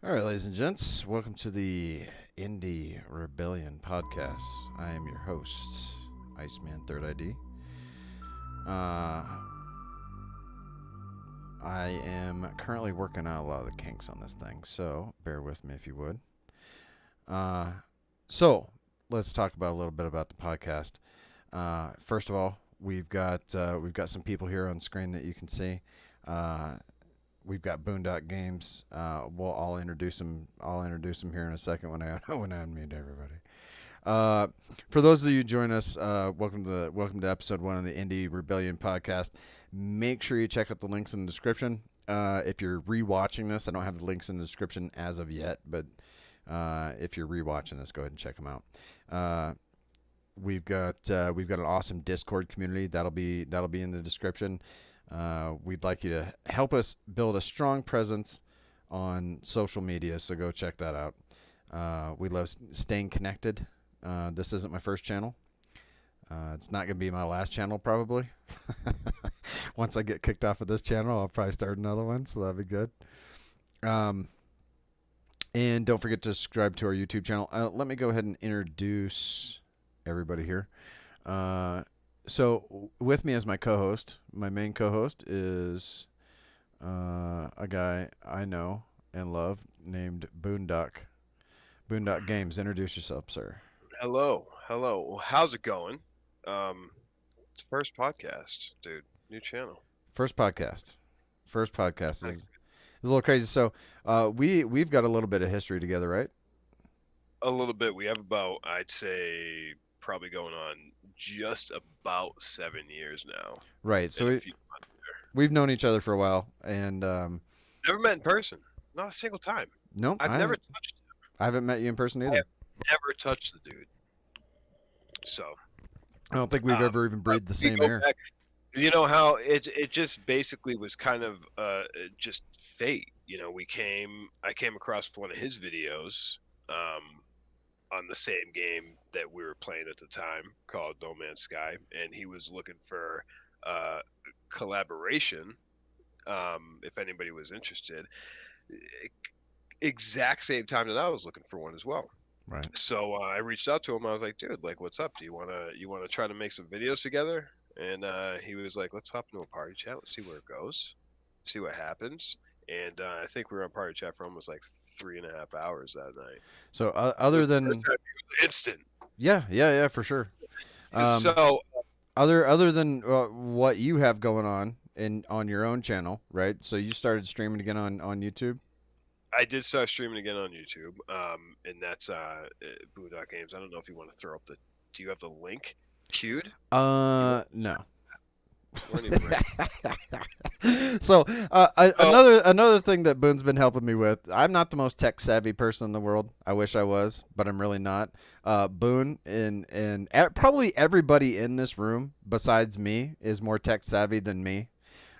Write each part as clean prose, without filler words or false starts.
All right, ladies and gents, welcome to the Indie Rebellion podcast. I am your host, Iceman Third ID. I am currently working out a lot of the kinks on this thing, so bear with me if you would. So let's talk about a little bit about the podcast. First of all, we've got some people here on screen that you can see. We've got Boondock Games. I'll introduce them. I'll introduce them here in a second when I unmute everybody. For those of you who join us, welcome to episode 1 of the Indie Rebellion podcast. Make sure you check out the links in the description. If you're rewatching this, I don't have the links in the description as of yet, but if you're rewatching this, go ahead and check them out. We've got an awesome Discord community that'll be in the description. We'd like you to help us build a strong presence on social media, so go check that out. We love staying connected. This isn't my first channel. It's not going to be my last channel, probably. Once I get kicked off of this channel, I'll probably start another one, so that'll be good. And don't forget to subscribe to our YouTube channel. Let me go ahead and introduce everybody here. So with me as my co-host, my main co-host is a guy I know and love named Boondock Games. Introduce yourself, sir. Hello. How's it going? It's the first podcast, dude. New channel. First podcast is a little crazy. So we've got a little bit of history together, right? A little bit. We have about, I'd say, probably going on just about 7 years now. Right. So we've known each other for a while, and never met in person. Not a single time. Nope. I've never touched him. I haven't met you in person either. I have never touched the dude. So I don't think we've ever even breathed the same air. You know how it just basically was kind of just fate. You know, I came across one of his videos on the same game that we were playing at the time called No Man's Sky, and he was looking for collaboration if anybody was interested. Exact same time that I was looking for one as well. Right. So I reached out to him. I was like, dude, like, what's up? Do you wanna try to make some videos together? And he was like, let's hop into a party chat. Let's see where it goes, see what happens. And I think we were on party chat for almost like 3.5 hours that night. So other than instant, yeah, for sure. So other than what you have going on your own channel, right? So you started streaming again on YouTube. I did start streaming again on YouTube, and that's Boondock Games. I don't know if you want to throw up do you have the link queued? No. Right. So another thing that Boone's been helping me with, I'm not the most tech savvy person in the world. I wish I was, but I'm really not. Boone and probably everybody in this room besides me is more tech savvy than me.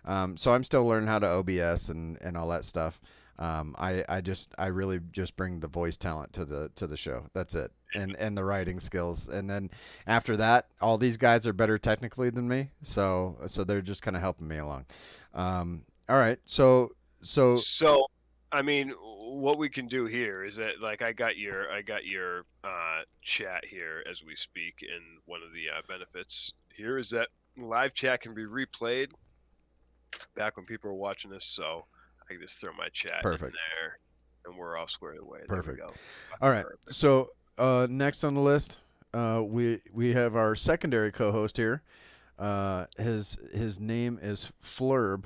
So I'm still learning how to OBS and all that stuff. I really just bring the voice talent to the show. That's it. And the writing skills. And then after that, all these guys are better technically than me. So they're just kind of helping me along. All right. So I mean, what we can do here is that, like, I got your chat here as we speak, and one of the benefits here is that live chat can be replayed back when people are watching this. So I can just throw my chat in there, and we're all squared away. Perfect. There we go. All right. Perfect. So next on the list, we have our secondary co-host here. His name is Flurb,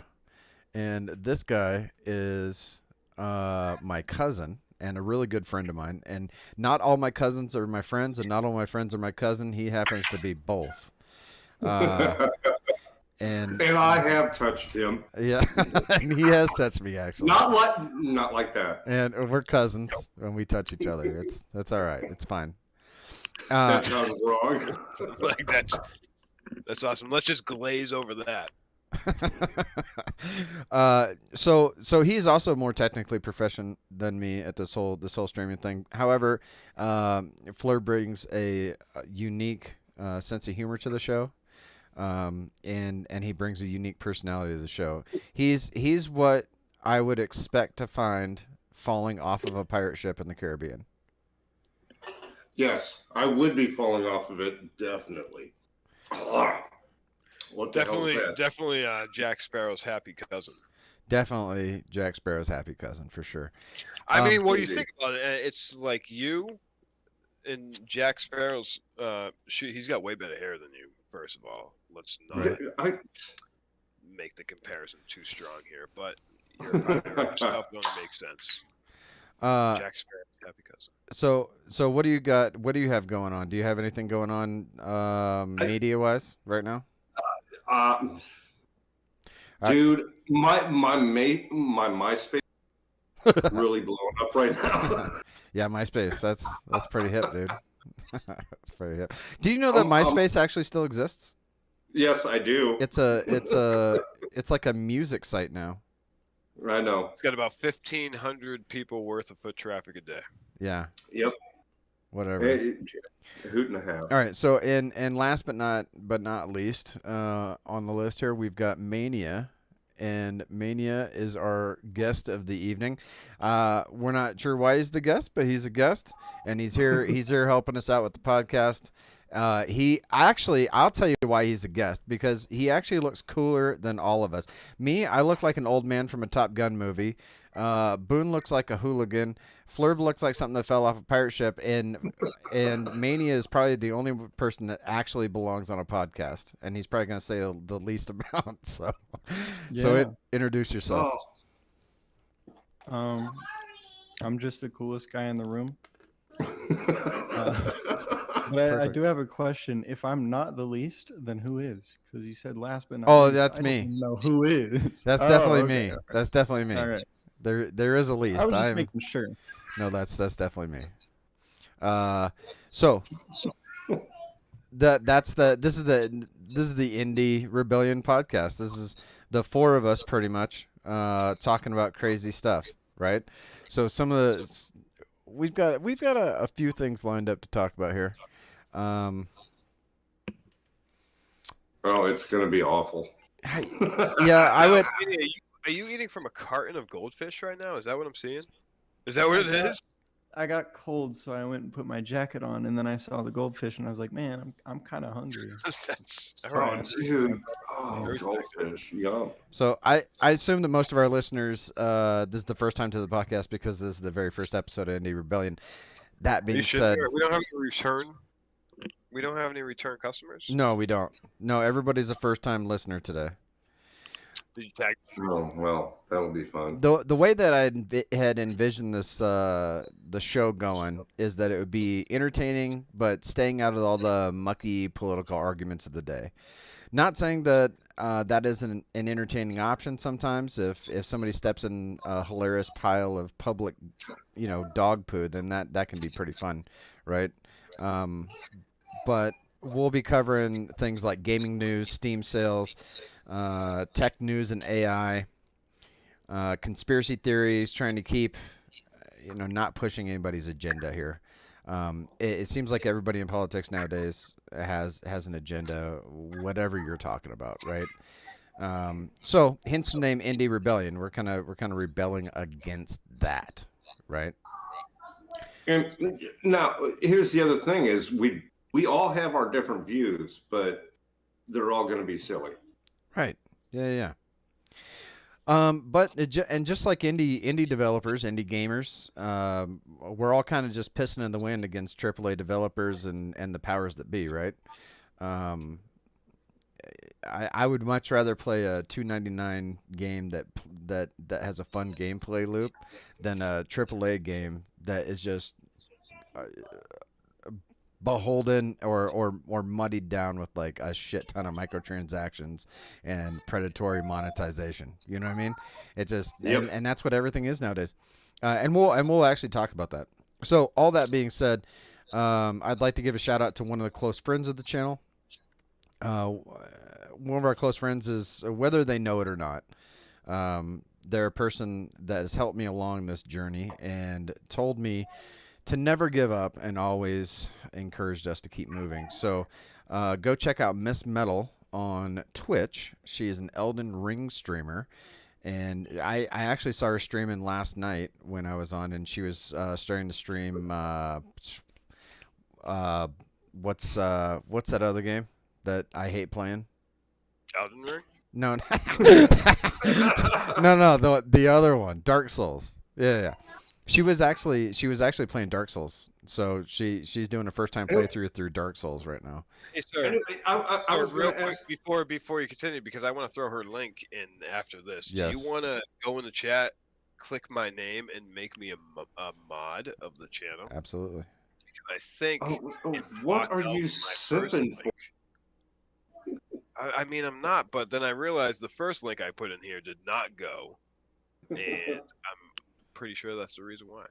and this guy is my cousin and a really good friend of mine. And not all my cousins are my friends, and not all my friends are my cousin. He happens to be both. And I have touched him. Yeah, and he has touched me actually. Not like that. And we're cousins when we touch each other. That's all right. It's fine. That sounds wrong. Like that's awesome. Let's just glaze over that. So he's also more technically proficient than me at this whole streaming thing. However, Fleur brings a unique sense of humor to the show. And he brings a unique personality to the show. He's what I would expect to find falling off of a pirate ship in the Caribbean? Yes, I would be falling off of it, definitely. What the hell is that? Definitely Jack Sparrow's happy cousin. Definitely Jack Sparrow's happy cousin for sure. I mean, well, you think about it, it's like you and Jack Sparrow's. He's got way better hair than you. First of all, let's not make the comparison too strong here, but your stuff only makes sense. Jack Sparrow's happy cousin. So what do you got? What do you have going on? Do you have anything going on media wise right now? Dude, my MySpace really blowing up right now. Yeah, MySpace. That's pretty hip, dude. That's pretty hip. Do you know that MySpace actually still exists? Yes, I do. It's like a music site now. I know. It's got about 1,500 people worth of foot traffic a day. Yeah. Yep. Whatever. A hoot and a half. All right. So and last but not least, on the list here we've got Mania, and Mania is our guest of the evening. We're not sure why he's the guest, but he's a guest, and he's here. He's here helping us out with the podcast. I'll tell you why he's a guest, because he actually looks cooler than all of us. Me, I look like an old man from a Top Gun movie. Boone looks like a hooligan. Flurb looks like something that fell off a pirate ship, and Mania is probably the only person that actually belongs on a podcast, and he's probably going to say the least amount. So, introduce yourself. I'm just the coolest guy in the room. But I do have a question. If I'm not the least, then who is? Because you said last but not least. That's I me. don't know who is. That's definitely me. Okay. That's definitely me. All right. There is a least. I was just making sure. No, that's definitely me. So this is the Indie Rebellion podcast. This is the four of us pretty much talking about crazy stuff, right? So some of the we've got a few things lined up to talk about here. Oh, it's gonna be awful. Yeah, I would. Are you eating from a carton of goldfish right now? Is that what I'm seeing? Is that what it is? I got cold, so I went and put my jacket on, and then I saw the goldfish, and I was like, "Man, I'm kind of hungry." That's all Oh, right. dude. Oh, goldfish. Yum. So I assume that most of our listeners, this is the first time to the podcast because this is the very first episode of Indie Rebellion. That being said, we don't have any return. We don't have any return customers. no, we don't. No, everybody's a first-time listener today. Did you tag? Oh, well, that'll be fun. The way that I had envisioned this the show going is that it would be entertaining, but staying out of all the mucky political arguments of the day. Not saying that that isn't an entertaining option sometimes. If somebody steps in a hilarious pile of public, dog poo, then that can be pretty fun, right? But we'll be covering things like gaming news, Steam sales, tech news and AI, conspiracy theories, trying to keep, not pushing anybody's agenda here. It seems like everybody in politics nowadays has an agenda, whatever you're talking about, right? So hence the name Indie Rebellion. We're kind of rebelling against that, right? And now, here's the other thing: is we all have our different views, but they're all going to be silly. Right. Yeah. But just like indie developers, indie gamers, we're all kind of just pissing in the wind against AAA developers and the powers that be, right? I would much rather play a $2.99 game that has a fun gameplay loop than a AAA game that is just beholden or muddied down with like a shit ton of microtransactions and predatory monetization. You know what I mean? It just and that's what everything is nowadays. And we'll actually talk about that. So all that being said, I'd like to give a shout out to one of the close friends of the channel. One of our close friends is, whether they know it or not, they're a person that has helped me along this journey and told me to never give up and always encouraged us to keep moving. So go check out Miss Metal on Twitch. She is an Elden Ring streamer, And I actually saw her streaming last night when I was on, and she was starting to stream. What's that other game that I hate playing? Elden Ring. No, no, the other one, Dark Souls. Yeah. She was actually playing Dark Souls, so she's doing a first time playthrough through Dark Souls right now. Hey, sir. Anyway, I was real going to quick ask. before you continue, because I want to throw her link in after this. Yes. Do you want to go in the chat, click my name, and make me a mod of the channel? Absolutely. Because I think. What blocked are out you my first sipping link. for? I mean, I'm not, but then I realized the first link I put in here did not go, and I'm pretty sure that's the reason why.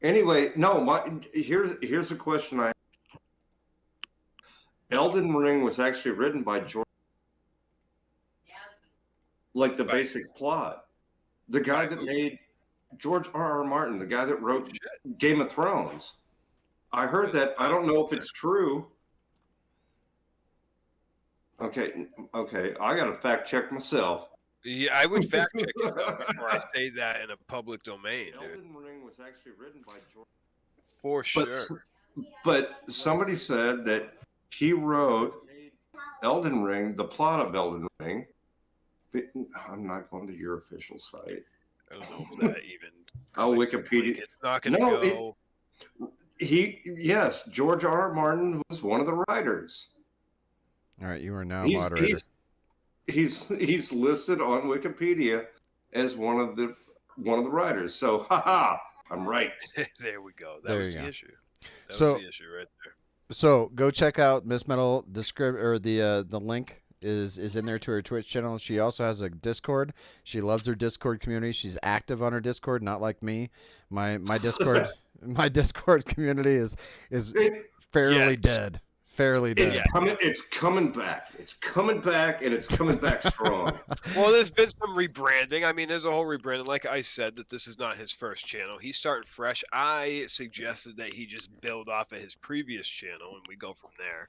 Anyway, no. Here's a question I. Elden Ring was actually written by George. Like the basic plot, the guy that made George R.R. Martin, the guy that wrote Game of Thrones. I heard that. I don't know if it's true. Okay. I got to fact check myself. Yeah, I would fact check yourself before I say that in a public domain, dude. Elden Ring was actually written by George. For sure. But somebody said that he wrote Elden Ring, the plot of Elden Ring. I'm not going to your official site. I don't know if that even. Oh, Wikipedia. It's not going to go. Yes, George R.R. Martin was one of the writers. All right, you are now a moderator. He's listed on Wikipedia as one of the writers. So, haha, I'm right. There we go. That There was you the go. issue. That So- was the issue right there. So go check out Miss Metal. The link is in there to her Twitch channel. She also has a Discord. She loves her Discord community. She's active on her Discord, not like me. My Discord my Discord community is fairly dead. Fairly dead. It's coming back. It's coming back, and it's coming back strong. Well, there's been some rebranding. I mean, there's a whole rebranding. Like I said, that this is not his first channel. He's starting fresh. I suggested that he just build off of his previous channel, and we go from there.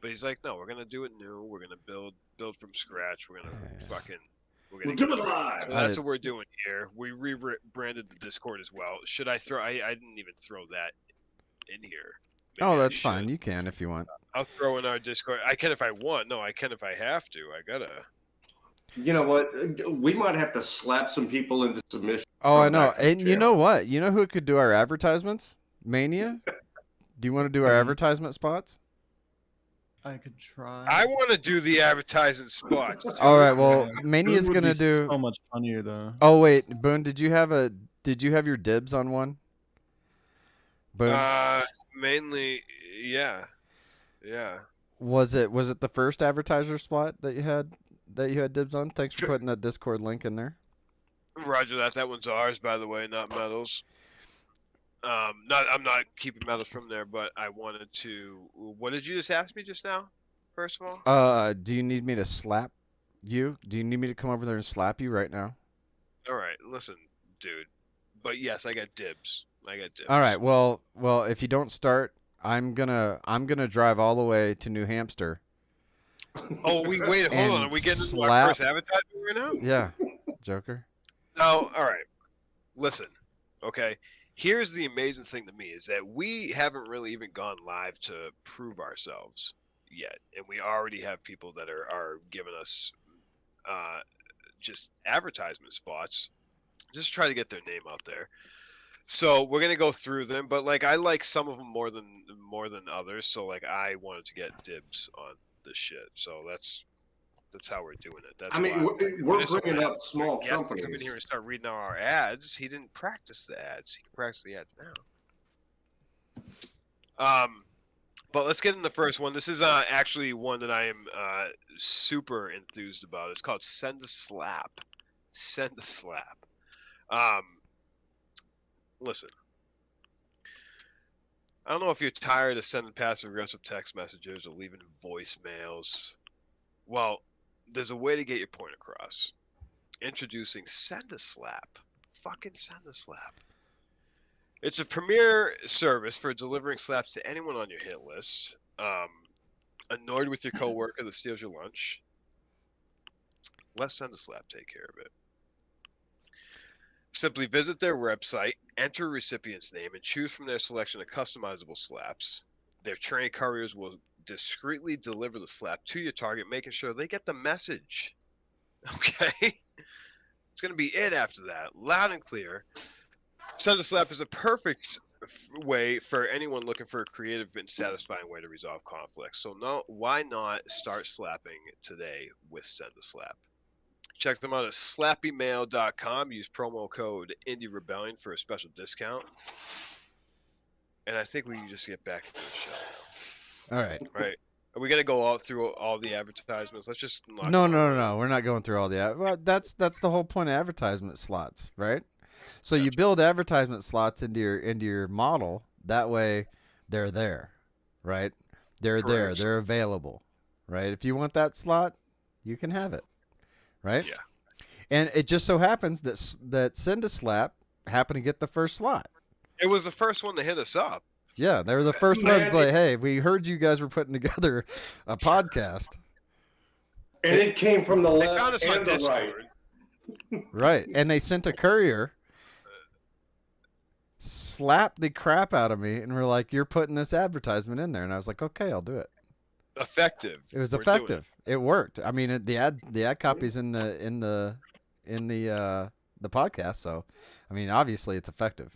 But he's like, no, we're gonna do it new. We're gonna build from scratch. We're gonna We'll do it live. So that's what we're doing here. We rebranded the Discord as well. Should I throw? I didn't even throw that in here. Maybe Oh, I that's should. fine. You can if you want. I'll throw in our Discord. I can if I want. No, I can if I have to. I gotta. You know what? We might have to slap some people into submission. Oh, I know. back to the And you channel. know what? You know who could do our advertisements? Mania. Do you want to do our advertisement spots? I could try. I want to do the advertising spots. All right. Well, Yeah. Mania's It would gonna be do. so much funnier though. Oh wait, Boone. Did you have your dibs on one? Boone. Mainly, yeah. Was it the first advertiser spot that you had dibs on? Thanks for putting that Discord link in there. Roger that. That one's ours, by the way, not Metals. I'm not keeping Metals from there, but I wanted to. What did you just ask me just now? First of all. Do you need me to slap you? Do you need me to come over there and slap you right now? All right, listen, dude. But yes, I got dibs. All right. Well, if you don't start, I'm gonna drive all the way to New Hampshire. Oh, hold on. Are we getting into our first advertisement right now? Yeah, Joker. No, all right. Listen, okay. Here's the amazing thing to me is that we haven't really even gone live to prove ourselves yet, and we already have people that are giving us just advertisement spots, just to try to get their name out there. So we're gonna go through them, but like I like some of them more than others. So like I wanted to get dibs on this shit. So that's how we're doing it. That's we're bringing up small guest to companies. come in here and start reading out our ads. He didn't practice the ads. He can practice the ads now. But let's get in the first one. This is actually one that I am super enthused about. It's called Send a Slap. Send a Slap. Listen. I don't know if you're tired of sending passive-aggressive text messages or leaving voicemails. Well, there's a way to get your point across. Introducing Send a Slap. Fucking Send a Slap. It's a premier service for delivering slaps to anyone on your hit list. Annoyed with your coworker that steals your lunch. let SendaSlap take care of it. Simply visit their website, enter a recipient's name, and choose from their selection of customizable slaps. Their trained couriers will discreetly deliver the slap to your target, making sure they get the message. Okay? It's going to be it after that. Loud and clear. SendaSlap is a perfect way for anyone looking for a creative and satisfying way to resolve conflicts. So why not start slapping today with SendaSlap? Check them out at slappymail.com. Use promo code IndieRebellion for a special discount. And I think we can just get back into the show. All right. Right. Are we going to go through all the advertisements? Let's just No. We're not going through all the. Well, that's the whole point of advertisement slots, right? So you build advertisement slots into your model. That way, they're there, right? They're there. They're available, right? If you want that slot, you can have it, right? Yeah. And it just so happens that SendaSlap happened to get the first slot. It was the first one to hit us up. Yeah, they were the first ones. Like, hey, we heard you guys were putting together a podcast, and it came from the They left found us on and the right. Discord. right? And they sent a courier, slapped the crap out of me, and were like, "You're putting this advertisement in there," and I was like, "Okay, I'll do it." Effective. It was We're doing effective. It worked. I mean, the ad copy's in the podcast, so I mean, obviously, it's effective.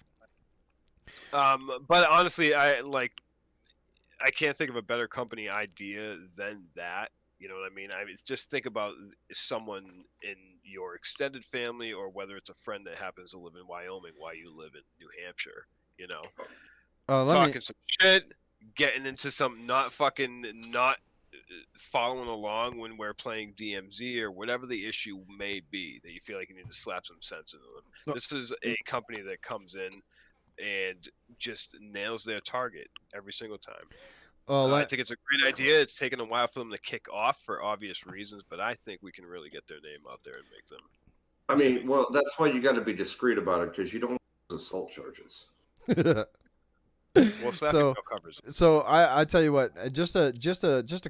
But honestly, I can't think of a better company idea than that. You know what I mean? Just think about someone in your extended family, or whether it's a friend that happens to live in Wyoming while you live in New Hampshire. You know, talking some shit, getting into some not following along when we're playing DMZ or whatever the issue may be that you feel like you need to slap some sense into them. This is a company that comes in and just nails their target every single time. I think it's a great idea. It's taken a while for them to kick off for obvious reasons, but I think we can really get their name out there and make them. I mean, well, that's why you got to be discreet about it, because you don't want assault charges. Well, so covers it. So I tell you what, just a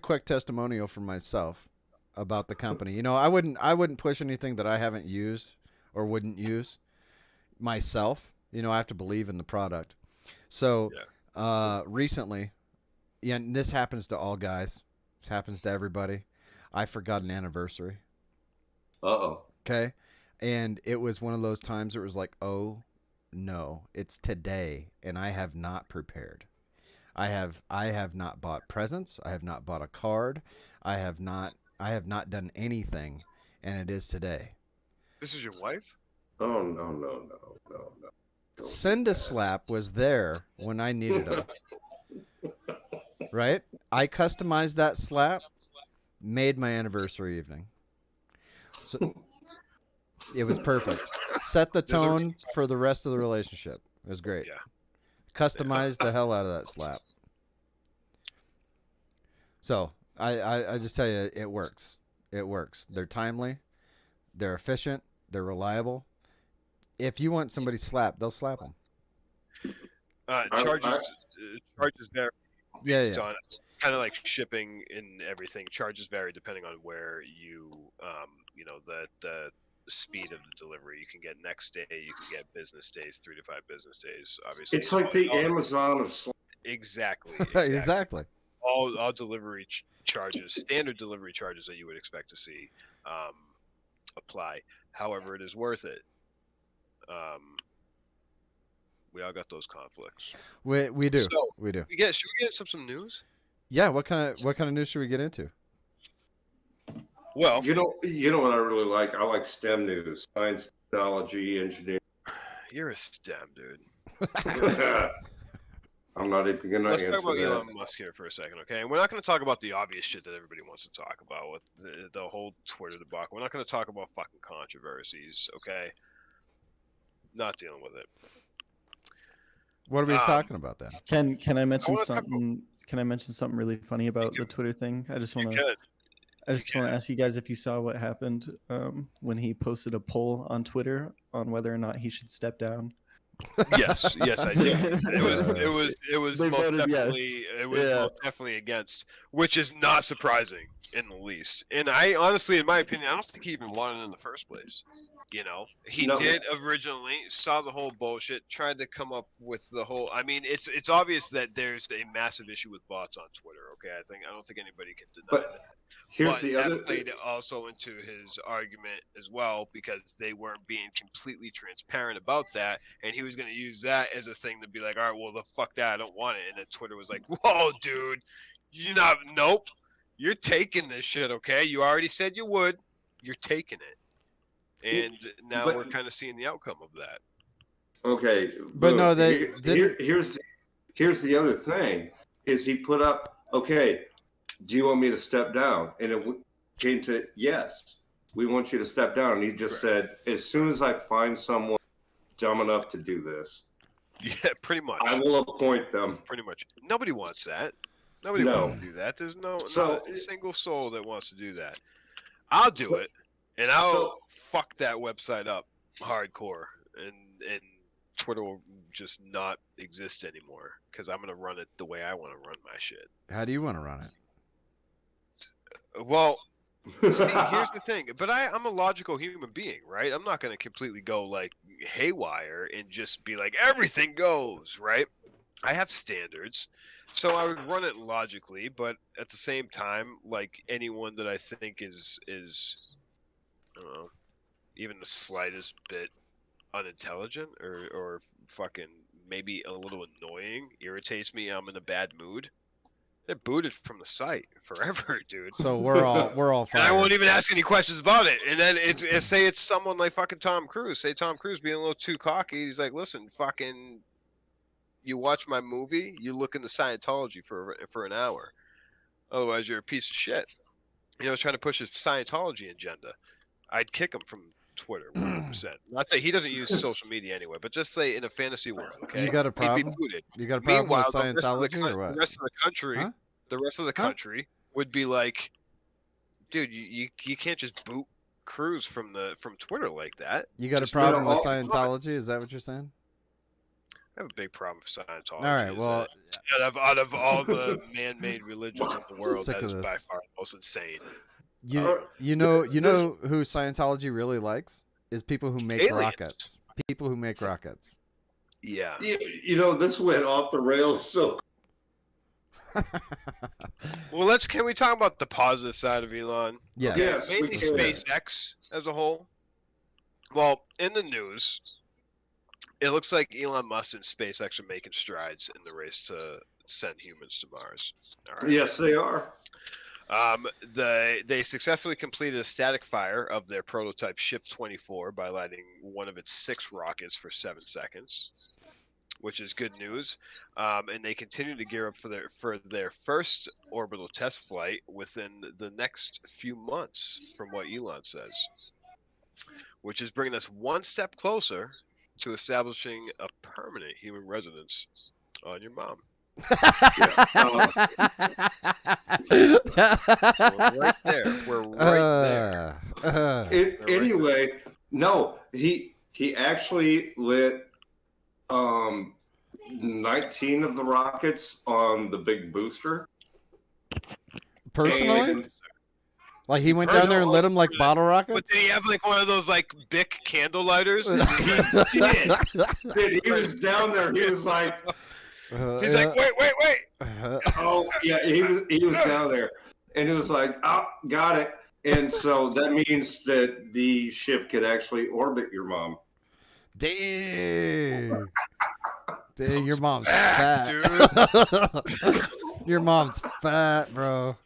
quick testimonial from myself about the company. You know, I wouldn't push anything that I haven't used or wouldn't use myself. You know, I have to believe in the product. So recently, and this happens to all guys. This happens to everybody. I forgot an anniversary. Uh-oh. Okay. And it was one of those times where it was like, oh, no, it's today, and I have not prepared. I have not bought presents. I have not bought a card. I have not done anything, and it is today. This is your wife? Oh, no. SendaSlap was there when I needed it. Right? I customized that slap, made my anniversary evening. So it was perfect. Set the tone for the rest of the relationship. It was great. Yeah. Customized the hell out of that slap. So I just tell you, it works. It works. They're timely. They're efficient. They're reliable. If you want somebody slapped, they'll slap them. Charges vary. Yeah. It's kind of like shipping and everything. Charges vary depending on where you, the speed of the delivery. You can get next day. You can get business days, 3 to 5 business days. Obviously, it's like the Amazon of. Exactly. Exactly. All delivery charges, standard delivery charges that you would expect to see, apply. However, it is worth it. We all got those conflicts. We do. So, we do. Should we get some news? Yeah. What kind of news should we get into? Well, you know what I really like? I like STEM news: science, technology, engineering. You're a STEM dude. I'm not even gonna. Let's talk about Elon Musk here for a second, okay? And we're not going to talk about the obvious shit that everybody wants to talk about with the whole Twitter debacle. We're not going to talk about fucking controversies, okay? Not dealing with it. What are we talking about then? Can I mention something? Can I mention something really funny about the Twitter thing? I just want to ask you guys if you saw what happened when he posted a poll on Twitter on whether or not he should step down. Yes, I did. It was They most voted definitely yes. most definitely against, which is not surprising in the least. And I honestly, in my opinion, I don't think he even wanted it in the first place. You know, he did originally, saw the whole bullshit, tried to come up with the whole. I mean, it's obvious that there's a massive issue with bots on Twitter. Okay, I don't think anybody can deny that. Here's the other. That played also into his argument as well, because they weren't being completely transparent about that, and he was going to use that as a thing to be like, all right, well, the fuck that, I don't want it. And then Twitter was like, whoa, dude, nope, you're taking this shit, okay? You already said you would, you're taking it. And now we're kind of seeing the outcome of that. Okay, but no, they here's the other thing: is he put up? Okay, do you want me to step down? And it came to yes, we want you to step down. And he just said, as soon as I find someone dumb enough to do this, yeah, pretty much, I will appoint them. Pretty much, nobody wants that. Nobody wants to do that. There's not a single soul that wants to do that. I'll do it. And I'll fuck that website up hardcore, and Twitter will just not exist anymore, because I'm gonna run it the way I want to run my shit. How do you want to run it? Well, see, here's the thing. But I'm a logical human being, right? I'm not gonna completely go like haywire and just be like everything goes, right? I have standards, so I would run it logically, but at the same time, like anyone that I think is I don't know, even the slightest bit unintelligent or fucking maybe a little annoying, irritates me, I'm in a bad mood, they're booted from the site forever, dude. So we're all fired. And I won't even ask any questions about it. And then say it's someone like fucking Tom Cruise. Say Tom Cruise being a little too cocky. He's like, listen, fucking, you watch my movie, you look into Scientology for an hour. Otherwise, you're a piece of shit. You know, trying to push his Scientology agenda. I'd kick him from Twitter 100%. Not that he doesn't use social media anyway, but just say in a fantasy world, okay? You got a problem? He'd be booted. You got a problem with Meanwhile, Scientology or what? The rest of the country, Huh? the rest of the country would be like, dude, you can't just boot Cruz from Twitter like that. You got a problem with Scientology? Is that what you're saying? I have a big problem with Scientology. All right, well, out of all the man-made religions in the world, that is by far the most insane. You know who Scientology really likes is people who make rockets. People who make rockets. Yeah. You know, this went off the rails so. Well, can we talk about the positive side of Elon? Yes. Mainly SpaceX as a whole. Well, in the news, it looks like Elon Musk and SpaceX are making strides in the race to send humans to Mars. All right. Yes, they are. They successfully completed a static fire of their prototype Ship 24 by lighting one of its 6 rockets for 7 seconds, which is good news. And they continue to gear up for their first orbital test flight within the next few months, from what Elon says, which is bringing us one step closer to establishing a permanent human residence on your mom. We're right there. Anyway, no, he actually lit 19 of the rockets on the big booster. Personally? Like he went down there and lit them like bottle rockets? But did he have like one of those like Bic candle lighters? He did. He was down there. He was like, he's like, wait. Oh yeah, he was down there, and it was like, oh, got it. And so that means that the ship could actually orbit your mom. Dang, your mom's fat. Your mom's fat, bro.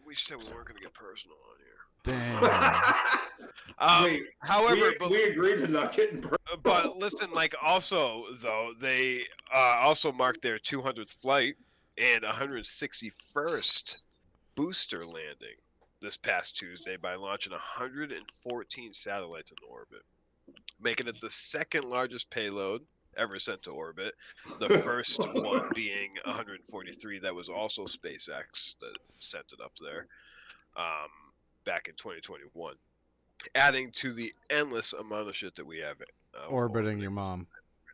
We said we weren't gonna get personal on here. Damn. However, we agreed to not getting personal. But listen, like also though, they also marked their 200th flight and 161st booster landing this past Tuesday by launching 114 satellites into orbit, making it the second largest payload ever sent to orbit. The first one being 143, that was also SpaceX that sent it up there back in 2021. Adding to the endless amount of shit that we have Orbiting your mom.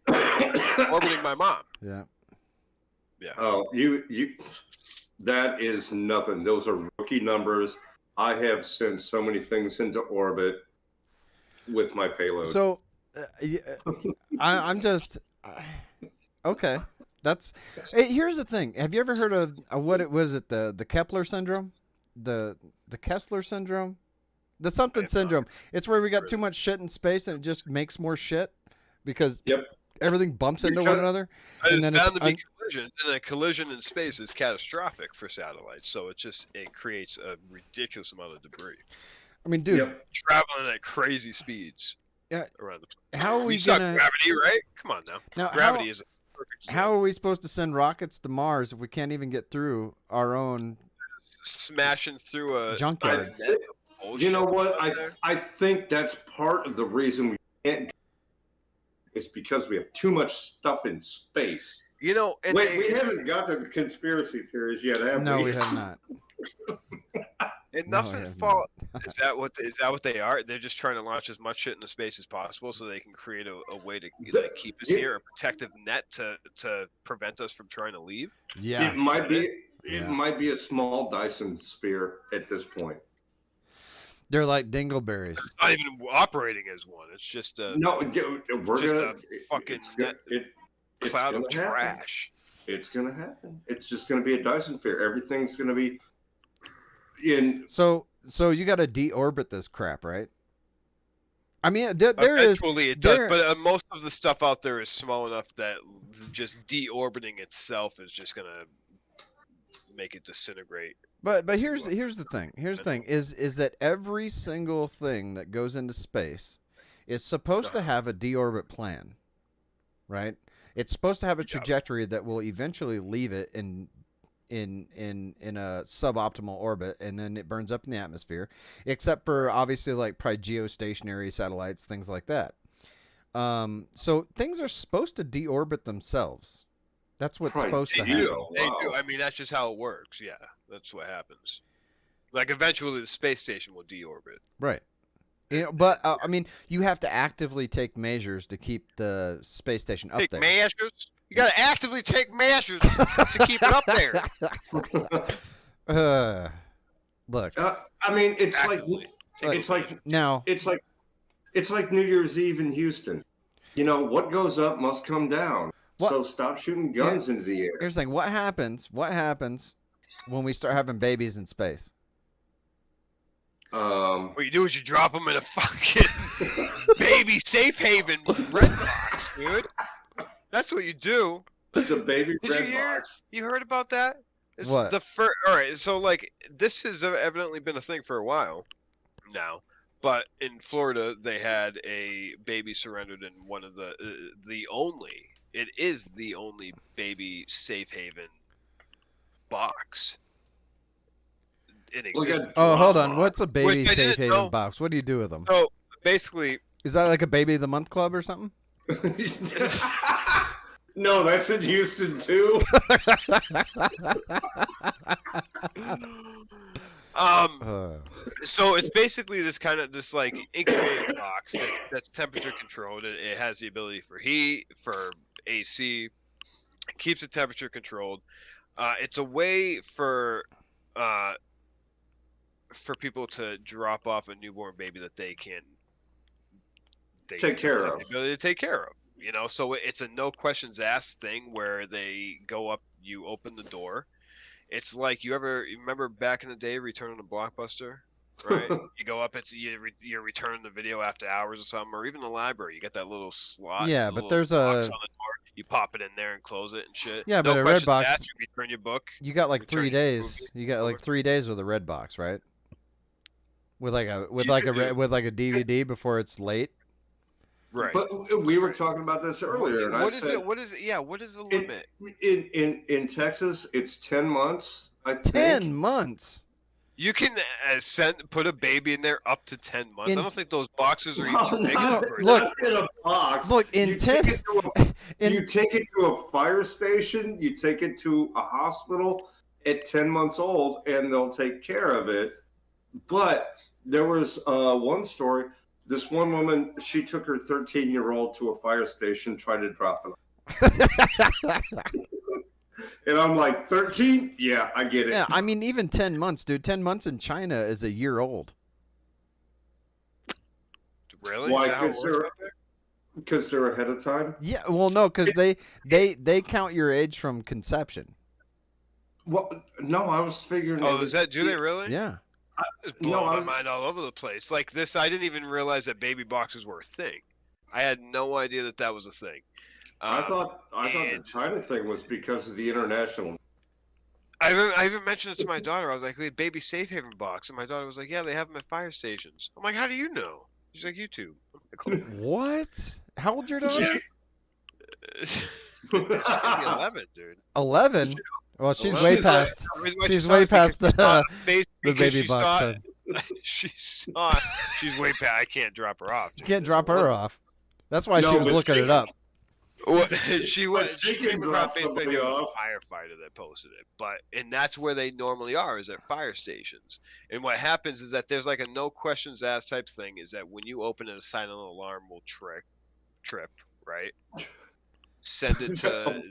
Orbiting my mom. Yeah. Yeah. Oh, you. That is nothing. Those are rookie numbers. I have sent so many things into orbit with my payload. So, I'm just okay. That's here's the thing. Have you ever heard of what it was? It the Kepler syndrome, the Kessler syndrome, the something syndrome. It's where we got too much shit in space and it just makes more shit because everything bumps into one another. And then it's bound to be collisions, and a collision in space is catastrophic for satellites. So it creates a ridiculous amount of debris. I mean, dude, traveling at crazy speeds. Yeah. Around the planet. How are we gonna gravity, right? Come on now. Gravity is a perfect zone. How are we supposed to send rockets to Mars if we can't even get through our own smashing through a junkyard? You know what? I think that's part of the reason we can't. It's because we have too much stuff in space. You know, and we haven't got to the conspiracy theories yet, have we? No, we have not. And nothing fall. Is that what they are? They're just trying to launch as much shit into space as possible so they can create a way to keep us here, a protective net to prevent us from trying to leave. Yeah, it might be. It might be a small Dyson sphere at this point. They're like dingleberries. It's not even operating as one. It's just a fucking cloud of trash. It's gonna happen. It's just gonna be a Dyson sphere. Everything's gonna be in. So you got to deorbit this crap, right? I mean, there eventually it does, but most of the stuff out there is small enough that just deorbiting itself is just gonna make it disintegrate. But here's the thing. Here's the thing is that every single thing that goes into space is supposed to have a deorbit plan, right? It's supposed to have a trajectory that will eventually leave it in a suboptimal orbit, and then it burns up in the atmosphere, except for obviously like probably geostationary satellites, things like that. So things are supposed to deorbit themselves. That's what's supposed to happen. They do. I mean, that's just how it works. Yeah, that's what happens. Like eventually, the space station will deorbit. Right. You know, but I mean, you have to actively take measures to keep the space station up there. Take measures. You got to actively take measures to keep it up there. Look. I mean, it's like New Year's Eve in Houston. You know, what goes up must come down. So stop shooting guns into the air. Here's the thing. What happens when we start having babies in space? What you do is you drop them in a fucking baby safe haven red box, dude. That's what you do. It's a baby red box. You heard about that? It's what? All right, so like this has evidently been a thing for a while now. But in Florida, they had a baby surrendered in one of it is the only baby safe haven box in existence. Oh, hold on. What's a baby safe haven box? What do you do with them? So basically, is that like a baby of the month club or something? No, that's in Houston too. So it's basically this like incubator box that's temperature controlled. It has the ability for heat, for AC, it keeps the temperature controlled. It's a way for people to drop off a newborn baby that they take care of. The ability to take care of, you know. So it's a no questions asked thing where they go up, you open the door. It's like you remember back in the day, returning to Blockbuster, right? You go up, you're returning the video after hours or something, or even the library. You get that little slot. Yeah, but there's a box on the door. You pop it in there and close it and shit. Yeah, but a red box. You return your book. You got like 3 days. You got like 3 days with a red box, right? With like a DVD before it's late. Right. But we were talking about this earlier. And what is it? What is it? Yeah. What is the limit? In Texas, it's 10 months. I think. 10 months. You can put a baby in there up to 10 months. I don't think those boxes are even big enough. Look in a box. Look in you 10. You take it to a fire station. You take it to a hospital at 10 months old, and they'll take care of it. But there was one story. this one woman, she took her 13-year-old to a fire station, tried to drop it. And I'm like, 13? Yeah, I get it. Yeah, I mean, even 10 months, dude. 10 months in China is a year old. Really? Why? Is that how it works out there? Because they're ahead of time? Yeah, well, no, because they count your age from conception. Well, no, I was figuring. Oh, is that? Do they really? Yeah. It's blowing my mind all over the place. Like this, I didn't even realize that baby boxes were a thing. I had no idea that that was a thing. I thought the China thing was because of the international. I even mentioned it to my daughter. I was like, "We have baby safe haven box," and my daughter was like, "Yeah, they have them at fire stations." I'm like, "How do you know?" She's like, "YouTube." I'm like, What? How old's your daughter? Maybe 11, dude. 11? Well, she's 11. way past. She's way past the baby box time. She's way past. I can't drop her off. You can't drop her off. That's why she was looking it up. Well, she came across somebody basically a off. firefighter that posted it, and that's where they normally are, is at fire stations. And what happens is that there's like a no questions asked type thing, is that when you open it, a silent alarm will trip, right? Send it to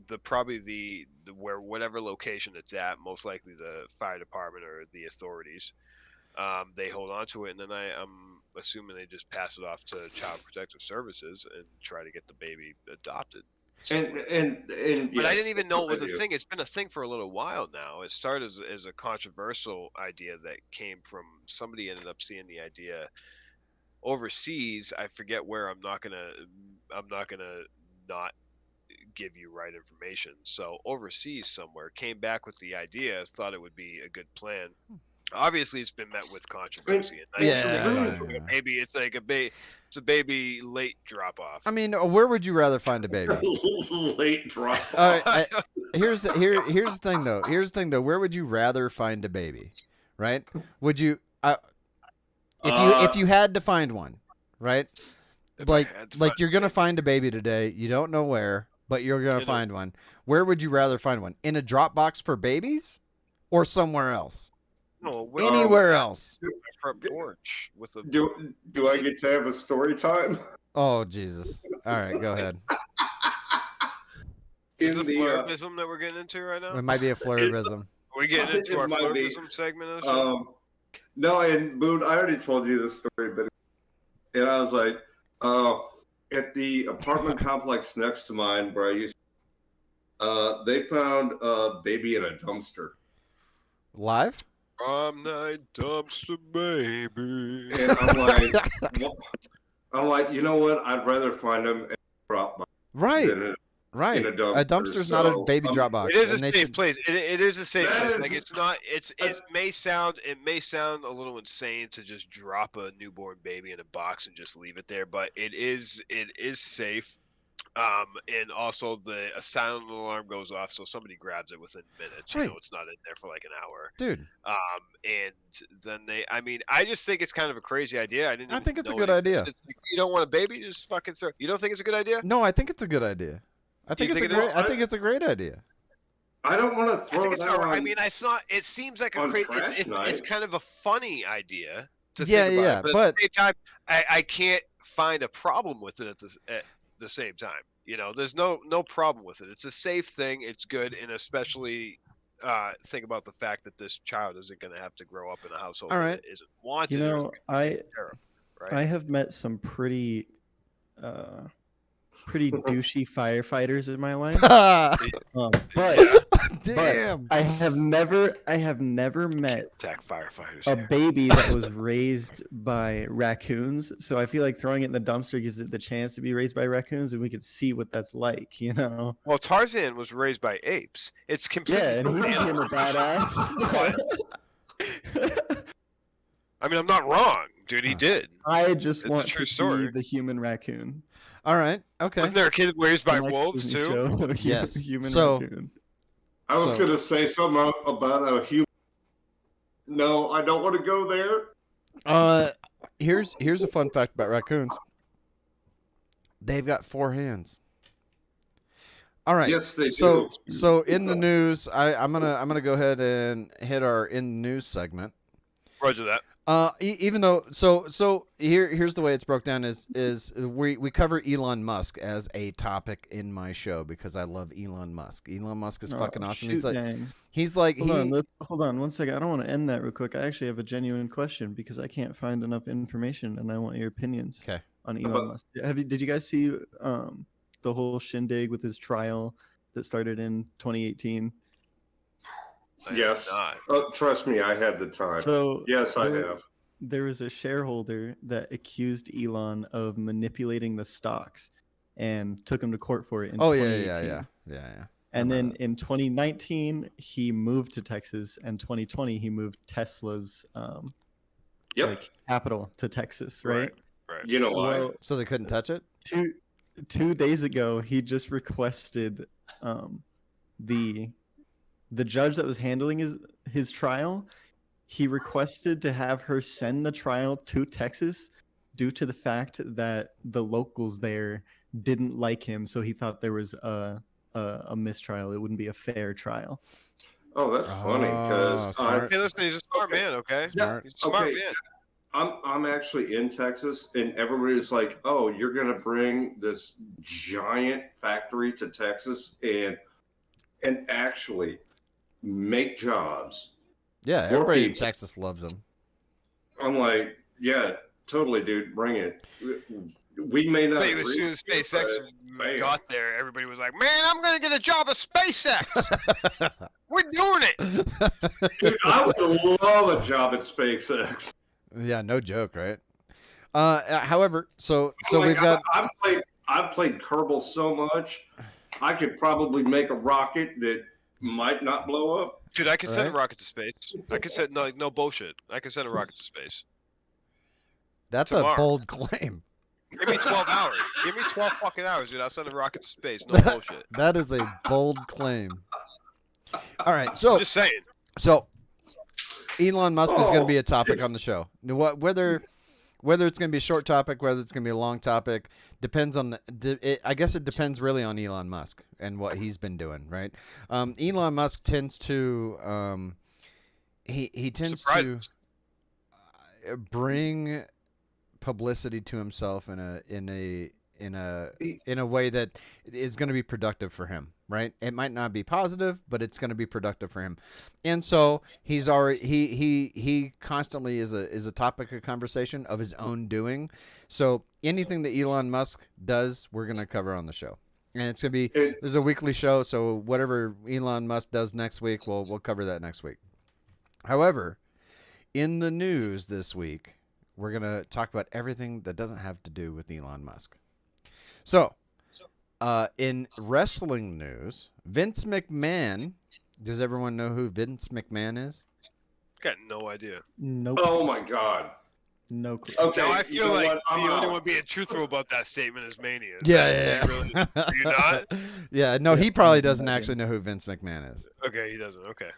the probably the where whatever location it's at, most likely the fire department or the authorities. They hold on to it, and then I'm assuming they just pass it off to Child Protective Services and try to get the baby adopted. And But I didn't even know it was a thing. It's been a thing for a little while now. It started as a controversial idea that came from somebody ended up seeing the idea overseas. I forget where. I'm not gonna not give you right information. So overseas somewhere, came back with the idea, thought it would be a good plan. Obviously, it's been met with controversy. It's a baby late drop off. I mean, where would you rather find a baby? Late drop. Here's the thing though. Where would you rather find a baby? Right? Would you if you had to find one, right? Like you're gonna find a baby today. You don't know where, but you're gonna find one. Where would you rather find one? In a drop box for babies, or somewhere else? No, anywhere else. Front porch with a. Do I get to have a story time? Oh Jesus! All right, go ahead. Is it flirtism that we're getting into right now? It might be a flirtism. Are we getting into our flirtism segment? Of the show? No, and Boone, I already told you this story, but and I was like, at the apartment complex next to mine where I used, they found a baby in a dumpster. Live? I'm not dumpster baby. And I'm like, you know what? I'd rather find them and drop my right. Right. In a dumpster. A dumpster's not a baby drop box. It is a safe place. It is a safe place. Is, like it's not. It may sound a little insane to just drop a newborn baby in a box and just leave it there, but it is safe. And also a silent alarm goes off, so somebody grabs it within minutes. You know, it's not in there for like an hour, dude. And then I just think it's kind of a crazy idea. I think it's a good idea. Like, you don't want a baby, just fucking throw. You don't think it's a good idea? No, I think it's a good idea. I think it's a great idea. I don't want to throw it out. I mean, it's not. It seems like a crazy. It's kind of a funny idea to think about. But at the same time, I can't find a problem with it at the same time. You know, there's no problem with it. It's a safe thing. It's good, and especially think about the fact that this child isn't going to have to grow up in a household that isn't wanted. You know, I have met some pretty douchey firefighters in my life. But I have never met firefighters a baby that was raised by raccoons. So I feel like throwing it in the dumpster gives it the chance to be raised by raccoons, and we could see what that's like, you know. Well, Tarzan was raised by apes. It's completely and he became a badass. I mean, I'm not wrong, dude. He did. I just want to see the human raccoon. All right. Okay. Wasn't there a kid raised by wolves too? Yes. Human so, raccoon. I was going to say something about a human. No, I don't want to go there. Here's a fun fact about raccoons. They've got 4 hands. All right. Yes, they do. So in the news, I'm gonna go ahead and hit our in the news segment. Roger that. Even though, so here's the way it's broke down is we cover Elon Musk as a topic in my show because I love Elon Musk. Elon Musk is fucking awesome. Shoot, dang. He's like Hold on 1 second. I don't want to end that real quick. I actually have a genuine question because I can't find enough information, and I want your opinions okay. on Elon Musk. Did you guys see the whole shindig with his trial that started in 2018? Yes. Oh, trust me, I had the time. So yes, I have. There was a shareholder that accused Elon of manipulating the stocks and took him to court for it in 2018. Yeah. And then in 2019, he moved to Texas, and 2020 he moved Tesla's capital to Texas, right? Right. You know why? Well, So they couldn't touch it? 2 days ago, he just requested the judge that was handling his trial. He requested to have her send the trial to Texas due to the fact that the locals there didn't like him, so he thought there was a mistrial. It wouldn't be a fair trial. Oh, that's funny because hey, listen, he's a smart man. Okay, Smart. He's a smart man. I'm actually in Texas, and everybody's like, "Oh, you're gonna bring this giant factory to Texas and actually make jobs." Yeah, for everybody in people. Texas loves him. I'm like, "Yeah, totally, dude, bring it." We may not. But as soon as SpaceX got there, everybody was like, "Man, I'm gonna get a job at SpaceX. We're doing it." Dude, I would love a job at SpaceX. Yeah, no joke, right? However, so Like, we've got. I've played Kerbal so much, I could probably make a rocket that might not blow up. Dude, I could send a Right? rocket to space. I could send no bullshit. I could send a rocket to space. That's tomorrow. a bold claim. Give me 12 hours. Give me 12 fucking hours, dude. I'll send a rocket to space. No bullshit. That is a bold claim. All right, so I'm just saying. So, Elon Musk is going to be a topic on the show. Whether it's going to be a short topic, whether it's going to be a long topic, depends on I guess it depends really on Elon Musk and what he's been doing, right? Elon Musk tends to he tends Surprises. to bring publicity to himself in a way that is going to be productive for him, right? It might not be positive, but it's going to be productive for him. And so he's already he constantly is a topic of conversation of his own doing. So anything that Elon Musk does, we're going to cover on the show. And it's going to be there's a weekly show, so whatever Elon Musk does next week, we'll cover that next week. However, in the news this week, we're going to talk about everything that doesn't have to do with Elon Musk. So, in wrestling news, Vince McMahon. Does everyone know who Vince McMahon is? Got no idea. Nope. Oh my god. No clue. Okay. Now I you feel know like what? I'm the only out. one being truthful about that statement is Mania. Yeah. Really, are you not? Yeah, no, he probably doesn't actually know who Vince McMahon is. Okay, he doesn't. Okay.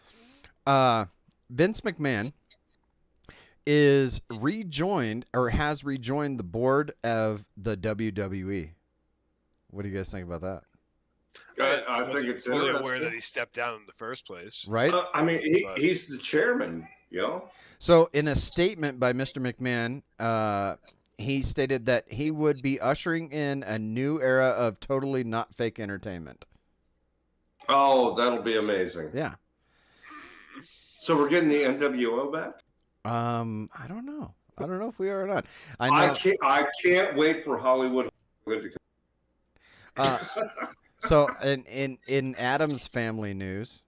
Vince McMahon is rejoined or has rejoined the board of the WWE. What do you guys think about that? I think it's fully aware interesting. that he stepped down in the first place. Right? I mean, he's the chairman, you know? So, in a statement by Mr. McMahon, he stated that he would be ushering in a new era of totally not fake entertainment. Oh, that'll be amazing. Yeah. So we're getting the NWO back? I don't know. I don't know if we are or not. I can't wait for Hollywood to come. So in Adam's family news,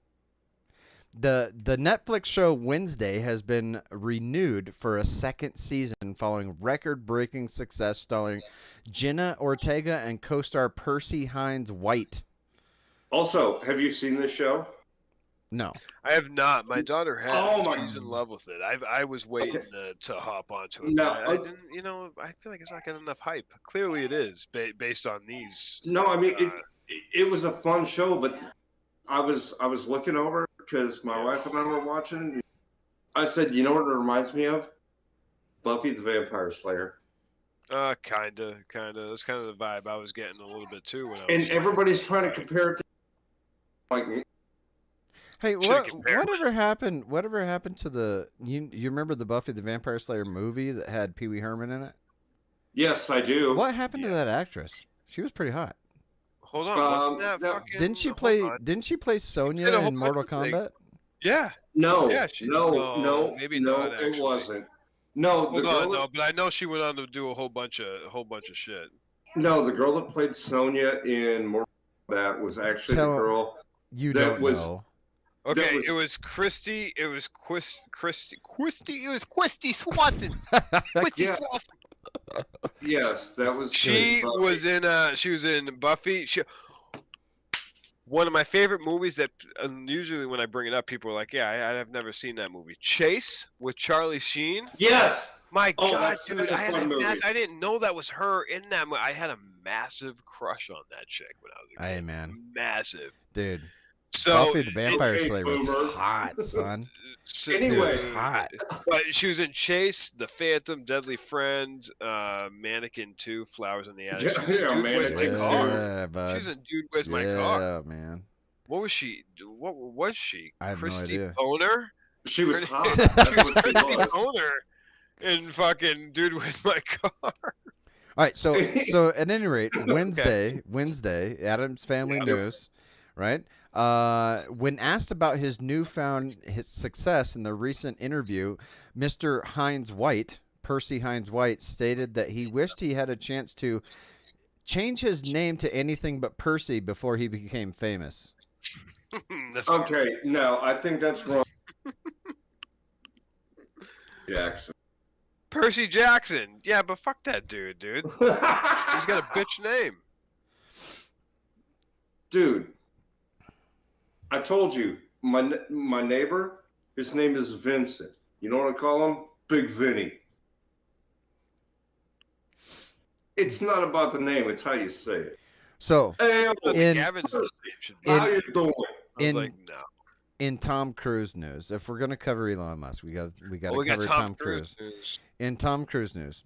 the Netflix show Wednesday has been renewed for a second season following record-breaking success starring Jenna Ortega and co-star Percy Hines White. Also, have you seen this show? No. I have not. My daughter has. Oh my- She's in love with it. I was waiting to hop onto it. No, but I didn't. You know, I feel like it's not getting enough hype. Clearly, it is based on these. No, I mean it was a fun show, but I was looking over because my wife and I were watching. I said, you know what it reminds me of? Buffy the Vampire Slayer. Kinda. That's kind of the vibe I was getting a little bit too. When I And was everybody's trying to compare it to like. Hey, Should've compared whatever happened? Whatever happened to the you remember the Buffy the Vampire Slayer movie that had Pee Wee Herman in it? Yes, I do. What happened to Yeah. that actress? She was pretty hot. Hold on, wasn't that that- fucking? Didn't she hold play? on. Didn't she play Sonya did a whole in Mortal bunch of things. Kombat? Yeah. No, Yeah, she- no, no, no, maybe no, not, it actually. wasn't. No, the Hold girl on, that, no, but I know she went on to do a whole bunch of shit. no, the girl that played Sonya in Mortal Kombat was actually Tell- the girl. You That don't was- know. Okay, was- it was Christy. It was Christy. It was Christy Swanson. Christy Yeah. Swanson. Yes, that was. She Buffy. was in. She was in Buffy. One of my favorite movies that usually when I bring it up, people are like, "Yeah, I've never seen that movie." Chase with Charlie Sheen. Yes. My Oh, God, that's dude! such a I had fun a movie. I didn't know that was her in that movie. I had a massive crush on that chick when I was a kid. Hey, man. Massive. Dude, So Buffy the Vampire okay, Slayer was boomer. hot, son. so- She was Anyway. hot. But she was in Chase, The Phantom, Deadly Friend, Mannequin 2, Flowers in the Attic. She was in Yeah, Dude, Where's Mannequin My 2. Car? Yeah, She bud. was in Dude, Where's My Car? Yeah, man. What was she? What was she? I have no Christy idea. Boner? She was Pretty- hot. She That's was what she Christy was. Boner in fucking Dude, Where's My Car? All right, so at any rate, Wednesday, Adam's Family Yeah. News, right? When asked about his success in the recent interview, Mr. Percy Hines White, stated that he wished he had a chance to change his name to anything but Percy before he became famous. That's Okay, no, I think that's wrong. Jackson. Percy Jackson. Yeah, but fuck that dude. He's got a bitch name. Dude, I told you, my neighbor, his name is Vincent. You know what I call him? Big Vinny. It's not about the name; it's how you say it. So Hey, In- Gavin's name should be. how you doing? I was in- like, no. in Tom Cruise news, if we're gonna cover Elon Musk, we got Well, to we got cover Tom Cruise. news. In Tom Cruise news,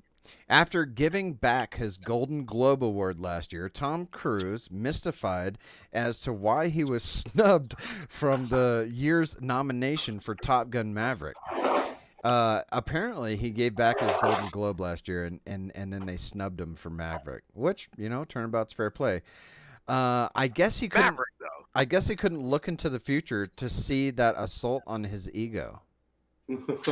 after giving back his Golden Globe Award last year, Tom Cruise mystified as to why he was snubbed from the year's nomination for Top Gun Maverick. Apparently, he gave back his Golden Globe last year, and then they snubbed him for Maverick, which, turnabout's fair play. I guess he couldn't. Maverick, though. I guess he couldn't look into the future to see that assault on his ego. That's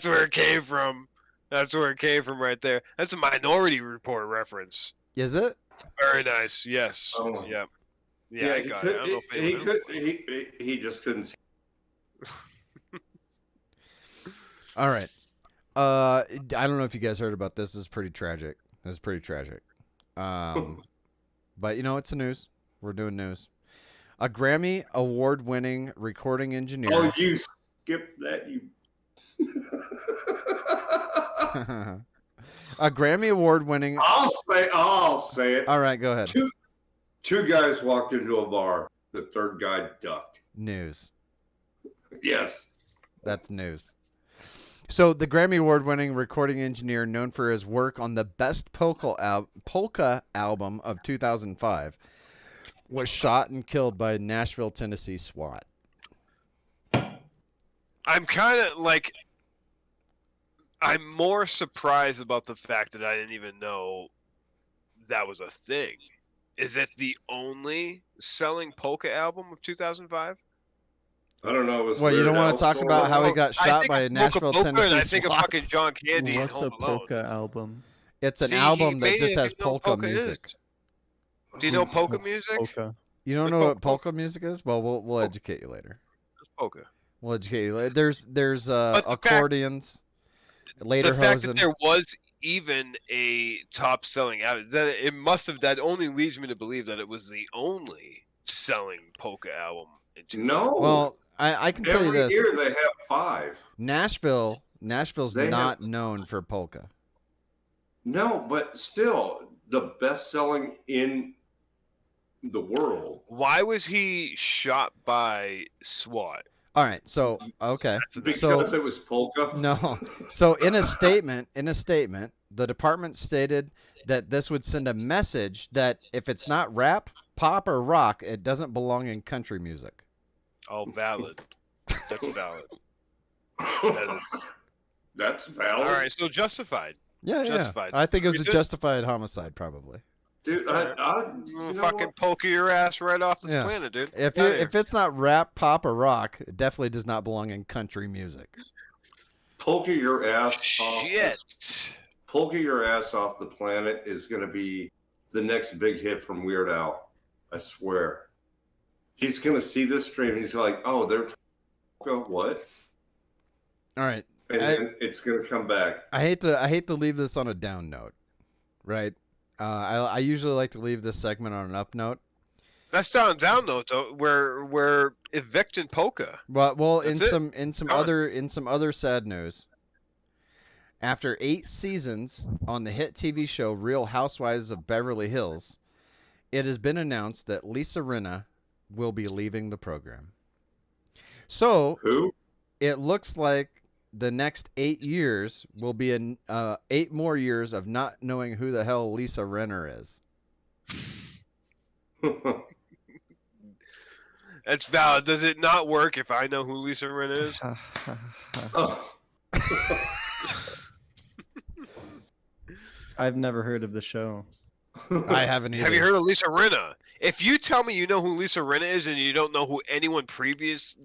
where it came from. That's where it came from right there. That's a Minority Report reference. Is it? Very nice. Yes. Oh. Yeah. Yeah, I he got could- it. I don't know if he anyone could. else- He just couldn't. See. All right. I don't know if you guys heard about this. This is pretty tragic. This is pretty tragic. But it's the news. We're doing news. A Grammy award-winning recording engineer. Oh, you skipped that. You. A Grammy award-winning. I'll say it. All right, go ahead. Two guys walked into a bar. The third guy ducked. News. Yes. That's news. So the Grammy award-winning recording engineer, known for his work on the best polka album of 2005, was shot and killed by Nashville, Tennessee SWAT. I'm kind of like. I'm more surprised about the fact that I didn't even know that was a thing. Is it the only selling polka album of 2005? I don't know. It was Well, you Weird don't want Al to talk story. about how he Well, got I shot think by of Nashville, Polka, Tennessee and I think of SWAT. fucking John Candy and What's a Home Alone. polka album? It's an See, album that maybe just I has didn't know polka is. music. Do you know polka music? Polka. You don't What's know polka? what polka music is? Well, we'll educate you later. It's polka. We'll educate you later. There's the fact- accordions, The fact lederhosen. that there was even a top-selling album, that it must have. That only leads me to believe that it was the only selling polka album. No. Well, I can tell every you this: year they have 5. Nashville's They not have- known for polka. No, but still the best selling in the world. Why was he shot by SWAT? All right, so okay, Because so it was polka. no, so in a statement, the department stated that this would send a message that if it's not rap, pop, or rock, it doesn't belong in country music. Oh, valid. That's valid. That is. That's valid. All right, so Justified. Yeah, Justified. yeah. I think it was a Reason? justified homicide, probably. Dude, you know Fucking what? poke your ass right off this Yeah. planet, dude. If Get outta if it's not rap, pop, or rock, it definitely does not belong in country music. Polka your ass off. Shit. Polka your ass off the planet is going to be the next big hit from Weird Al. I swear. He's going to see this stream. He's like, oh, they're what? All right. And then it's going to come back. I hate to leave this on a down note, right? I usually like to leave this segment on an up note. That's down though. We're evicting Polka. Well, That's in some other sad news. After 8 seasons on the hit TV show Real Housewives of Beverly Hills, it has been announced that Lisa Rinna will be leaving the program. So Who? it looks like the next 8 years will be 8 more years of not knowing who the hell Lisa Renner is. That's valid. Does it not work if I know who Lisa Rinna is? Oh. I've never heard of the show. I haven't either. Have you heard of Lisa Rinna? If you tell me you know who Lisa Rinna is and you don't know who anyone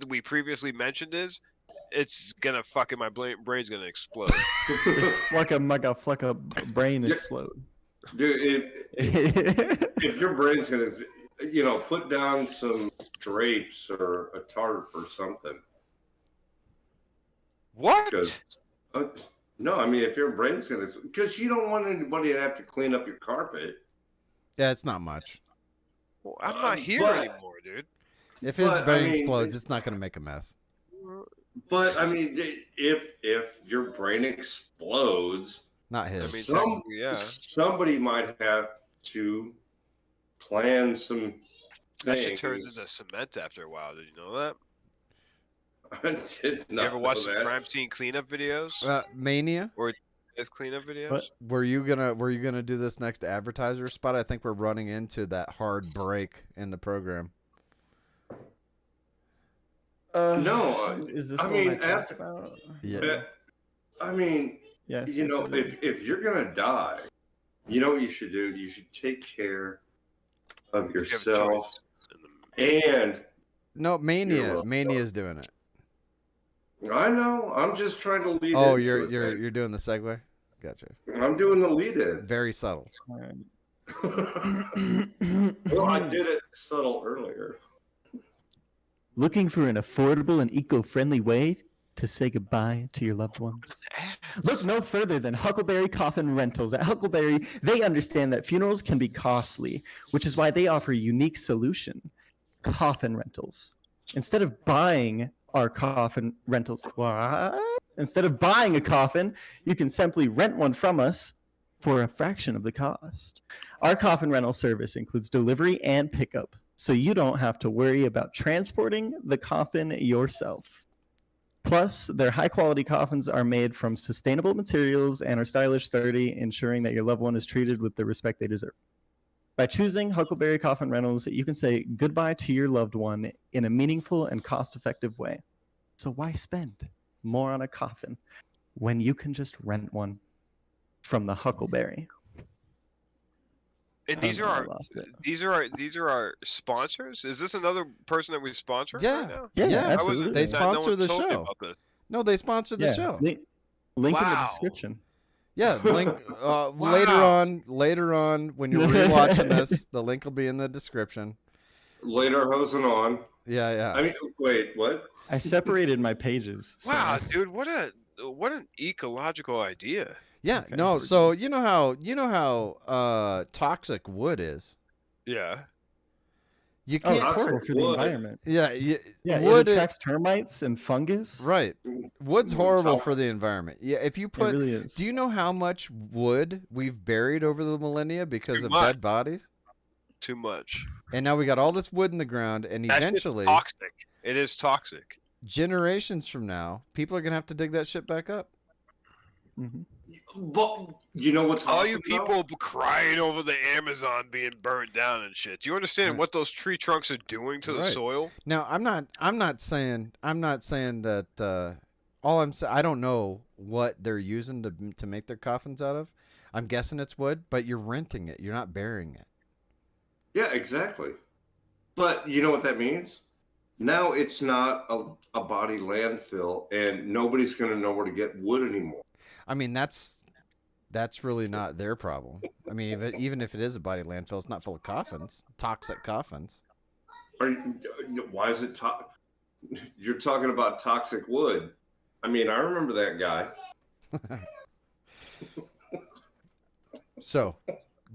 we previously mentioned is, it's gonna fucking my brain's gonna explode. Like a brain Yeah. explode. Dude, if your brain's going to, put down some drapes or a tarp or something. What? No, I mean, if your brain's going to, because you don't want anybody to have to clean up your carpet. Yeah, it's not much. Well, I'm not here but- anymore, dude. If his But, I brain mean, explodes, it's not going to make a mess. But I mean, if your brain explodes, Not his. I mean, Some- technically, yeah. somebody might have to plan some That things. shit turns into cement after a while. Did you know that? I did You not ever watch know some that. crime scene cleanup videos? Mania, His cleanup videos? What? were you gonna do this next advertiser spot? I think we're running into that hard break in the program. No, Is this I the one I mean, talked after- about? Yeah. I mean, Yes. you yes, know, it is. if you're gonna die, you know what you should do? You should take care of If you have a yourself choice in the- and No, Mania. welcome. Mania's doing it. I know. I'm just trying to lead. Oh, into you're it, you're man. you're doing the segue. Gotcha. I'm doing the lead in. Very subtle. All right. Well, I did it subtle earlier. Looking for an affordable and eco-friendly way to say goodbye to your loved ones? Look no further than Huckleberry Coffin Rentals. At Huckleberry, they understand that funerals can be costly, which is why they offer a unique solution: coffin rentals. Instead of buying our coffin rentals, what? Instead of buying a coffin, you can simply rent one from us for a fraction of the cost. Our coffin rental service includes delivery and pickup, so you don't have to worry about transporting the coffin yourself. Plus, their high-quality coffins are made from sustainable materials and are stylish, sturdy, ensuring that your loved one is treated with the respect they deserve. By choosing Huckleberry Coffin Rentals, you can say goodbye to your loved one in a meaningful and cost-effective way. So why spend more on a coffin when you can just rent one from the Huckleberry? And these Oh, are no, I our lost it. these are our sponsors. Is this another person that we sponsor Yeah. right now? Yeah, Yeah, I absolutely. wasn't. They no sponsor one the told me show. about this. No, they sponsored the Yeah, show. Link in the Wow. description. Yeah, link later on when you're rewatching this, the link will be in the description. Later, hosing on. Yeah, yeah. I mean, wait, what? I separated my pages. so- Wow, dude, what an ecological idea. Yeah, Okay. no. So you know how toxic wood is. Yeah. You Oh, can't. it's Toxic horrible for the wood. environment. Yeah, Yeah, wood. it attracts termites and fungus. Right. Wood's Mm, horrible toxic. for the environment. Yeah, if you It put. really is. Do you know how much wood we've buried over the millennia because Too of much. dead bodies? Too much. And now we got all this wood in the ground, and That shit's eventually, toxic. It is toxic. generations from now, people are gonna have to dig that shit back up. Mhm. But you know what's All you awesome, though? people crying over the Amazon being burnt down and shit. Do you understand Right. what those tree trunks are doing to the Right. soil? Now, I'm not saying that. All I'm saying, I don't know what they're using to make their coffins out of. I'm guessing it's wood, but you're renting it. You're not burying it. Yeah, exactly. But you know what that means? Now it's not a body landfill, and nobody's going to know where to get wood anymore. I mean, that's really not their problem. I mean, even if it is a body landfill, it's not full of coffins, toxic coffins. Why is it You're talking about toxic wood. I mean, I remember that guy. So,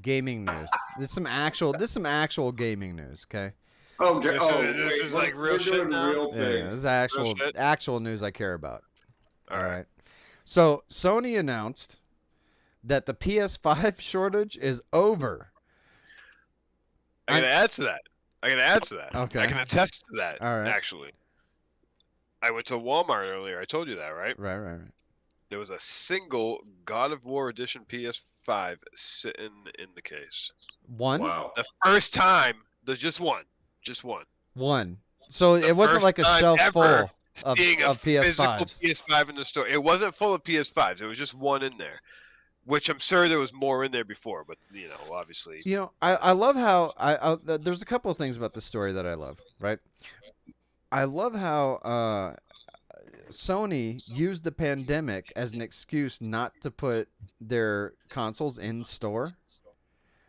gaming news. This is some actual gaming news. Okay. Okay. This is like real we're shit doing now? real Yeah, things. this is actual shit? actual news I care about. All right. So Sony announced that the PS5 shortage is over. I can add to that. Okay. I can attest to that. All right. Actually, I went to Walmart earlier. I told you that, right? Right. There was a single God of War Edition PS5 sitting in the case. One. Wow. The first time, there's just one. One. So The it wasn't first like a time shelf ever full of Seeing a physical PS5s. PS5 in the store. It wasn't full of PS5s. There was just one in there, which I'm sure there was more in there before. But obviously, You know, I love how there's a couple of things about the story that I love. Right. I love how Sony used the pandemic as an excuse not to put their consoles in store.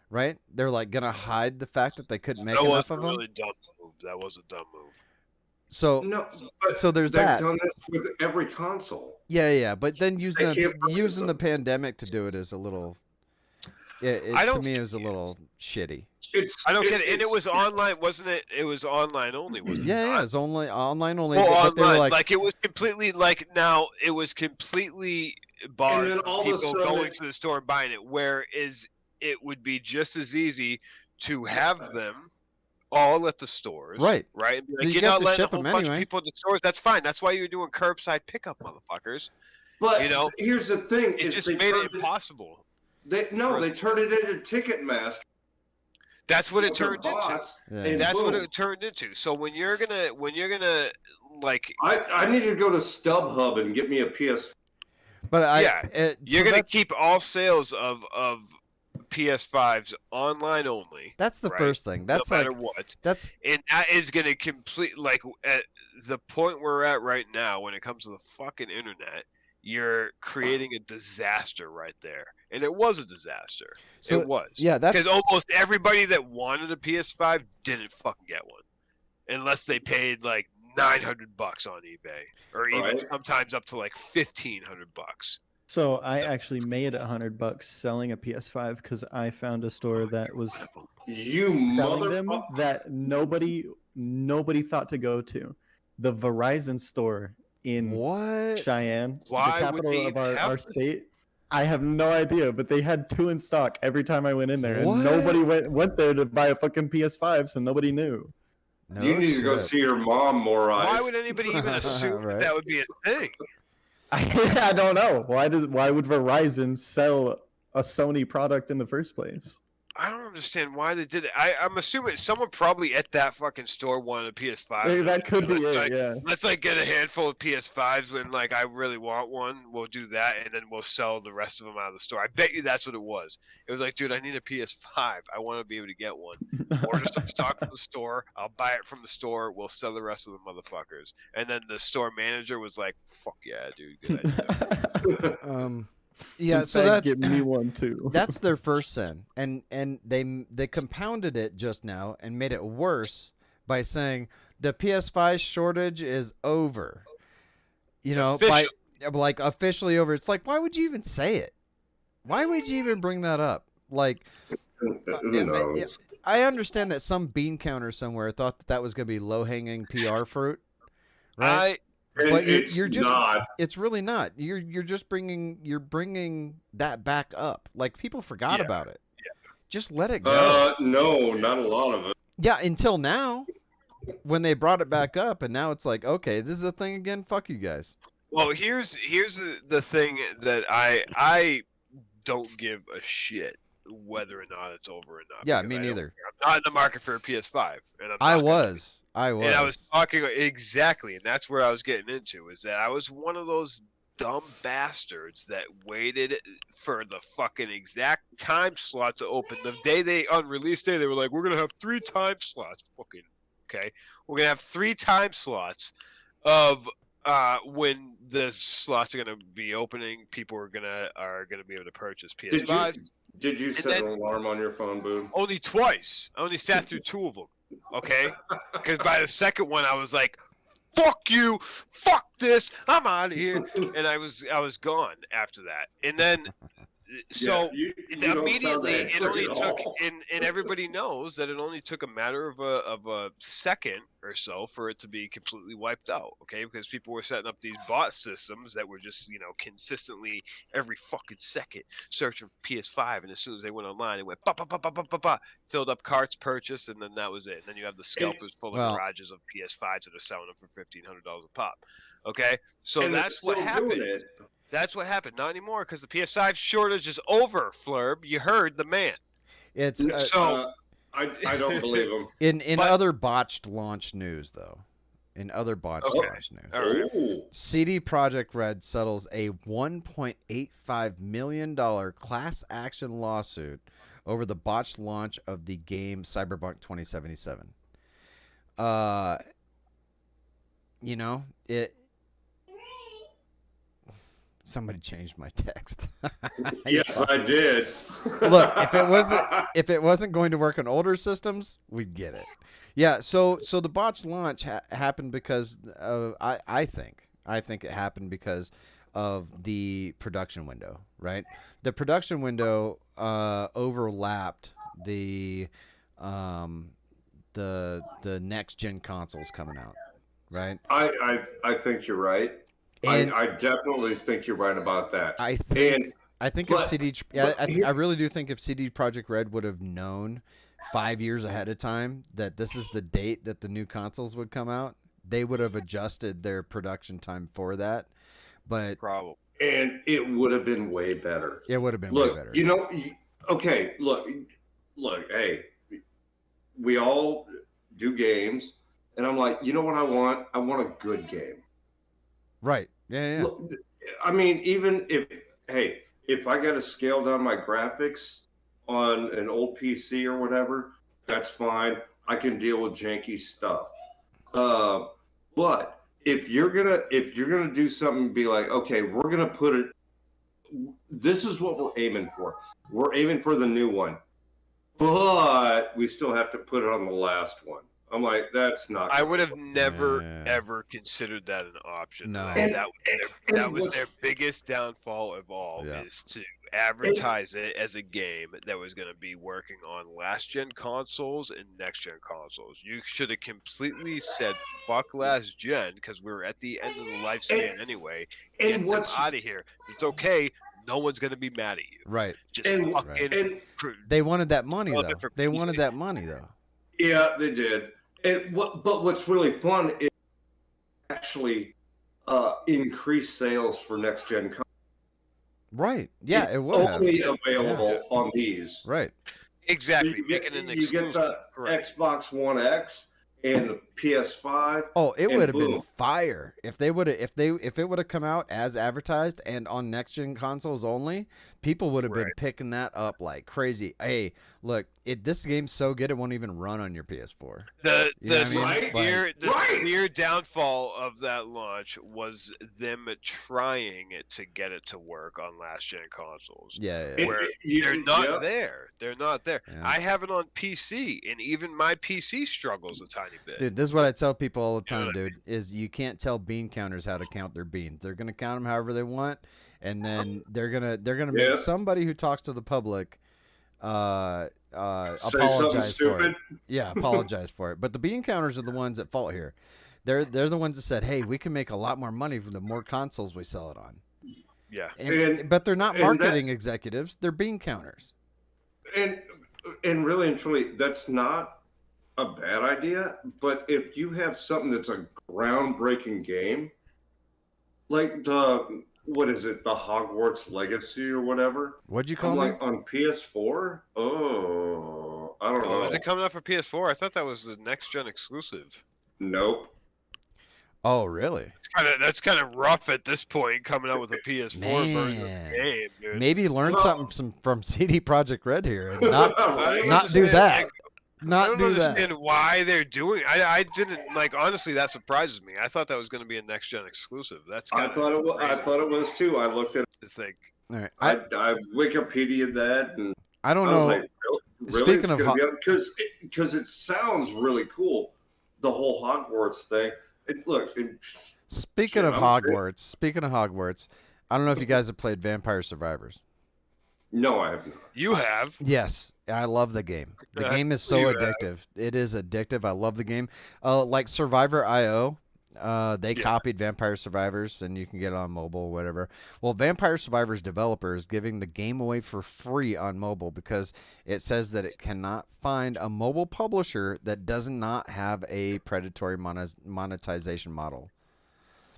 Right? They're like gonna hide the fact that they couldn't make that was enough a of them. really dumb move. That was a dumb move. So No, but So there's they've that. done this with every console. yeah, but then using They can't put using the some- pandemic to do it is a little. I To don't- me, it was a little shitty. I don't get it. And it was online, wasn't it? It was online only, wasn't it? Yeah, not? it's only online only. Well, but they were online, like, it was completely it was completely barred then from all of a people sudden going to the store and buying it. Whereas it would be just as easy to have them all at the stores, Right. Right. And be So like, you you're got not to letting a ship whole 'em bunch anyway. of people at the stores. That's fine. That's why you're doing curbside pickup, motherfuckers. But here's the thing: It is just they made turned it impossible. They turned it into Ticketmaster. That's what it with their turned into. bots, Yeah. and That's what boom. it turned into. So when you're gonna like I need to go to StubHub and get me a PS. but yeah, you're so gonna keep all sales of PS5s online only. That's the right? first thing. That's no like matter what, that's and that is gonna complete at the point we're at right now when it comes to the fucking internet. You're creating a disaster right there, and it was a disaster. So, it was. yeah, that's Because almost everybody that wanted a PS5 didn't fucking get one, unless they paid like $900 on eBay, or even Right. sometimes up to like $1,500. So I actually made $100 selling a PS5 because I found a store that was You selling them motherfucker! that nobody thought to go to. The Verizon store in what? Cheyenne, Why the would capital they of even our have them? state. I have no idea, but they had 2 in stock every time I went in there, What? and nobody went there to buy a fucking PS5, so nobody knew. No You need to go shit. see your mom, more eyes. Why would anybody even assume Right. that would be a thing? I don't know. Why would Verizon sell a Sony product in the first place? I don't understand why they did it. I'm assuming someone probably at that fucking store wanted a PS5. Maybe and that could be like, it, yeah. Let's get a handful of PS5s when I really want one. We'll do that, and then we'll sell the rest of them out of the store. I bet you that's what it was. It was like, dude, I need a PS5. I want to be able to get one. Order some stock from the store. I'll buy it from the store. We'll sell the rest of the motherfuckers. And then the store manager was like, fuck yeah, dude. Good idea. Yeah, In so fact, that get me one too. that's their first sin, and they compounded it just now and made it worse by saying the PS5 shortage is over. You know, officially over. It's like, why would you even say it? Why would you even bring that up? Like, Who knows? I understand that some bean counter somewhere thought that was going to be low hanging PR fruit, right? And But it's you're just not. it's really not. You're just bringing that back up. Like, people forgot Yeah. about it. Just let it go. No, not a lot of it. Yeah, until now, when they brought it back up, and now it's like, okay, this is a thing again. Fuck you guys. Well, here's the thing that I don't give a shit whether or not it's over or not. Yeah, because me I don't neither. care. I'm not in the market for a PS5, and I'm I not gonna be. was. I was. And I was talking exactly, and that's where I was getting into, is that I was one of those dumb bastards that waited for the fucking exact time slot to open. The day on release day, they were like, "We're gonna have 3 time slots." Fucking okay, we're gonna have 3 time slots of when the slots are gonna be opening. People are gonna be able to purchase PS5. Did you set then- an alarm on your phone, Boone? Only twice. I only sat through 2 of them. Okay, because by the second one, I was like, "Fuck you, fuck this, I'm out of here," and I was gone after that. And then, so Yeah, you don't immediately, sound it only angry at took, all. and everybody knows that it only took a matter of a second or so for it to be completely wiped out. Okay, because people were setting up these bot systems that were just consistently every fucking second searching for PS5, and as soon as they went online, it went ba ba ba ba ba ba ba, filled up carts purchased, and then that was it. And then you have the scalpers full of Well- garages of PS5s that are selling them for $1,500 a pop. Okay, so And they're that's what still happened. doing it. That's what happened. Not anymore, because the PS5 shortage is over, Flurb. You heard the man. It's So- I don't believe him. in but- other botched launch news though. In other botched Okay. launch news. All right. Oh, CD Projekt Red settles a $1.85 million class action lawsuit over the botched launch of the game Cyberpunk 2077. It. Somebody changed my text. yes, I did. Look, if it wasn't going to work on older systems, we'd get it. Yeah, so the botched launch happened because I think it happened because of the production window, right? The production window overlapped the next gen consoles coming out, right? I think you're right. And I definitely think you're right about that. I think And I think but- if CD, but I really do think if CD Projekt Red would have known 5 years ahead of time that this is the date that the new consoles would come out, they would have adjusted their production time for that. But Problem. and it would have been way better. it would have been Look, way better. okay, look, hey, we all do games, and I'm like, you know what I want? I want a good game. Right? Yeah. Look, I mean, even if I got to scale down my graphics on an old PC or whatever, that's fine. I can deal with janky stuff. But if you're gonna do something, and be like, okay, we're gonna put it. This is what we're aiming for. We're aiming for the new one, but we still have to put it on the last one. I'm like, that's not. I would have never Yeah. ever considered that an option. No. That was what's- their biggest downfall of all, Yeah. is to advertise it as a game that was going to be working on last gen consoles and next gen consoles. You should have completely said fuck last gen, because we were at the end of the lifespan anyway. and Get them what's out of here. It's okay. No one's going to be mad at you. Right. Just And- fucking. and They wanted that money Love though. it for They PC. wanted that money though. yeah, they did. But what's really fun is actually increase sales for next gen consoles. Right. Yeah, it would have. Only available on these. Right. Exactly. So you Make get, it an you get exclusive. the Correct. Xbox One X and the PS5. Oh, it And would have been boom. fire if they would have if it would have come out as advertised and on next gen consoles only. People would have been Right. picking that up like crazy. Hey, look, this game's so good it won't even run on your PS4. The You know the what I mean? the Right. severe downfall of that launch was them trying to get it to work on last gen consoles. Yeah, And- Where you- They're not yeah. there. They're not there. Yeah. I have it on PC, and even my PC struggles a tiny bit. Dude, this is what I tell people all the You know time, what I dude. Is you can't tell bean counters how to count their beans. They're gonna count them however they want, and then they're gonna Yeah. make somebody who talks to the public Say something apologize for stupid. it. Yeah, apologize for it. But the bean counters are the ones at fault here. They're the ones that said, "Hey, we can make a lot more money from the more consoles we sell it on." Yeah. But they're not and marketing that's- executives. They're bean counters. And really and truly, that's not a bad idea. But if you have something that's a groundbreaking game, like the what is it? The Hogwarts Legacy or whatever. What'd you I'm call me? like on PS4. Oh, I don't know. Oh, is it coming out for PS4? I thought that was the next gen exclusive. Nope. Oh, really? That's kind of rough at this point, coming out with a PS4 version of Man. the game, dude. Maybe learn Well- something from CD Projekt Red here and not I don't not do understand, that. like, I Not don't do that. understand why they're doing. I didn't like. Honestly, that surprises me. I thought that was going to be a next gen exclusive. That's I kinda thought it was. I crazy thought it was too. I looked at. to think. All right. I Wikipedia'd that, and I don't I was know. like, really? Speaking It's of gonna be because it sounds really cool. The whole Hogwarts thing. Speaking Shit, of I'm Hogwarts, I don't know if you guys have played Vampire Survivors. No, I haven't. You have. Yes, I love the game. The game is so You have. addictive. It is addictive. I love the game. Like Survivor.io, they Yeah. copied Vampire Survivors, and you can get it on mobile, whatever. Well, Vampire Survivors developer is giving the game away for free on mobile because it says that it cannot find a mobile publisher that does not have a predatory monetization model.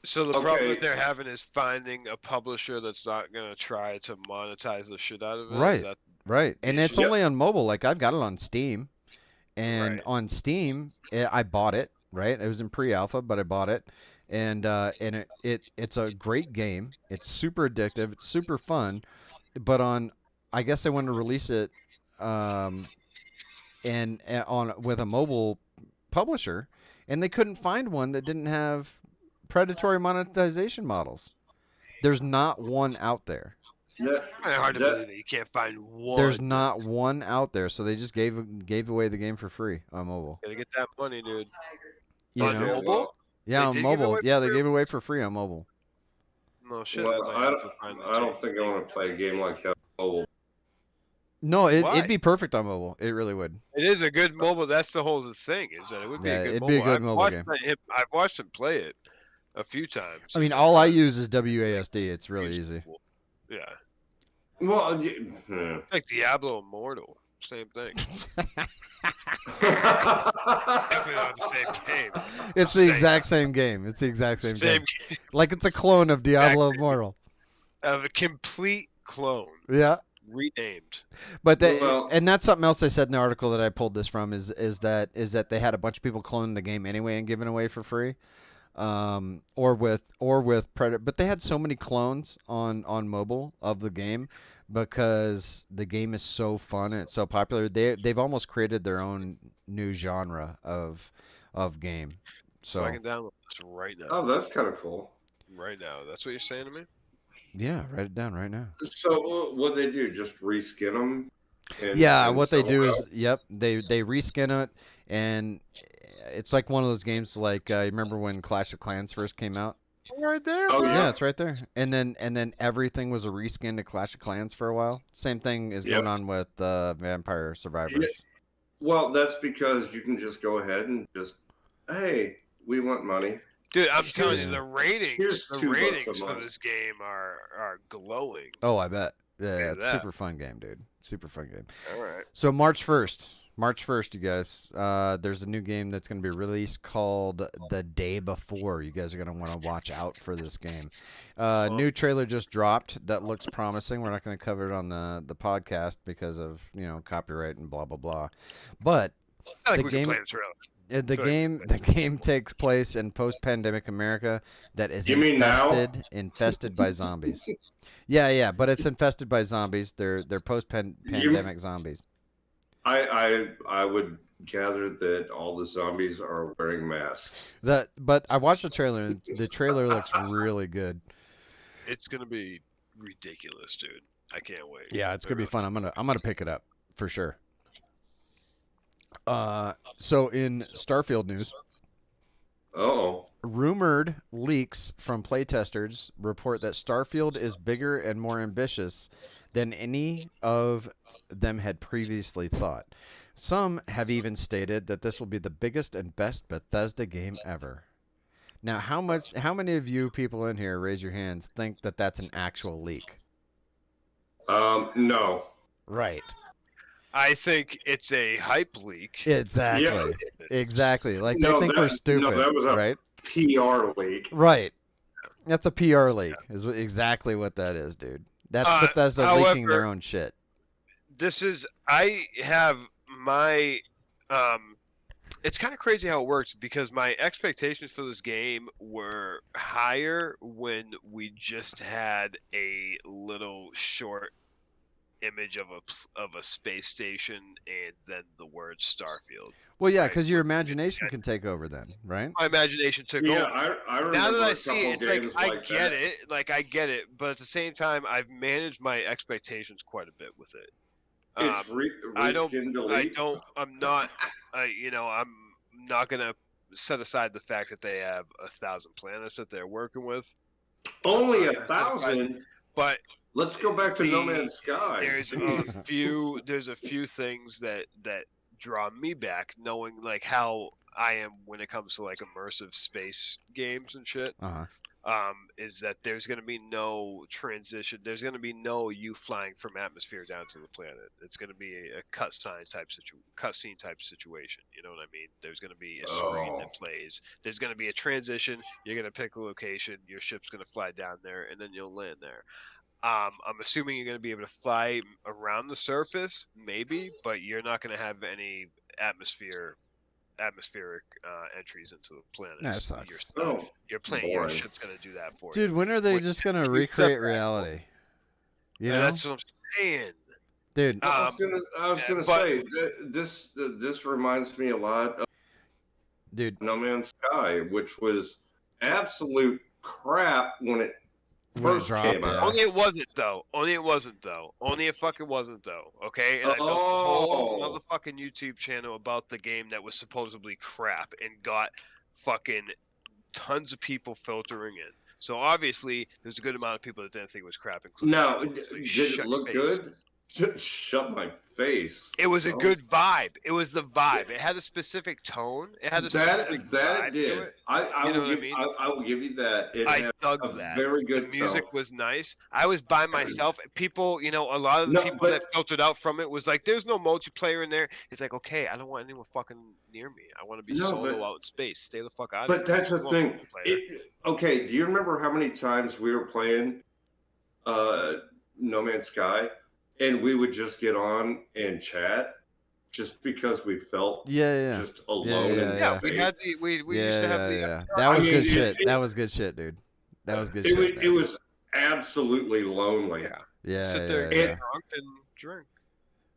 So the problem Okay. that they're having is finding a publisher that's not going to try to monetize the shit out of it. Right. Is that- Right, and it's Yep. only on mobile. Like I've got it on Steam, and Right. on Steam, I bought it. Right, it was in pre-alpha, but I bought it, and it's a great game. It's super addictive. It's super fun, but I guess they wanted to release it, and on with a mobile publisher, and they couldn't find one that didn't have predatory monetization models. There's not one out there. That, Kinda hard to that- believe that you can't find one. There's not one out there, so they just gave away the game for free on mobile. Gotta get that money, dude. You On know? mobile? Yeah, They on did give mobile. away Yeah, for they free? gave away for free on mobile. No shit. well, might I have don't, to find I don't think I want to play a game like that. Oh, No, Why? it'd be perfect on mobile. It really would. It is a good mobile. That's the whole thing. Is that it would be Yeah, a good it'd mobile. be a good I've mobile watched game. I've watched him play it a few times. I mean, all I use is WASD. It's really easy. Yeah, well, like Diablo Immortal, same thing. Definitely not the same game. It's the Same. exact same game. It's the exact same Same game. game. Like it's a clone of Diablo Immortal. A complete clone, Yeah. renamed. But Well- and that's something else they said in the article that I pulled this from is that they had a bunch of people cloning the game anyway and giving away for free, or with Predator. But they had so many clones on mobile of the game because the game is so fun and it's so popular. They've almost created their own new genre of game. So I can download this right now. oh, that's kind of cool. Right now. That's what you're saying to me? Yeah, write it down right now. So what they do? Just reskin them? Yeah, what they do is, out? yep, they reskin it, and it's like one of those games like you remember when Clash of Clans first came out? Right there. Oh, bro. Yeah, it's right there. And then everything was a reskin to Clash of Clans for a while. Same thing is going Yep. on with Vampire Survivors. Well, that's because you can just go ahead and just, hey, we want money. Dude, I'm telling Here's- you, the ratings, here's the $2 a ratings for month. this game are glowing. Oh, I bet. Yeah, Look at it's that. super fun game, dude. Super fun game. All right. So March 1st, you guys. There's a new game that's going to be released called The Day Before. You guys are going to want to watch out for this game. New trailer just dropped that looks promising. We're not going to cover it on the podcast because of copyright and blah blah blah. But I think The we game- can play the trailer. the Good. game takes place in post-pandemic America that is You mean now? infested by zombies. Yeah, but it's infested by zombies. They're post-pandemic zombies. I would gather that all the zombies are wearing masks. But I watched the trailer and the trailer looks really good. It's gonna be ridiculous, dude. I can't wait. Yeah, it's gonna be fun. I'm gonna pick it up for sure. So in Starfield news, Oh, rumored leaks from playtesters report that Starfield is bigger and more ambitious than any of them had previously thought. Some have even stated that this will be the biggest and best Bethesda game ever. Now, how many of you people in here, raise your hands, think that that's an actual leak? no. Right. I think it's a hype leak. Exactly. Yeah. Exactly. Like they No, think that- we're no, stupid, that was a- right? PR leak. Right. That's a PR leak. Is exactly what that is, dude. That's Bethesda however, leaking their own shit. I have my it's kind of crazy how it works because my expectations for this game were higher when we just had a little short image of a space station and then the word Starfield. Well, yeah, right? because your imagination can take over then, right? My imagination took Yeah, over. I remember Now that I a see couple it, it's like games I like get that. it, I get it, but at the same time, I've managed my expectations quite a bit with it. It's I don't, reskin I delete. don't, I'm not, I'm not gonna set aside the fact that they have 1,000 planets that they're working with. Only I'm not gonna set aside- 1,000. But Let's go back to No the- Man's Sky. there's a few things that draw me back, knowing like how I am when it comes to like immersive space games and shit. Is that there's going to be no transition. There's going to be no you flying from atmosphere down to the planet. It's going to be a cutscene type situation. You know what I mean? There's going to be a screen that plays. There's going to be a transition. You're going to pick a location. Your ship's going to fly down there, and then you'll land there. I'm assuming you're going to be able to fly around the surface, maybe, but you're not going to have any atmospheric entries into the planet. That sucks. Your stuff. Your boring. ship's gonna do that for Dude, you. when are they just gonna recreate reality? You know, That's what I'm saying. dude. I was gonna but- say this reminds me a lot of Dude, No Man's Sky, which was absolute crap when it When it first dropped, came yeah. out. Only it wasn't though. Only it fucking wasn't though. Okay, and I built a whole motherfucking YouTube channel about the game that was supposedly crap and got fucking tons of people filtering in. So obviously, there's a good amount of people that didn't think it was crap. Including Now, me. So did shut it your look face. good? Shut my face. It was a Oh. good vibe. It was the vibe. It had a specific tone. It had a specific That vibe it did. to it. I You know will what I give mean? I will give you that. It I had dug a that. very The good music tone. was nice. I was by myself. People, a lot of the No, people but- that filtered out from it was like, "There's no multiplayer in there." It's like, okay, I don't want anyone fucking near me. I want to be No, solo but- out in space. Stay the fuck out of But here. that's the I want thing. multiplayer. Okay, do you remember how many times we were playing No Man's Sky and we would just get on and chat just because we felt yeah. just alone in Yeah, space? we had the we used to have the yeah. That was I good mean, shit. it- That was good shit, dude. That was good It shit. was, man. it was absolutely lonely. Yeah. yeah, sit there, yeah, get drunk, and drink.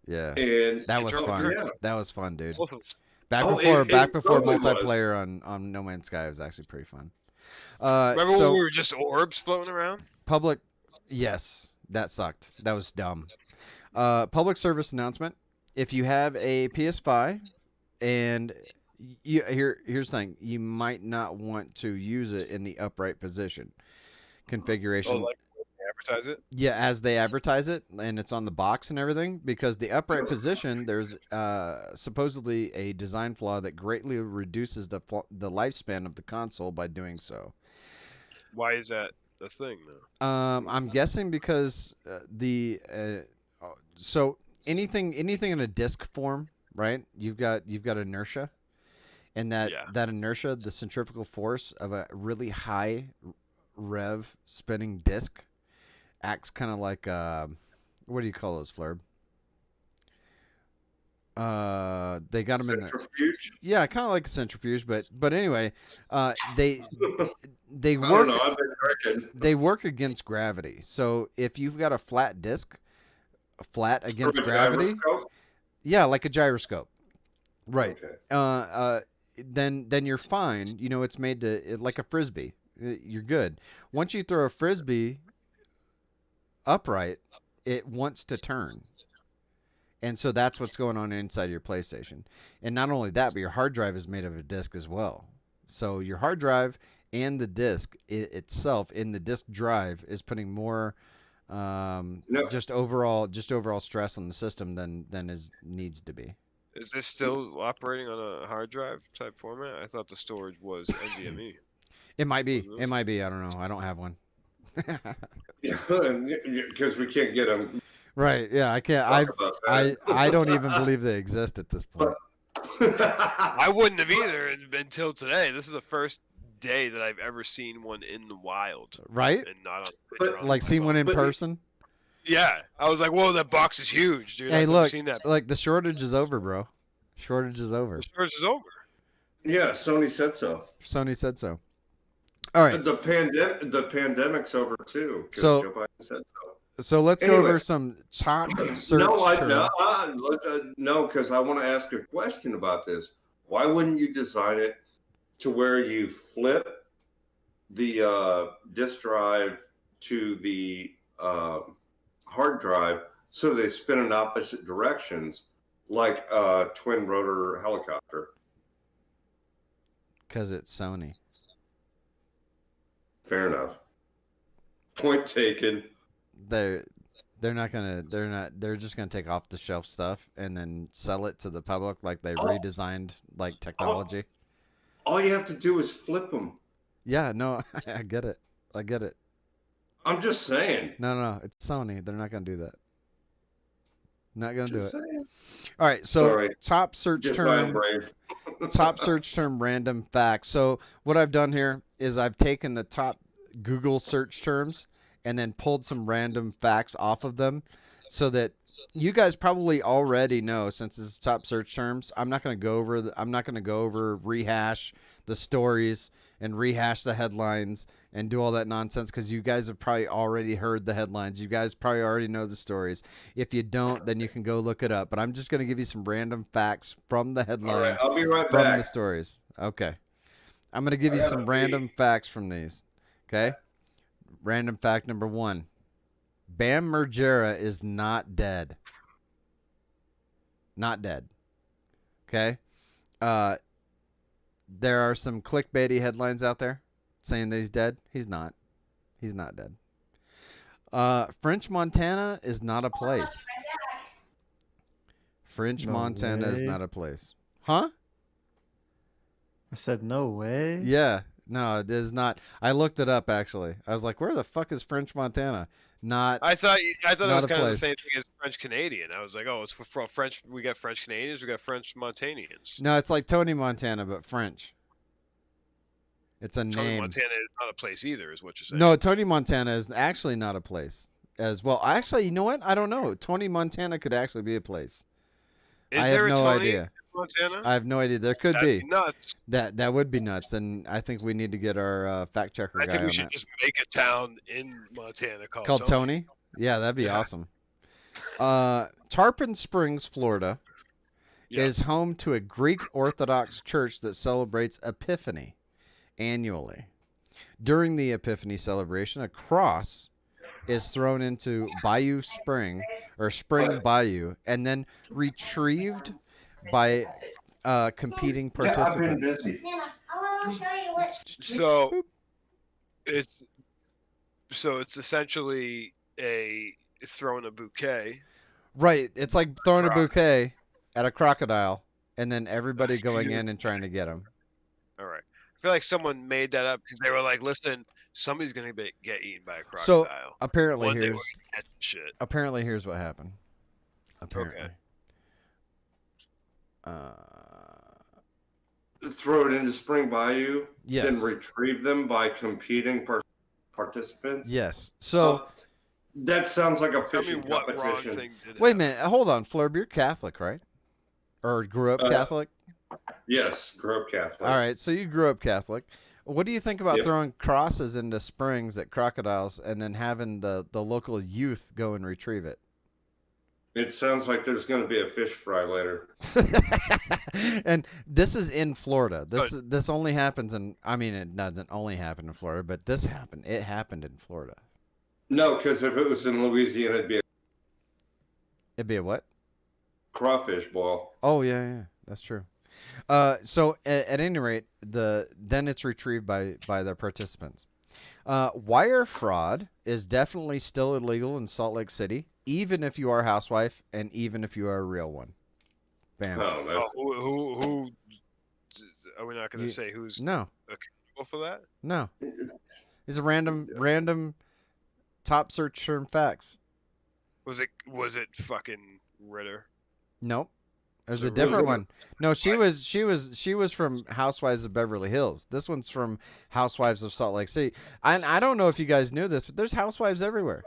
yeah. And That was drunk, fun. drink. Yeah. That was fun, dude. Both of them. Back Oh, before it totally was. multiplayer on No Man's Sky was actually pretty fun. Remember so when we were just orbs floating around? public, yes, that sucked. That was dumb. Public service announcement: if you have a PS5 and here's the thing, you might not want to use it in the upright position configuration. Oh, like advertise it? Yeah, as they advertise it, and it's on the box and everything, because the upright position, there's supposedly a design flaw that greatly reduces the lifespan of the console by doing so. Why is that a thing, though? I'm guessing because so anything in a disc form, right? You've got inertia, and that inertia, the centrifugal force of a really high rev spinning disc, acts kind of like what do you call those, Flurb? They got them in there. Centrifuge? Yeah, kind of like a centrifuge, but anyway, they I don't work know. I've been drinking. they work against gravity. So if you've got a flat disc, flat against From a gravity, gyroscope? yeah, like a gyroscope, right? Okay. Then you're fine. You know, it's made to like a frisbee. You're good. Once you throw a frisbee upright, it wants to turn. And so that's what's going on inside your PlayStation. And not only that, but your hard drive is made of a disk as well. So your hard drive and the disk itself in the disk drive is putting more just overall stress on the system than needs to be. Is this still operating on a hard drive type format? I thought the storage was NVMe. It might be. It might be. I don't know. I don't have one. Because we can't get them. Right. Yeah, I can't. I don't even believe they exist at this point. I wouldn't have either until today. This is the first day that I've ever seen one in the wild, Right? and not on a But- picture on Like my seen one phone. in But- person. Yeah, I was like, "Whoa, that box is huge, dude!" Hey, I've look, never seen that. like the shortage is over, bro. Shortage is over. The shortage is over. Yeah, Sony said so. Sony said so. All right, The pandemic's over too. 'Cause So- Joe Biden said so. so let's go Anyway. over some top search No, because I want to ask a question about this. Why wouldn't you design it to where you flip the disk drive to the hard drive so they spin in opposite directions, like a twin rotor helicopter? because it's Sony. Fair enough. Point taken. They're just gonna take off the shelf stuff and then sell it to the public like they redesigned like technology. All you have to do is flip them. Yeah, no, I get it. I get it. I'm just saying. No, it's Sony. They're not gonna do that. Not gonna do Just it. saying. All right, so Sorry. top search Just term. I'm brave. Top search term random facts. So what I've done here is I've taken the top Google search terms and then pulled some random facts off of them so that you guys probably already know, since it's top search terms. I'm not going to go over rehash the stories and rehash the headlines and do all that nonsense, because you guys have probably already heard the headlines. You guys probably already know the stories. If you don't, then you can go look it up. But I'm just going to give you some random facts from the All right, headlines, I'll be right from back. the stories. Okay. I'm going to give you I gotta some pee. random facts from these. Okay. Random fact number 1. Bam Margera is not dead. Not dead. Okay. There are some clickbaity headlines out there saying that he's dead. He's not. He's not dead. French Montana is not a place. French No Montana is way. not a place. Huh? I said no way. Yeah. No, it is not. I looked it up actually. I was like, where the fuck is French Montana? Not. I thought it Not was a kind of the place. same thing as French Canadian. I was like, "Oh, it's for French. We got French Canadians. We got French Montanians." No, it's like Tony Montana, but French. It's a Tony name. Montana is not a place either, is what you're saying. No, Tony Montana is actually not a place as well. Actually, you know what? I don't know. Tony Montana could actually be a place. Is I there have a no Tony idea. Montana? I have no idea. There could That'd be. nuts. That would be nuts, and I think we need to get our fact checker I guy think we on should that. just make a town in Montana called, Called Tony? Yeah, that'd be Yeah. awesome. Tarpon Springs, Florida, Yeah. is home to a Greek Orthodox church that celebrates Epiphany annually. During the Epiphany celebration, a cross is thrown into Bayou Spring or Spring Bayou and then retrieved by competing Yeah, I've been participants. busy. Nana, I want to show you what. So it's essentially it's throwing a bouquet. Right. It's like throwing a Croc. bouquet at a crocodile and then everybody going in and trying to get him. All right. I feel like someone made that up because they were like, "Listen, somebody's gonna get eaten by a So crocodile." apparently One day here's we're gonna catch shit. apparently here's what happened. Apparently. Throw it into Spring Bayou, Yes. then retrieve them by competing participants. Yes. So That sounds like a Tell me fishing what wrong competition. thing did wait a happen. minute. Hold on, Flurb. You're Catholic, right? Or grew up Uh, Catholic? Yes, grew up Catholic. All right. So you grew up Catholic. What do you think about Yep. throwing crosses into springs at crocodiles and then having the local youth go and retrieve it? It sounds like there's going to be a fish fry later. And this is in Florida. This only happens in. I mean, it doesn't only happen in Florida, but this happened. It happened in Florida. No, because if it was in Louisiana, it'd be a It'd be a what? crawfish ball. Oh yeah, that's true. So at any rate, then it's retrieved by the participants. Wire fraud is definitely still illegal in Salt Lake City, even if you are a housewife and even if you are a real one. Bam. Oh, that's, Oh, who? Are we not going You- to say who's No, accountable for that? no. These are random top search term facts. Was it fucking Ritter? Nope. It was Is a it really? different one. No, she was from Housewives of Beverly Hills. This one's from Housewives of Salt Lake City. I don't know if you guys knew this, but there's housewives everywhere.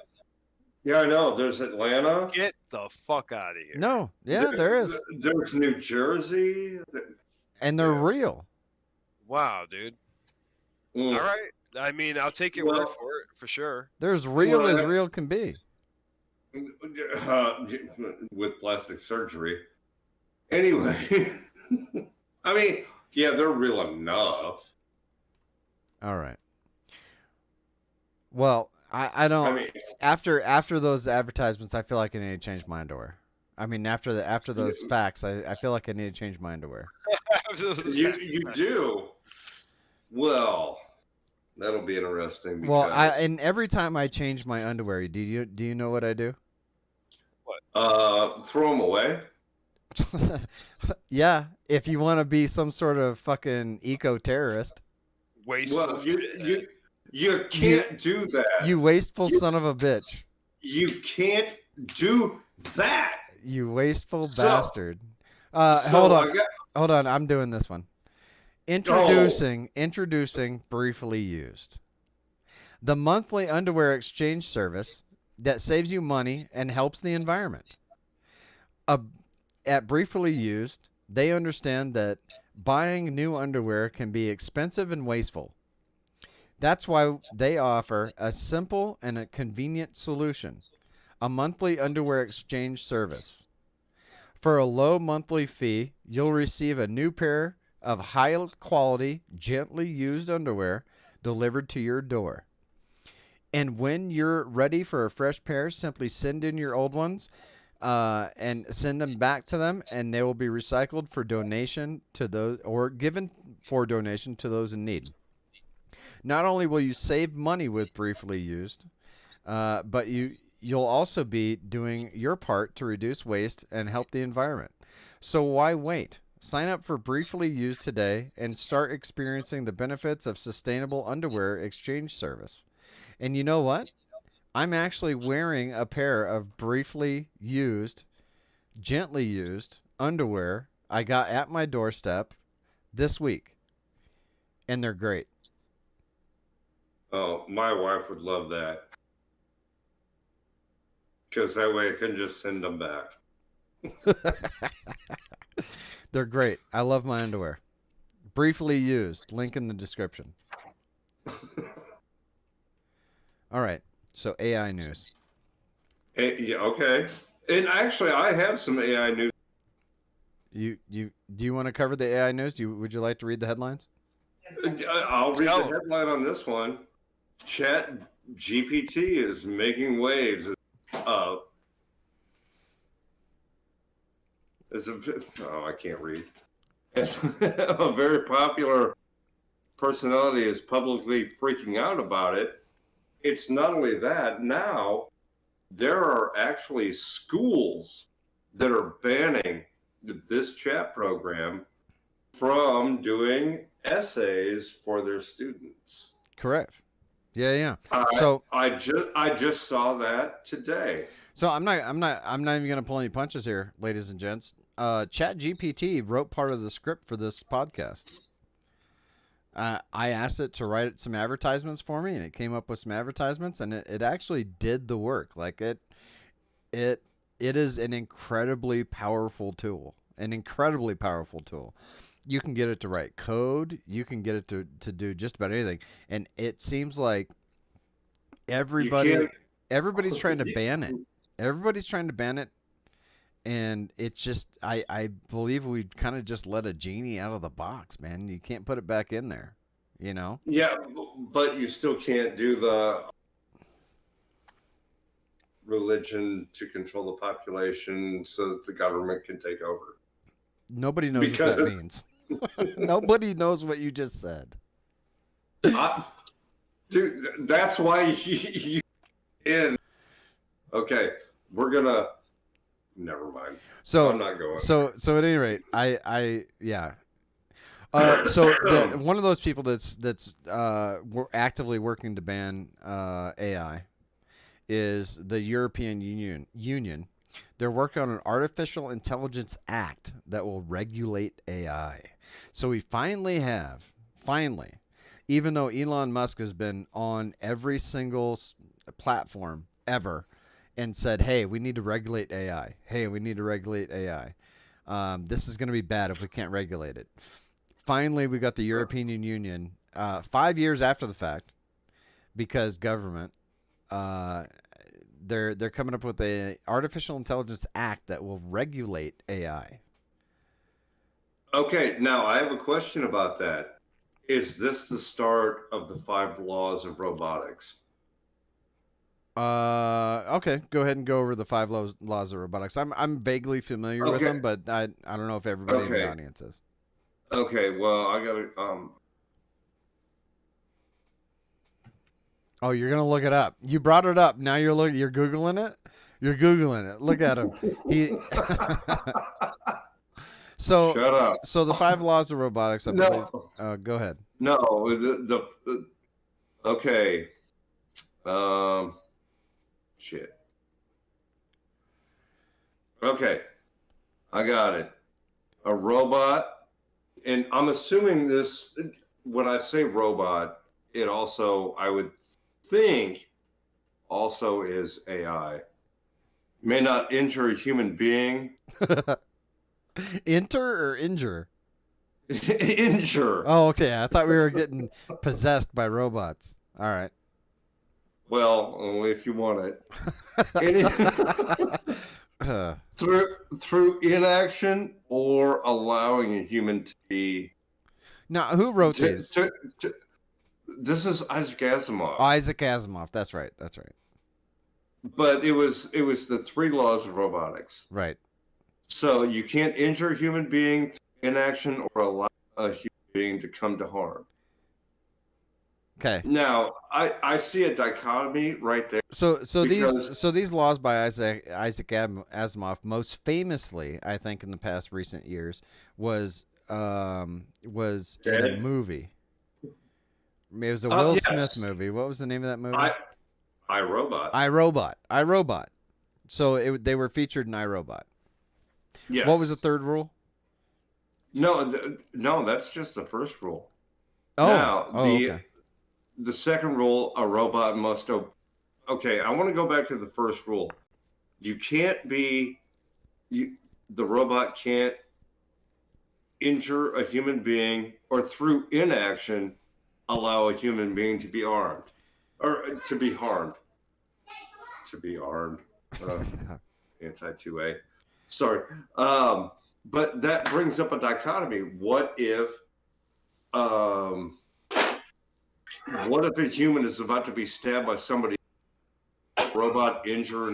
Yeah, I know. There's Atlanta. Get the fuck out of here. No, yeah, there is, There's New Jersey. and they're Yeah. real. Wow, dude. Mm. All right. I mean, I'll take your Well- word for it, for sure. They're as real Well, as real can be. With plastic surgery. Anyway, I mean, yeah, they're real enough. All right. Well, I don't. I mean, After those advertisements, I feel like I need to change my underwear. I mean, after those facts, I feel like I need to change my underwear. you do. Well, that'll be interesting. Well, Because, and every time I change my underwear, do you know what I do? throw them away. Yeah, if you want to be some sort of fucking eco-terrorist, Wasteful. Well, you can't do that. you wasteful son of a bitch. You can't do that. You wasteful So- bastard. So Hold on. I got- Hold on, I'm doing this one. Introducing Briefly Used. The monthly underwear exchange service that saves you money and helps the environment. At Briefly Used, they understand that buying new underwear can be expensive and wasteful. That's why they offer a simple and a convenient solution, a monthly underwear exchange service. For a low monthly fee, you'll receive a new pair of high-quality, gently used underwear delivered to your door. And when you're ready for a fresh pair, simply send in your old ones and send them back to them, and they will be recycled for donation to those, or given for donation to those in need. Not only will you save money with Briefly Used, but you'll also be doing your part to reduce waste and help the environment. So why wait? Sign up for Briefly Used today and start experiencing the benefits of sustainable underwear exchange service. And you know what? I'm actually wearing a pair of Briefly Used, gently used underwear I got at my doorstep this week. And they're great. Oh, my wife would love that. Because that way I can just send them back. They're great. I love my underwear. Briefly Used. Link in the description. All right. So AI news. Yeah, okay. And actually, I have some AI news. Do you want to cover the AI news? Would you like to read the headlines? I'll read Go. the headline on this one. Chat GPT is making waves. I can't read. As a very popular personality is publicly freaking out about it. It's not only that, now there are actually schools that are banning this chat program from doing essays for their students. Correct. Yeah. I So just saw that today. So I'm not even gonna pull any punches here, ladies and gents. ChatGPT wrote part of the script for this podcast. I asked it to write some advertisements for me, and it came up with some advertisements, and it actually did the work. Like it is an incredibly powerful tool. You can get it to write code. You can get it to do just about anything, and it seems like everybody's trying to ban it. Everybody's trying to ban it, and it's just I believe we've kind of just let a genie out of the box, man. You can't put it back in there, you know? Yeah, but you still can't do the religion to control the population so that the government can take over. Nobody knows Because what that it's- means. Nobody knows what you just said. Dude, that's why you in. Okay, we're gonna. Never mind. So I'm not going. So at any rate, yeah. One of those people that's actively working to ban AI is the European Union, They're working on an artificial intelligence act that will regulate AI. So we finally, even though Elon Musk has been on every single platform ever and said, hey, we need to regulate AI. Hey, we need to regulate AI. This is going to be bad if we can't regulate it. Finally, we got the European Union 5 years after the fact, because government, they're coming up with a artificial intelligence act that will regulate AI. Okay, now I have a question about that. Is this the start of the 5 laws of robotics? Okay, go ahead and go over the 5 laws of robotics. I'm vaguely familiar with Okay. them, but I don't know if everybody in the Okay. audience is. Okay, well, I got to Oh, you're gonna look it up. You brought it up. Now you're googling it. You're googling it. Look at him. He. So shut up. so the 5 laws of robotics. I believe. No. Go ahead. No, okay. Shit. Okay, I got it. A robot, and I'm assuming this. When I say robot, it also, I would think, also is AI. May not injure a human being. Enter or injure? Injure. Oh, okay. I thought we were getting possessed by robots. All right. Well, only if you want it. Any- through inaction or allowing a human to be. Now, who wrote these? This is Isaac Asimov, Isaac Asimov. That's right. That's right. but it was the 3 laws of robotics. Right. So you can't injure a human being through inaction or allow a human being to come to harm. Okay. Now, I see a dichotomy right there. So Because- these laws by Isaac Asimov, most famously, I think, in the past recent years, was in a Dead? movie. It was a Will Yes. Smith movie. What was the name of that movie? iRobot. iRobot. So they were featured in iRobot. Yes. What was the third rule? No, no, that's just the first rule. Oh, Now, okay. the second rule, a robot must okay, I want to go back to the first rule. You can't be the robot can't injure a human being or through inaction allow a human being to be armed or to be harmed. To be armed. Anti-2A. Sorry. But that brings up a dichotomy. What if a human is about to be stabbed by somebody, robot injured?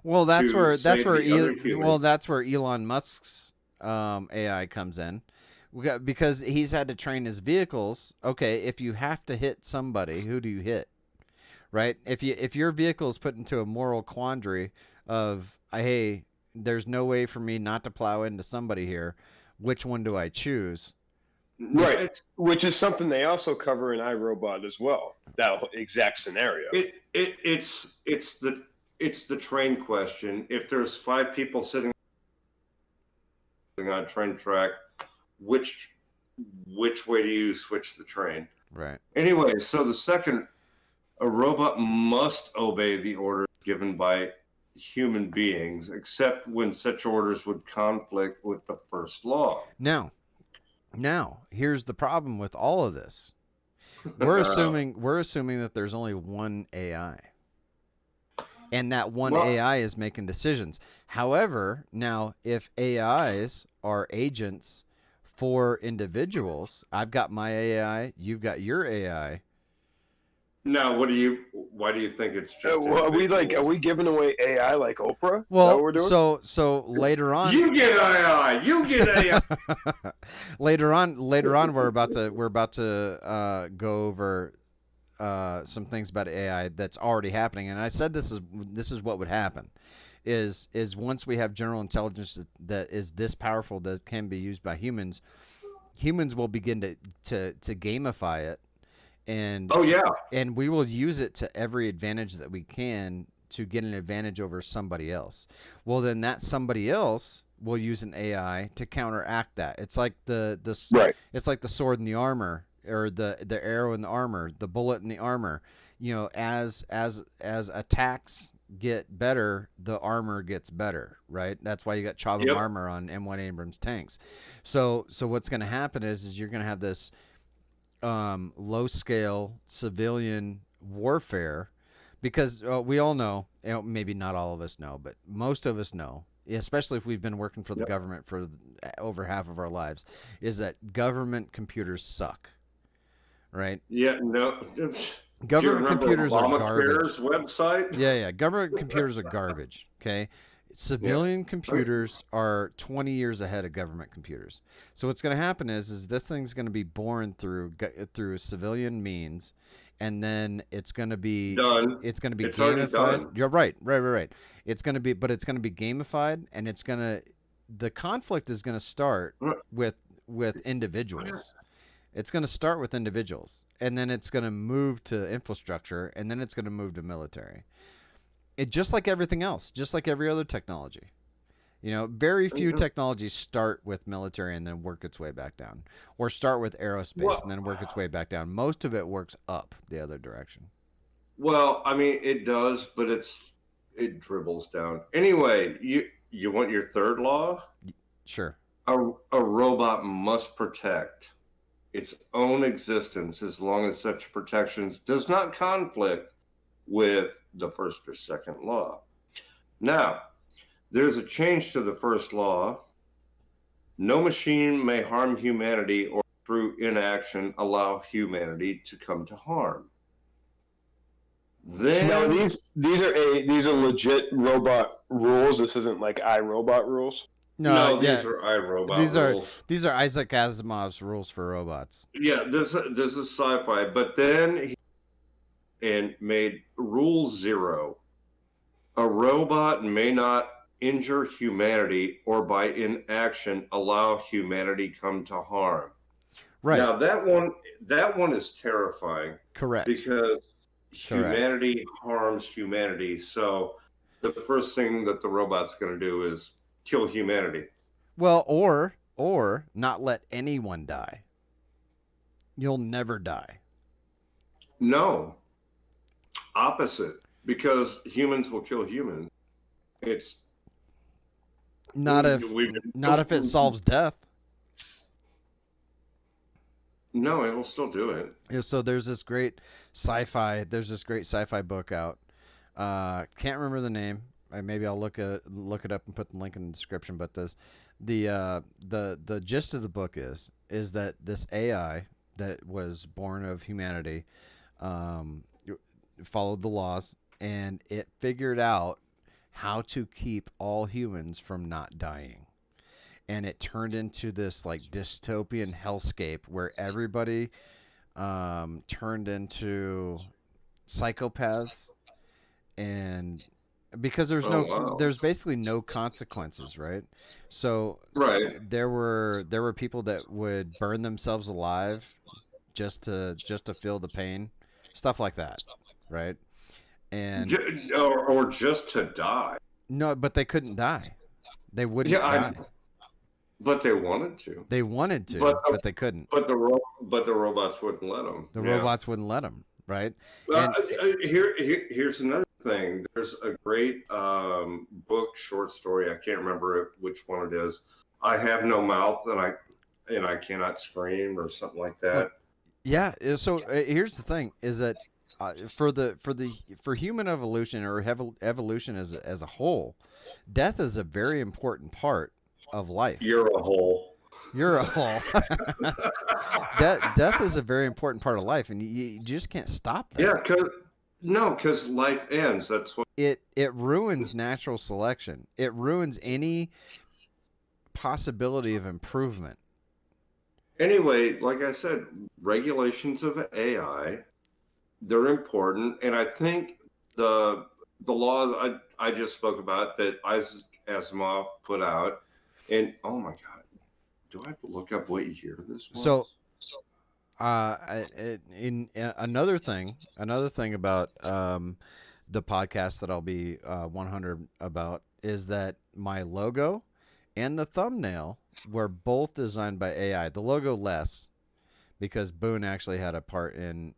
Well, that's to where save the other human? that's where Elon Musk's AI comes in. Because he's had to train his vehicles. Okay, if you have to hit somebody, who do you hit? Right? If your vehicle is put into a moral quandary of, hey, there's no way for me not to plow into somebody here, which one do I choose? Right, which is something they also cover in iRobot as well. That exact scenario. It's the train question. If there's 5 people sitting on a train track, which way do you switch the train? Right. Anyway, so the second, a robot must obey the orders given by human beings, except when such orders would conflict with the first law. Now, here's the problem with all of this. We're assuming that there's only one AI. And that one AI is making decisions. However, now if AIs are agents for individuals, I've got my AI, you've got your AI. Now, why do you think it's just? Are we giving away AI like Oprah? Is that what Well, we're doing? so later on, You get AI. You get AI. later on, we're about to go over some things about AI that's already happening, and I said this is what would happen, is once we have general intelligence that is this powerful that can be used by humans will begin to gamify it, and Oh yeah. and we will use it to every advantage that we can to get an advantage over somebody else. Well, then that somebody else will use an AI to counteract that. It's like Right. it's like the sword and the armor, or the arrow and the armor, the bullet and the armor. As attacks get better, the armor gets better, right? That's why you got Chauva Yep. armor on M1 Abrams tanks. So what's going to happen is you're going to have this low scale civilian warfare, because we all know, maybe not all of us know, but most of us know, especially if we've been working for the government for over half of our lives, is that government computers suck, right? Yeah, no. Government computers are garbage. Obamacare's website. Yeah, government computers are garbage. Okay, civilian computers are 20 years ahead of government computers. So what's going to happen is this thing's going to be born through civilian means, and then it's going to be Done. It's going to be It's already gamified. done. You're right. It's going to be, but it's going to be gamified, and the conflict is going to start with individuals. It's going to start with individuals, and then it's going to move to infrastructure, and then it's going to move to military. It just like everything else, just like every other technology. Very few technologies start with military and then work its way back down, or start with aerospace and then work its way back down. Most of it works up the other direction. Well, I mean, it does, but it dribbles down. Anyway, you want your third law? Sure. A robot must protect its own existence as long as such protections does not conflict with the first or second law. Now, there's a change to the first law. No machine may harm humanity or through inaction allow humanity to come to harm. Then Now these are legit robot rules. This isn't like iRobot rules. no, these are iRobot rules. These are Isaac Asimov's rules for robots. Yeah, this is sci-fi. But then he made Rule 0. A robot may not injure humanity or by inaction allow humanity come to harm. Right. Now that one is terrifying. Correct. Because humanity harms humanity. So the first thing that the robot's going to do is kill humanity. Well, or not let anyone die. You'll never die. No. Opposite. Because humans will kill humans. It's Not if it solves death. No, it'll still do it. Yeah, so there's this great sci-fi book out. Can't remember the name. Maybe I'll look it up and put the link in the description. But the gist of the book is that this AI that was born of humanity followed the laws, and it figured out how to keep all humans from not dying. And it turned into this like dystopian hellscape where everybody turned into psychopaths, and because there's basically no consequences, right? So there were people that would burn themselves alive just to feel the pain, stuff like that, right? And or just to die. No, but they couldn't die. They wouldn't die. But they wanted to. They wanted to, but they couldn't. But the robots wouldn't let them. Robots wouldn't let them, right? Well, here's another thing. There's a great book, short story. I can't remember which one it is. I have no mouth and I cannot scream or something like that. Yeah. So here's the thing: is that for human evolution or evolution as a whole, death is a very important part of life. You're a hole. You're a hole. Death is a very important part of life, and you just can't stop that. Yeah, because life ends. That's what it ruins natural selection. It ruins any possibility of improvement. Anyway, like I said, regulations of AI, they're important, and I think the laws I just spoke about that Isaac Asimov put out. And oh my God, do I have to look up what year this was? So, another thing about the podcast that I'll be 100 about is that my logo and the thumbnail were both designed by AI. The logo less, because Boone actually had a part in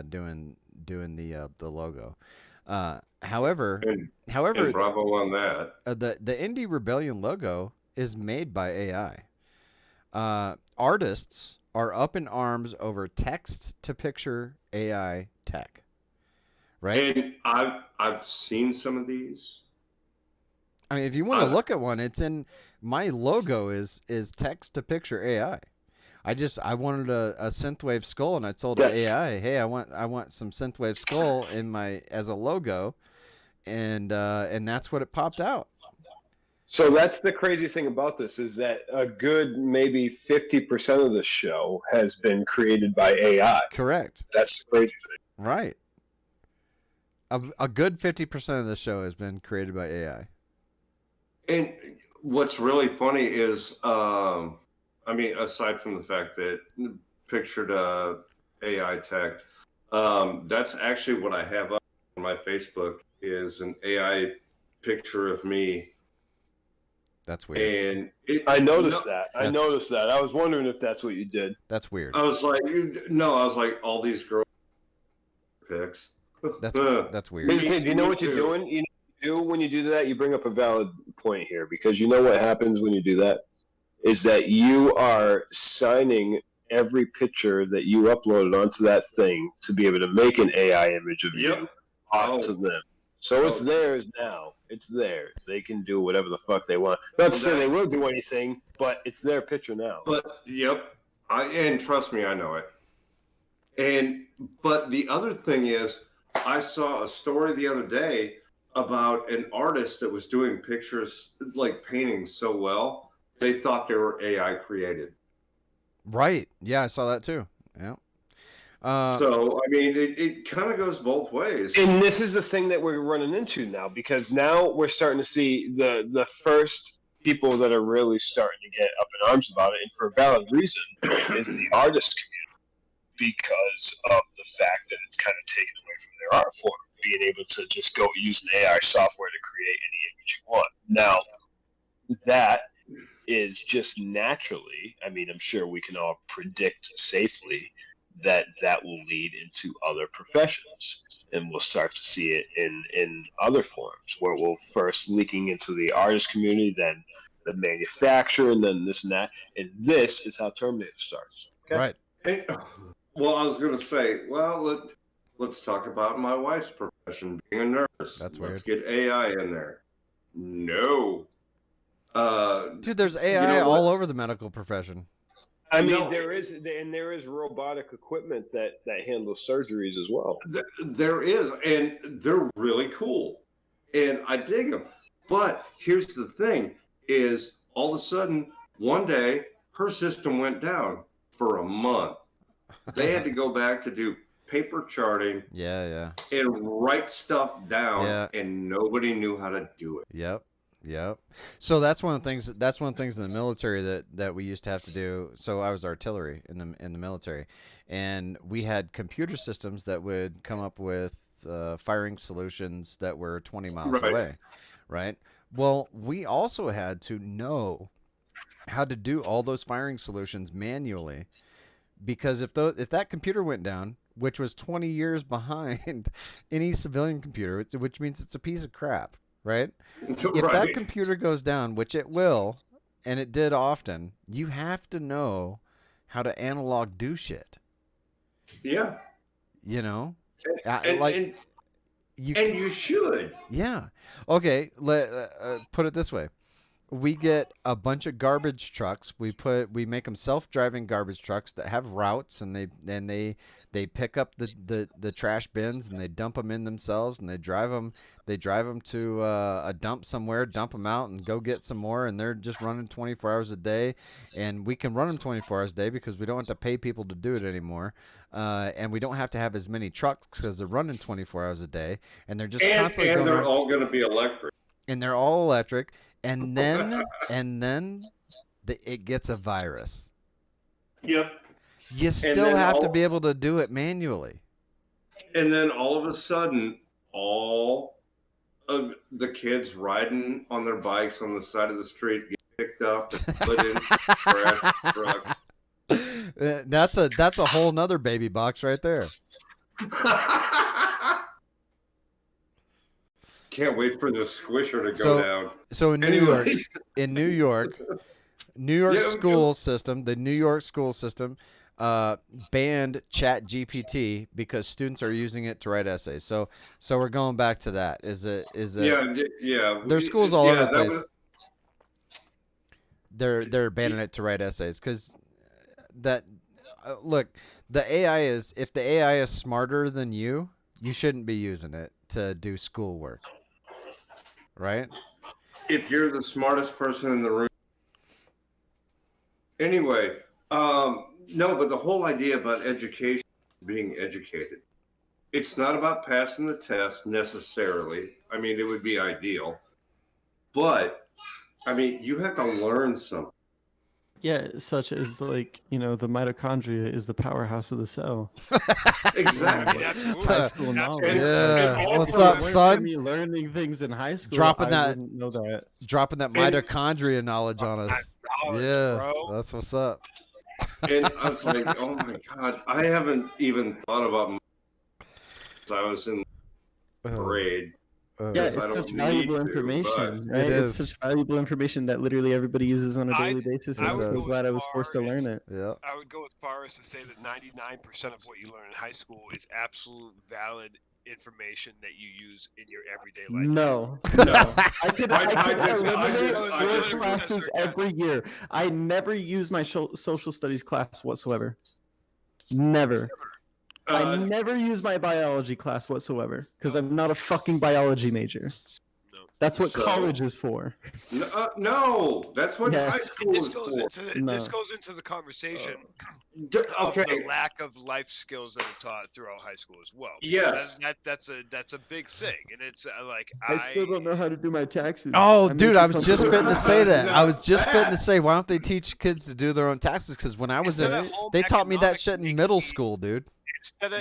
doing the logo. However, And bravo on that. the Indie Rebellion logo is made by AI. Artists are up in arms over text to picture AI tech. Right? And I've seen some of these. I mean, if you want to look at one, it's in my logo is text to picture AI. I wanted a synthwave skull, and I told AI, hey, I want some synthwave skull in my as a logo, and that's what it popped out. So that's the crazy thing about this is that a good maybe 50% of the show has been created by AI. Correct. That's the crazy thing. Right. A good 50% of the show has been created by AI. And what's really funny is, I mean, aside from the fact that pictured AI tech, that's actually what I have up on my Facebook is an AI picture of me. That's weird. And I noticed that. I noticed that. I was wondering if that's what you did. That's weird. I was like, all these girl pics. That's weird. Do you know what you're doing? You know what you do when you do that? You bring up a valid point here, because you know what happens when you do that is that you are signing every picture that you uploaded onto that thing to be able to make an AI image of you off to them. So it's theirs now. It's theirs. They can do whatever the fuck they want. Not to say they will do anything, but it's their picture now. But and trust me, I know it. But the other thing is, I saw a story the other day about an artist that was doing pictures, like paintings so well, they thought they were AI created. Right. Yeah, I saw that too. Yeah. So, I mean, it kind of goes both ways. And this is the thing that we're running into now, because now we're starting to see the first people that are really starting to get up in arms about it, and for a valid reason, is the artist community, because of the fact that it's kind of taken away from their art form, being able to just go use an AI software to create any image you want. Now, that is just naturally, I mean, I'm sure we can all predict safely that will lead into other professions, and we'll start to see it in other forms, where we'll first leaking into the artist community, then the manufacturer, and then this and that, and this is how Terminator starts. Okay? Right. Hey, well, I was going to say, let's talk about my wife's profession, being a nurse. That's Let's weird. get AI in there. No. Dude, there's AI all over the medical profession. I mean, there is robotic equipment that handles surgeries as well. There is, and they're really cool, and I dig them. But here's the thing: is all of a sudden one day her system went down for a month. They had to go back to do paper charting. Yeah. And write stuff down, Yeah. and nobody knew how to do it. Yep. So that's one of the things. That's one of the things in the military that we used to have to do. So I was artillery in the military, and we had computer systems that would come up with firing solutions that were 20 miles away, right? Well, we also had to know how to do all those firing solutions manually, because if that computer went down, which was 20 years behind any civilian computer, which means it's a piece of crap. Right? If that computer goes down, which it will, and it did often, you have to know how to analog do shit. Yeah. You know? And you should. Yeah. Okay, put it this way. We get a bunch of garbage trucks. We make them self-driving garbage trucks that have routes, and they pick up the trash bins, and they dump them in themselves, and they drive them to a dump somewhere, dump them out, and go get some more. And they're just running 24 hours a day, and we can run them 24 hours a day because we don't have to pay people to do it anymore, and we don't have to have as many trucks because they're running 24 hours a day, and they're just constantly going. And they're all going to be electric. And they're all electric. And then it gets a virus. Yep. You still have to be able to do it manually. And then all of a sudden, all of the kids riding on their bikes on the side of the street get picked up and put into trash trucks. That's a whole nother baby box right there. Can't wait for the squisher to go So- down. So in Anyway. New York Yeah, school system, the New York school system banned Chat GPT because students are using it to write essays. So we're going back to that. Is it Yeah. there's schools all over the that place. was- They're banning it to write essays because that look, the AI is, if the AI is smarter than you shouldn't be using it to do schoolwork, right? if you're the smartest person in the room. Anyway, no, but the whole idea about education, being educated, it's not about passing the test necessarily. I mean, it would be ideal, but I mean, you have to learn something. Yeah, such as like, the mitochondria is the powerhouse of the cell. Exactly. Absolutely. High school knowledge. And- Yeah. and What's also- up, If it weren't for son? me learning things in high school, Dropping I that- wouldn't know that. Dropping that And- mitochondria knowledge on us. Knowledge, Yeah, bro. that's what's up. And I was like, oh my God, I haven't even thought about since I was in grade. Yeah, Yes, it's I don't such need valuable to, information, but- right? It It's is. such valuable information that literally everybody uses on a I- daily basis. I And I'm would so go glad as I was forced to far learn as- it. Yeah. I would go as far as to say that 99% of what you learn in high school is absolute valid information that you use in your everyday life. No, no. I could I just- eliminate I your just- classes every year. I never use my social studies class whatsoever. Never. I Uh, never use my biology class whatsoever because I'm not a fucking biology major. No. That's what So- college is for. no, that's what Yes. high school This is goes for. into the, No. this goes into the conversation Okay. of the lack of life skills that are taught throughout high school as well. Yes. That's a big thing, and it's like I still don't know how to do my taxes. Oh, I'm dude, making I was fun just of- fitting to say that. No. I was just fitting to say, why don't they teach kids to do their own taxes? Because when I was in, Instead of home they taught me that economics, shit in making middle me- school, dude.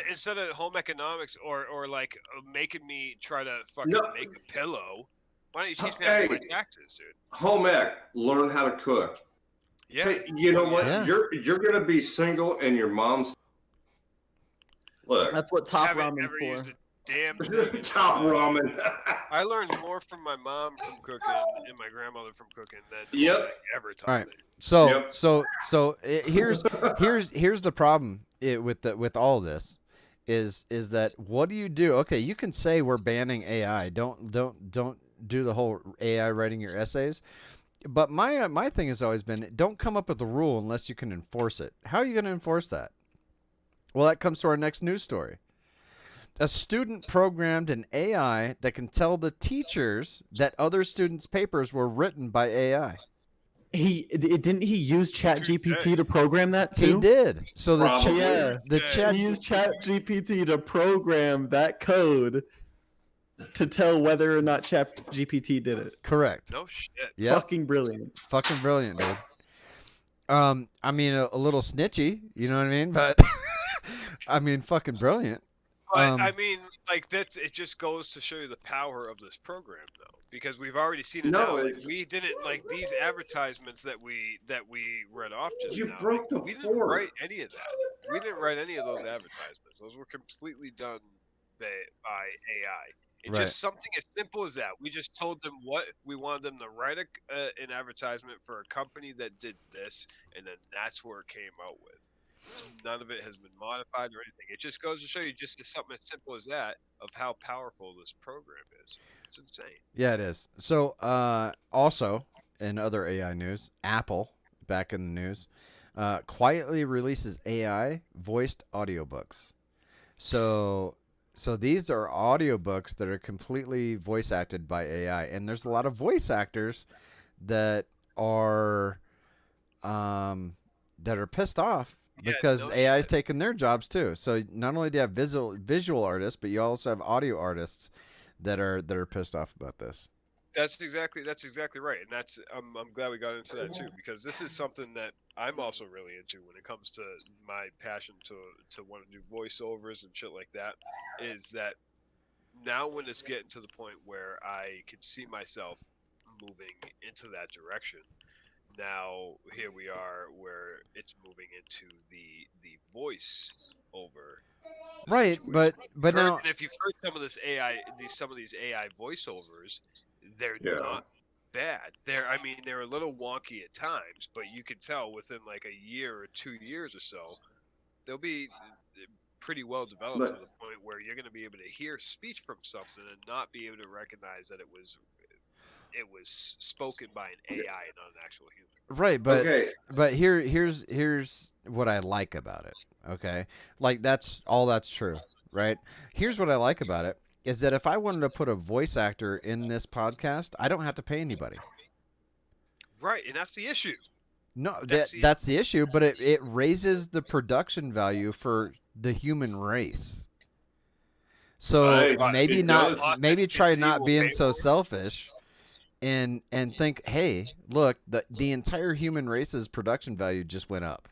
Instead of home economics or like making me try to fucking No. make a pillow, why don't you teach me how to do my Hey. taxes, dude? Home ec, learn how to cook. Yeah. Hey, you know what? Yeah. You're gonna be single and your mom's look. That's what top Haven't ramen ever for. used a damn thing. Top ramen. I learned more from my mom from cooking and my grandmother from cooking than Yep. home ec ever taught All right. me. So Yep. here's the problem with all this is that what do you do? Okay, you can say we're banning AI. Don't do the whole AI writing your essays. But my thing has always been, don't come up with a rule unless you can enforce it. How are you going to enforce that? Well, that comes to our next news story. A student programmed an AI that can tell the teachers that other students' papers were written by AI. Didn't he use Chat GPT to program that too? He did. So the Probably. Yeah. the Yeah. chat He used Chat GPT to program that code to tell whether or not Chat GPT did it. correct. No shit. Yeah, Fucking brilliant. fucking brilliant, dude. I mean a little snitchy, you know what I mean? But I mean fucking brilliant. But I mean, like that. It just goes to show you the power of this program, though, because we've already seen it No, now. Like, it's- we didn't like these advertisements that we read off just You now. broke the we didn't fork. write any of that. We didn't write any of those advertisements. Those were completely done by AI. It's Right. just something as simple as that. We just told them what we wanted them to write an advertisement for a company that did this, and then that's where it came out with. None of it has been modified or anything. It just goes to show you just something as simple as that of how powerful this program is. It's insane. Yeah, it is. So also in other AI news, Apple back in the news quietly releases AI voiced audiobooks. So these are audiobooks that are completely voice acted by AI, and there's a lot of voice actors that are pissed off Yeah, because no AI is shit. taking their jobs too. So not only do you have visual artists, but you also have audio artists that are pissed off about this. That's exactly right, and that's I'm glad we got into that too, because this is something that I'm also really into when it comes to my passion to want to do voiceovers and shit like that. Is that now when it's getting to the point where I can see myself moving into that direction, now here we are where it's moving into the voice over the Right, but situation. now And if you've heard some of this some of these AI voiceovers, they're Yeah. not bad. They're a little wonky at times, but you can tell within like a year or 2 years or so, they'll be pretty well developed But- to the point where you're going to be able to hear speech from something and not be able to recognize that it was spoken by an AI and not an actual human. right, but Okay. but here's what I like about it. Okay, like that's true, right? Here's what I like about it is that if I wanted to put a voice actor in this podcast, I don't have to pay anybody. Right, and that's the issue. No, That's the- that's the issue, but it raises the production value for the human race. So Right, maybe it not, does. maybe try Authenticity not will being pay so for it. selfish, and think, hey, look, the entire human race's production value just went up.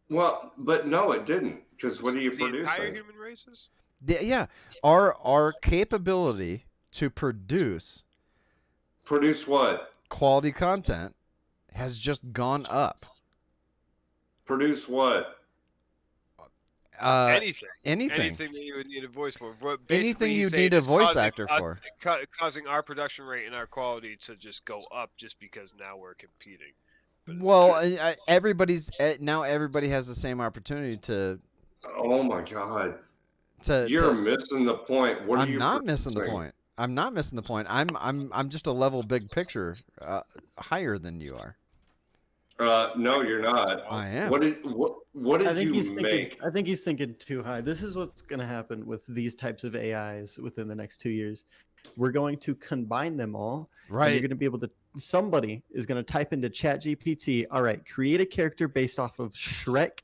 Well, but no, it didn't. Because what are you The entire producing? human races? Yeah, our capability to produce Produce what? quality content has just gone up. Produce what? Anything. Anything. Anything that you would need a voice for. But Anything basically, you'd say need a it's voice causing actor us- for. causing our production rate and our quality to just go up just because now we're competing. But it's Well, good. everybody's now everybody has the same opportunity to Oh my God. You're to missing the point. What are I'm you not missing the producing? point. I'm not missing the point. I'm just a level big picture higher than you are. No, you're not. I am. What did I think you he's make? thinking. I think he's thinking too high. This is what's going to happen with these types of AIs within the next 2 years. We're going to combine them all. And you're Right. going to be able to. Somebody is going to type into ChatGPT. All right, create a character based off of Shrek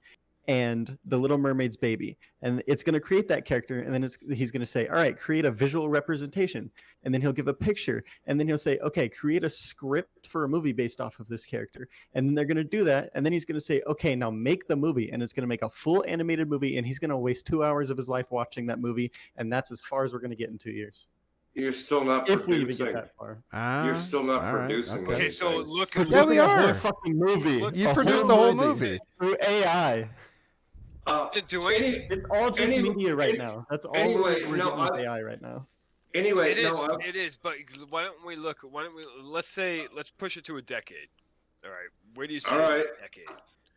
and the Little Mermaid's baby, and it's going to create that character. And then he's going to say, all right, create a visual representation, and then he'll give a picture, and then he'll say, okay, create a script for a movie based off of this character. And then they're going to do that, and then he's going to say, okay, now make the movie, and it's going to make a full animated movie, and he's going to waste 2 hours of his life watching that movie, and that's as far as we're going to get in 2 years, You're still not if we even producing. get that far. You're still not all right, producing. okay. Okay, so anything. look. Yeah, we Producing a whole are. fucking movie. Look, You A produced the whole movie. through AI. Doing Any- It's all just Any- media right any- now. That's all anyway, we're no, getting with I- AI right now. Anyway, It is. no, It is. But why don't we look? Why don't we? Let's push it to a decade. All right. Where do you see All it in right. a decade?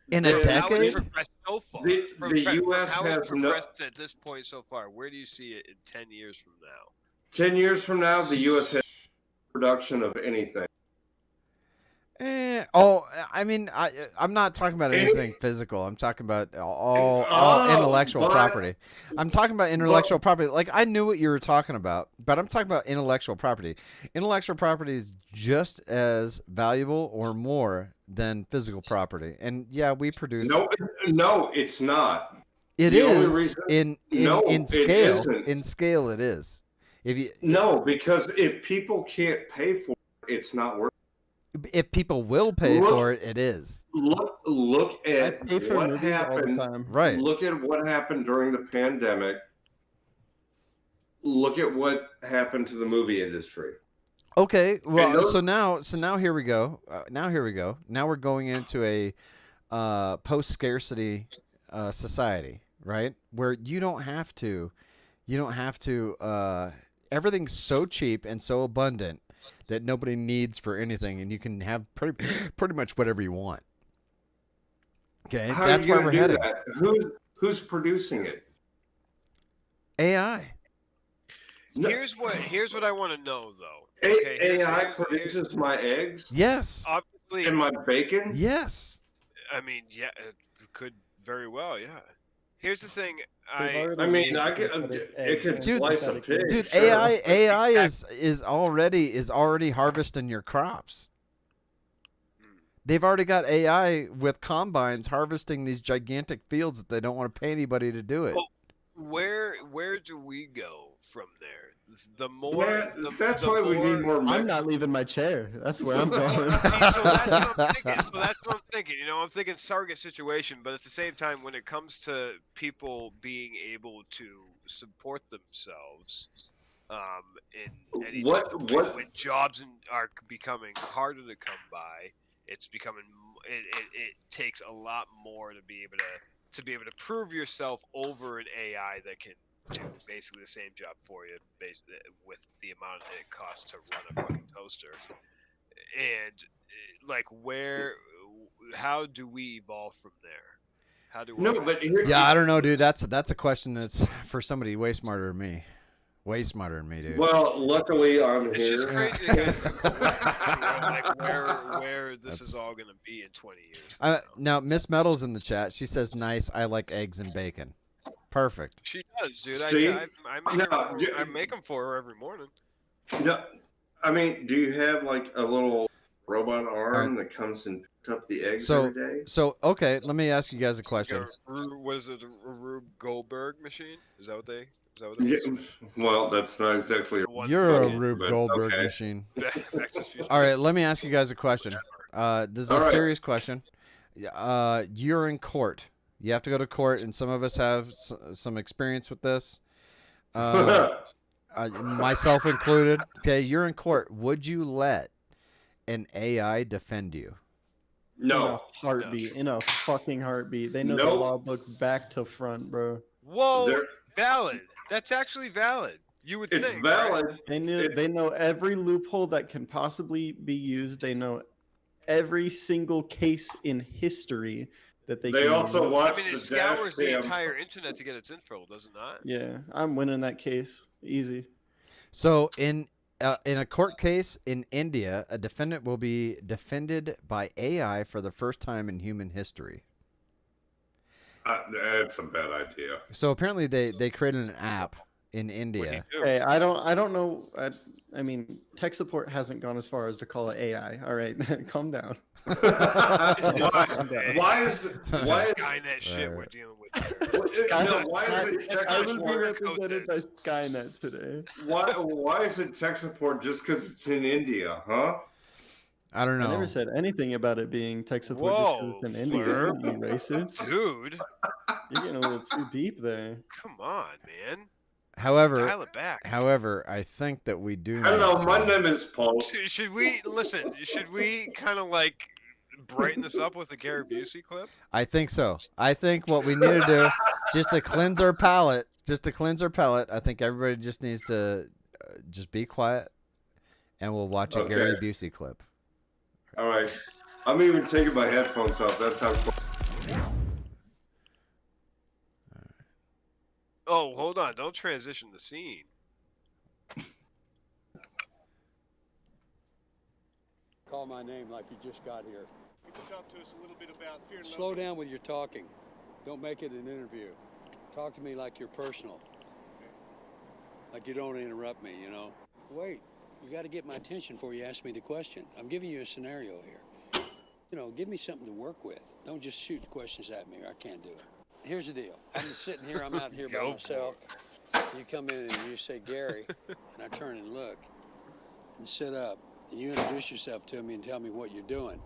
In The- a How it's decade? progressed so far. The- From the from US how it's has no- progressed at this point so far. Where do you see it in 10 years from now? 10 years from now, the U.S. has production of anything. I mean, I'm not talking about anything physical. I'm talking about all intellectual but- property. I'm talking about intellectual property. Like, I knew what you were talking about, but I'm talking about intellectual property. Intellectual property is just as valuable or more than physical property. And yeah, we produce. No, it's not. It the only is reason- in No, it scale. isn't. In scale, it is. If you No, because if people can't pay for it, it's not worth if people will pay Look- for it, it is. Look I at pay for what movies all the happened. time. Right. Look at what happened during the pandemic. Look at what happened to the movie industry. Okay, well, those- so now here we go. Now we're going into a post scarcity society, right? Where you don't have to. Everything's so cheap and so abundant that nobody needs for anything, and you can have pretty much whatever you want. Okay, How that's are you where gonna we're do heading. that? Who's producing it? AI. No. Here's what I want to know though. A- Okay, here's- AI here's- produces my eggs Yes. Obviously, and my bacon. Yes. I mean, yeah, it could very well, yeah. Here's the thing. They've already I mean, made I could. synthetic It could eggs Dude, slice a synthetically. pig. Dude, sure. AI is already harvesting your crops. They've already got AI with combines harvesting these gigantic fields that they don't want to pay anybody to do it. Well, where do we go from there? The more, Man, that's the why we need more. I'm Mex- not leaving my chair. That's where I'm going. So that's what I'm thinking. So that's what I'm thinking. You know, I'm thinking target situation, but at the same time, when it comes to people being able to support themselves. In when jobs are becoming harder to come by, it's becoming it takes a lot more to be able to prove yourself over an AI that can do basically the same job for you, with the amount it costs to run a fucking toaster. And like, how do we evolve from there? How do No, but here, Yeah, I don't know, dude. That's a question that's for somebody way smarter than me. Way smarter than me, dude. well, luckily I'm It's here. just crazy to kind of like where this is all gonna be in 20 years. Now, Miss Metal's in the chat. She says, "Nice. I like eggs and bacon." Perfect. She does, dude. See? I make them for her every morning. No, I mean, do you have like a little robot arm Alright. that comes and picks up the eggs So- every day? So, okay, let me ask you guys a Like question. what is it? A Rube Goldberg machine? Is that what it Yeah, is? well, that's not exactly. The one You're a from Rube but Goldberg okay. machine. Back to the Future. All right, let me ask you guys a question. This is a All right. serious question. You're in court. You have to go to court, and some of us have some experience with this, myself included. Okay, you're in court. Would you let an AI defend you? In a No, heartbeat. In a fucking heartbeat. They know the Nope. law book back to front, bro. Whoa, There- valid. That's actually valid. You would it's think. right? valid. They know every loophole that can possibly be used. They know every single case in history that they They can also use. watch I mean, it the scours the dash cam. entire internet to get its info, does it not? Yeah, I'm winning that case. Easy. So in a court case in India, a defendant will be defended by AI for the first time in human history. That's a bad idea. So apparently they created an app in What do you India. do? Hey, I don't know. I mean, tech support hasn't gone as far as to call it AI. All right, calm down. why is This why is is Skynet shit Right. we're dealing with here. no, why is it I tech was being support? represented by Skynet today. Why is it tech support just because it's in India, huh? I don't I know. never said anything about it being tech support Whoa, just because it's in India. Fleur. You racist. Dude, You're getting a little too deep there. come on, man. However, Dial it back. I think that we do. I don't know. need My to- name is Paul. Should we listen? Should we kind of like brighten this up with a Gary Busey clip? I think so. I think what we need to do, just to cleanse our palate, I think everybody just needs to just be quiet, and we'll watch a Gary Okay. Busey clip. All right. I'm even taking my headphones off. That's how. Oh, hold on! Don't transition the scene. Call my name like you just got here. You can talk to us a little bit about Fear and Slow Loathing. down with your talking. Don't make it an interview. Talk to me like you're personal. Like you don't interrupt me, you know? Wait, you got to get my attention before you ask me the question. I'm giving you a scenario here. You know, give me something to work with. Don't just shoot questions at me or I can't do it. Here's the deal. I'm just sitting here, I'm out here by Go myself. You come in and you say, Gary, and I turn and look and sit up. And you introduce yourself to me and tell me what you're doing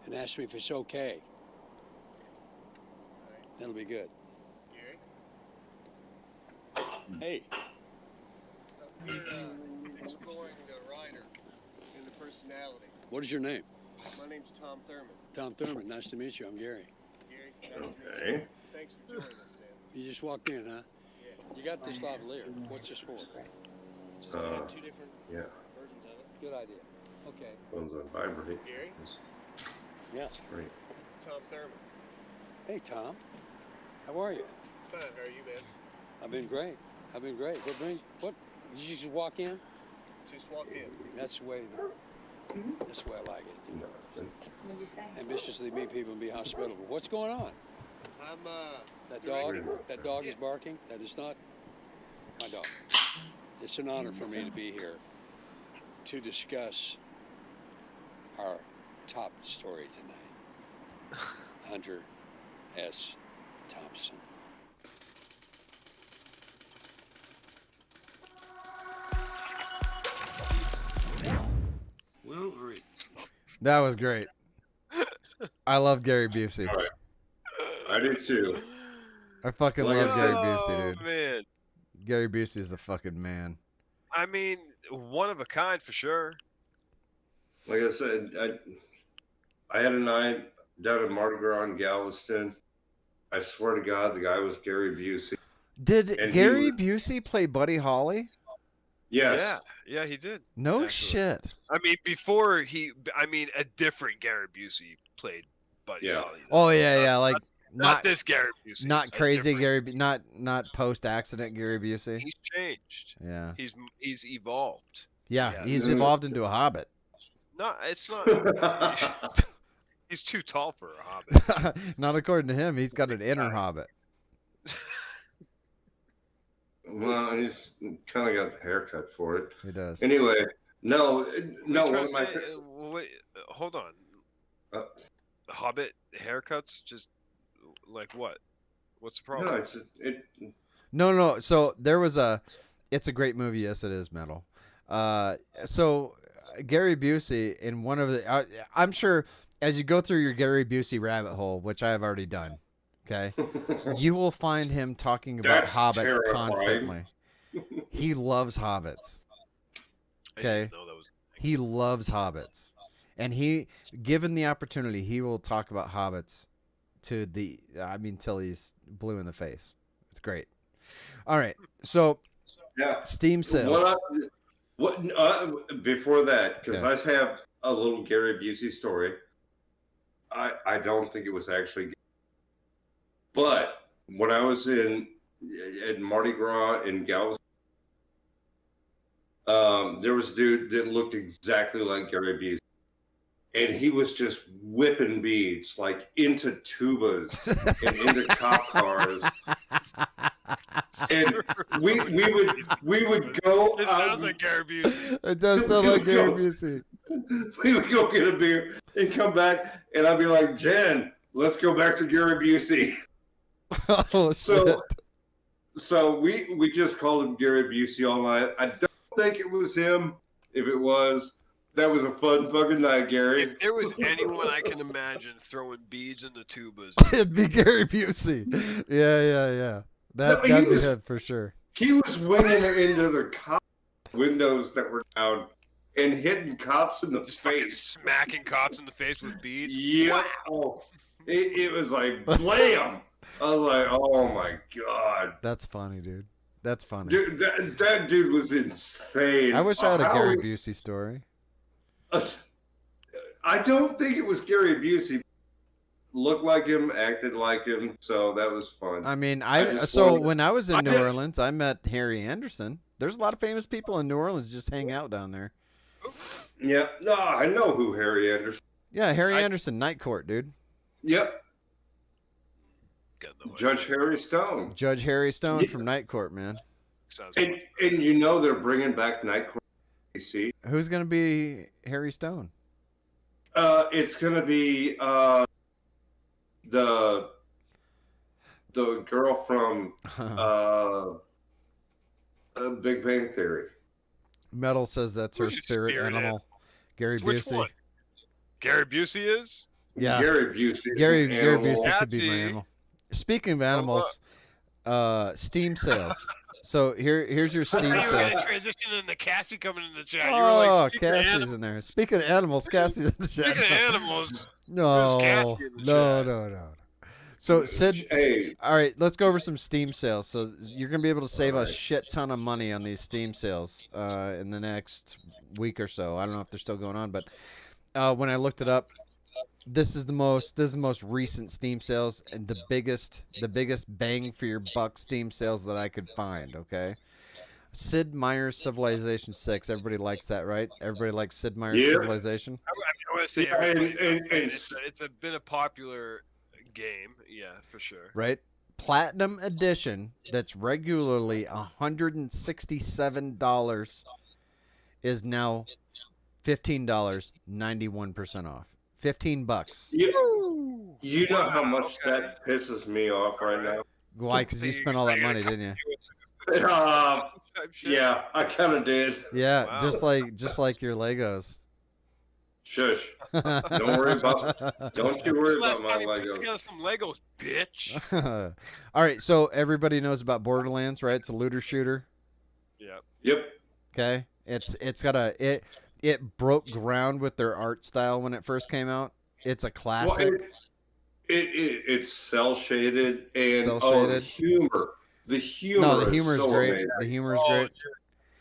and ask me if it's okay. That'll be good. Gary? Hey, We're exploring the writer and the personality. what is your name? My name's Tom Thurman. Tom Thurman. Nice to meet you. I'm Gary. Gary, nice to meet you. Okay. Thanks for joining us, man. You just walked in, huh? You got this lavalier. What's this for? Just to have two different Yeah. versions of it. Good idea. Okay. Phone's on vibrate. Gary? Yeah. Great. Tom Thurman. Hey, Tom. How are you? Fine, how are you, man? I've been great. What? You just walk in? Just walk in. That's the way I like it. You know? What'd you say? Ambitiously meet people and be hospitable. What's going on? I'm, That directing- dog? That dog is barking? That is not my dog. It's an honor for me to be here to discuss our top story tonight. Hunter S. Thompson. Well, all right. That was great. I love Gary Busey. I do too. I fucking Like love I Gary said- Busey, Oh dude. man, Gary Busey's the fucking man. I mean, one of a kind for sure. Like I said, I had a night down at Mardi Gras in Galveston. I swear to God, the guy was Gary Busey. Did And he Gary was- Busey play Buddy Holly? Yes. Yeah, he did. No Actually. shit. I mean, a different Gary Busey played Buddy Yeah. Holly. Oh yeah, like Not this Gary Busey. not a crazy different- Gary, not post accident Gary Busey. He's changed. Yeah, He's evolved. yeah, he's Yeah. evolved into a hobbit. No, it's not. He's too tall for a hobbit. Not according to him. He's got an inner hobbit. Well, he's kind of got the haircut for it. He does. Anyway, no. What are you One trying of to my say? Wait, hold on. Uh, Hobbit haircuts, just like what? What's the problem? no, it's just, No. So there was it's a great movie. Yes, it is metal. So Gary Busey in one of the, I'm sure as you go through your Gary Busey rabbit hole, which I have already done, okay, you will find him talking about That's hobbits terrifying. constantly. He loves hobbits. I okay. didn't know that was. He loves hobbits, and he, given the opportunity, he will talk about hobbits till he's blue in the face. It's great. All right, so yeah. Steam sales. Before that, because Okay. I have a little Gary Busey story. I don't think it was actually, but when I was at Mardi Gras in Galveston, there was a dude that looked exactly like Gary Busey, and he was just whipping beads like into tubas and into cop cars. And we would go. It sounds like Gary Busey. It does sound like Gary Busey. We would go get a beer and come back, and I'd be like, Jen, let's go back to Gary Busey. Oh shit! So we just called him Gary Busey all night. I don't think it was him. If it was, that was a fun fucking night, Gary. If there was anyone I can imagine throwing beads in the tubas, It'd be Gary Busey. Yeah. That'd he be was- him for sure. He was winging it into the cop windows that were down and hitting cops in the just fucking face. smacking cops in the face with beads. Yeah. Oh, it was like blam. I was like, oh my God. That's funny, dude. That's funny. Dude, that dude was insane. I wish I had a How- Gary Busey story. I don't think it was Gary Busey. Looked like him, acted like him, so that was fun. I mean, I just so wanted- when I was in I New did- Orleans, I met Harry Anderson. There's a lot of famous people in New Orleans just hang out down there. Yeah, no, I know who Harry Anderson. Yeah, Harry I- Anderson, Night Court, dude. Yep, Got no idea. Judge Harry Stone. Judge Harry Stone Yeah. from Night Court, man. Sounds And you know they're bringing back Night Court DC. Who's gonna be Harry Stone? It's gonna be the girl from Big Bang Theory. Metal says that's her Who's your spirit spirit animal. Gary Which Busey. one? Gary Busey is? Yeah, Gary Busey. is Gary an Gary animal. Busey could be my Kathy. animal. Speaking of animals, Steam sales. So here's your Steam You were sales. gonna transition into Cassie coming in the chat. You were Oh, like, speaking of Cassie's animals- in there. Speaking of animals, Cassie's in the chat. Speaking of animals, No, Cassie in the no, chat. no. So Sid, Hey. all right, let's go over some Steam sales. So you're gonna be able to save a Alright. shit ton of money on these Steam sales in the next week or so. I don't know if they're still going on, but when I looked it up, this is the most recent Steam sales and the biggest bang for your buck Steam sales that I could find. Okay. Sid Meier's Civilization 6. Everybody likes that, right? Everybody likes Sid Meier's Yeah. Civilization. I want to say Yeah, everybody and- knows it. It's been a popular game, yeah, for sure. Right? Platinum edition that's regularly $167 is now $15, 91% off. $15. You know how much okay. that pisses me off right now? Why? Because you spent all that money, didn't you? Type shit. Yeah, I kind of did. Yeah, Wow. just like your Legos. Shush. Don't worry about. Don't you worry Last about my time you put Legos. together some Legos, bitch. All right, so everybody knows about Borderlands, right? It's a looter shooter. Yeah. Yep. Okay, it's got it broke ground with their art style when it first came out. It's a Well, classic. it's cell shaded and Cel-shaded. the humor. No, the is humor's so great. amazing. The humor's Oh, great.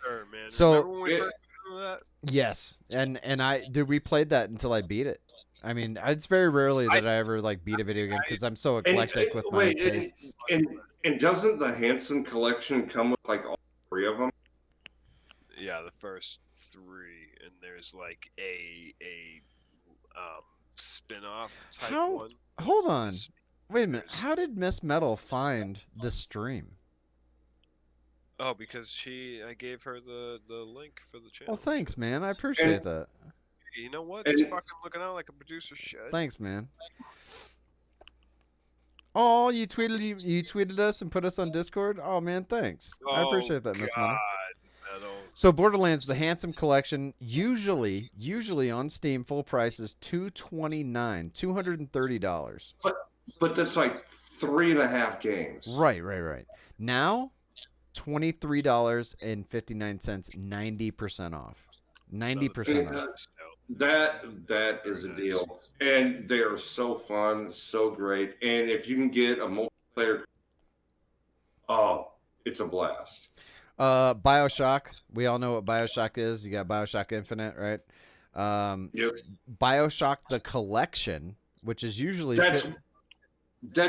Sure, man. So- Remember when we Yeah. first did that? Yes, and we played that until I beat it. I mean, it's very rarely that I ever like beat a video game because I'm so eclectic with my tastes. And doesn't the Hanson collection come with like all three of them? Yeah, the first 3, and there's like a spin-off type How- one. Hold on, wait a minute. How did Miss Metal find the stream? Oh, because I gave her the link for the channel. Well, thanks, man. I appreciate that. You know what? And- Just fucking looking out like a producer should. Thanks, man. Oh, you tweeted us and put us on Discord. Oh man, thanks. I appreciate that, Miss Metal. Metal. So Borderlands, the Handsome Collection, usually on Steam, full price is $229, $230. But that's like 3.5 games. Right. Now, $23.59, 90% off. 90% off. That is a deal, and they are so fun, so great. And if you can get a multiplayer, oh, it's a blast. BioShock. We all know what BioShock is. You got BioShock Infinite, right? Yep. BioShock the Collection, which is usually That's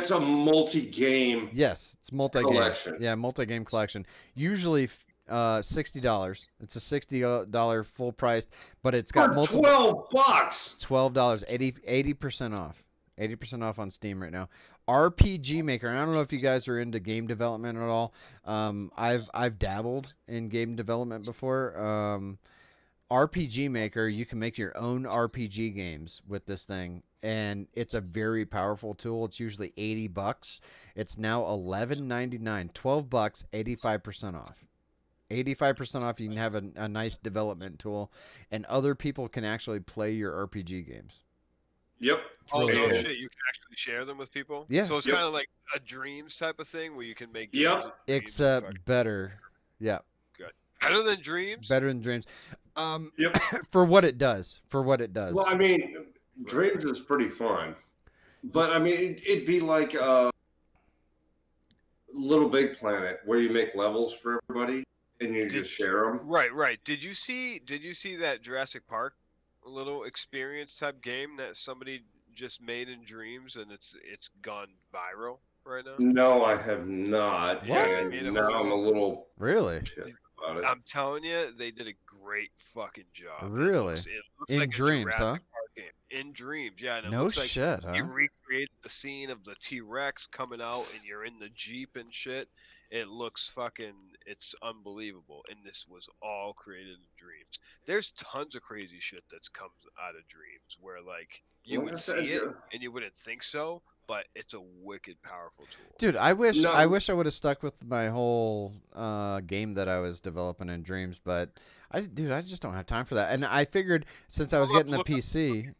a multi-game. yes, it's multi-game. Collection. Yeah, multi-game collection. Usually $60. It's a $60 full price, but it's got For multiple $12. $12, 80% off. 80% off on Steam right now. RPG Maker. And I don't know if you guys are into game development at all. I've dabbled in game development before. RPG Maker, you can make your own RPG games with this thing, and it's a very powerful tool. It's usually $80. It's now $11.99. $12, 85% off. 85% off. You can have a nice development tool, and other people can actually play your RPG games. Yep. Oh, really no cool. shit! You can actually share them with people. Yeah. So it's Yep. kind of like a Dreams type of thing where you can make. Yep. games with Dreams and Except fucking- better. Yeah, better than Dreams. better than Dreams. Yep. For what it does. For what it does. Well, I mean, Dreams is pretty fun, but I mean, it'd be like Little Big Planet where you make levels for everybody and you just share them. Right. Did you see that Jurassic Park little experience type game that somebody just made in Dreams and it's gone viral right now? No, I have not. What? And now I'm a little Really? pissed about it. I'm telling you, they did a great fucking job. Really? It looks In like Dreams, a Jurassic huh? Park game. In Dreams, yeah. And it No looks like shit, you huh? recreated the scene of the T-Rex coming out and you're in the Jeep and shit. It looks it's unbelievable. And this was all created in Dreams. There's tons of crazy shit that's comes out of Dreams where like you Like I would said, see it yeah. and you wouldn't think so, but it's a wicked powerful tool. Dude, I wish No. I would have stuck with my whole game that I was developing in Dreams, but I just don't have time for that. And I figured since I was Look up- getting the look up- PC, I'm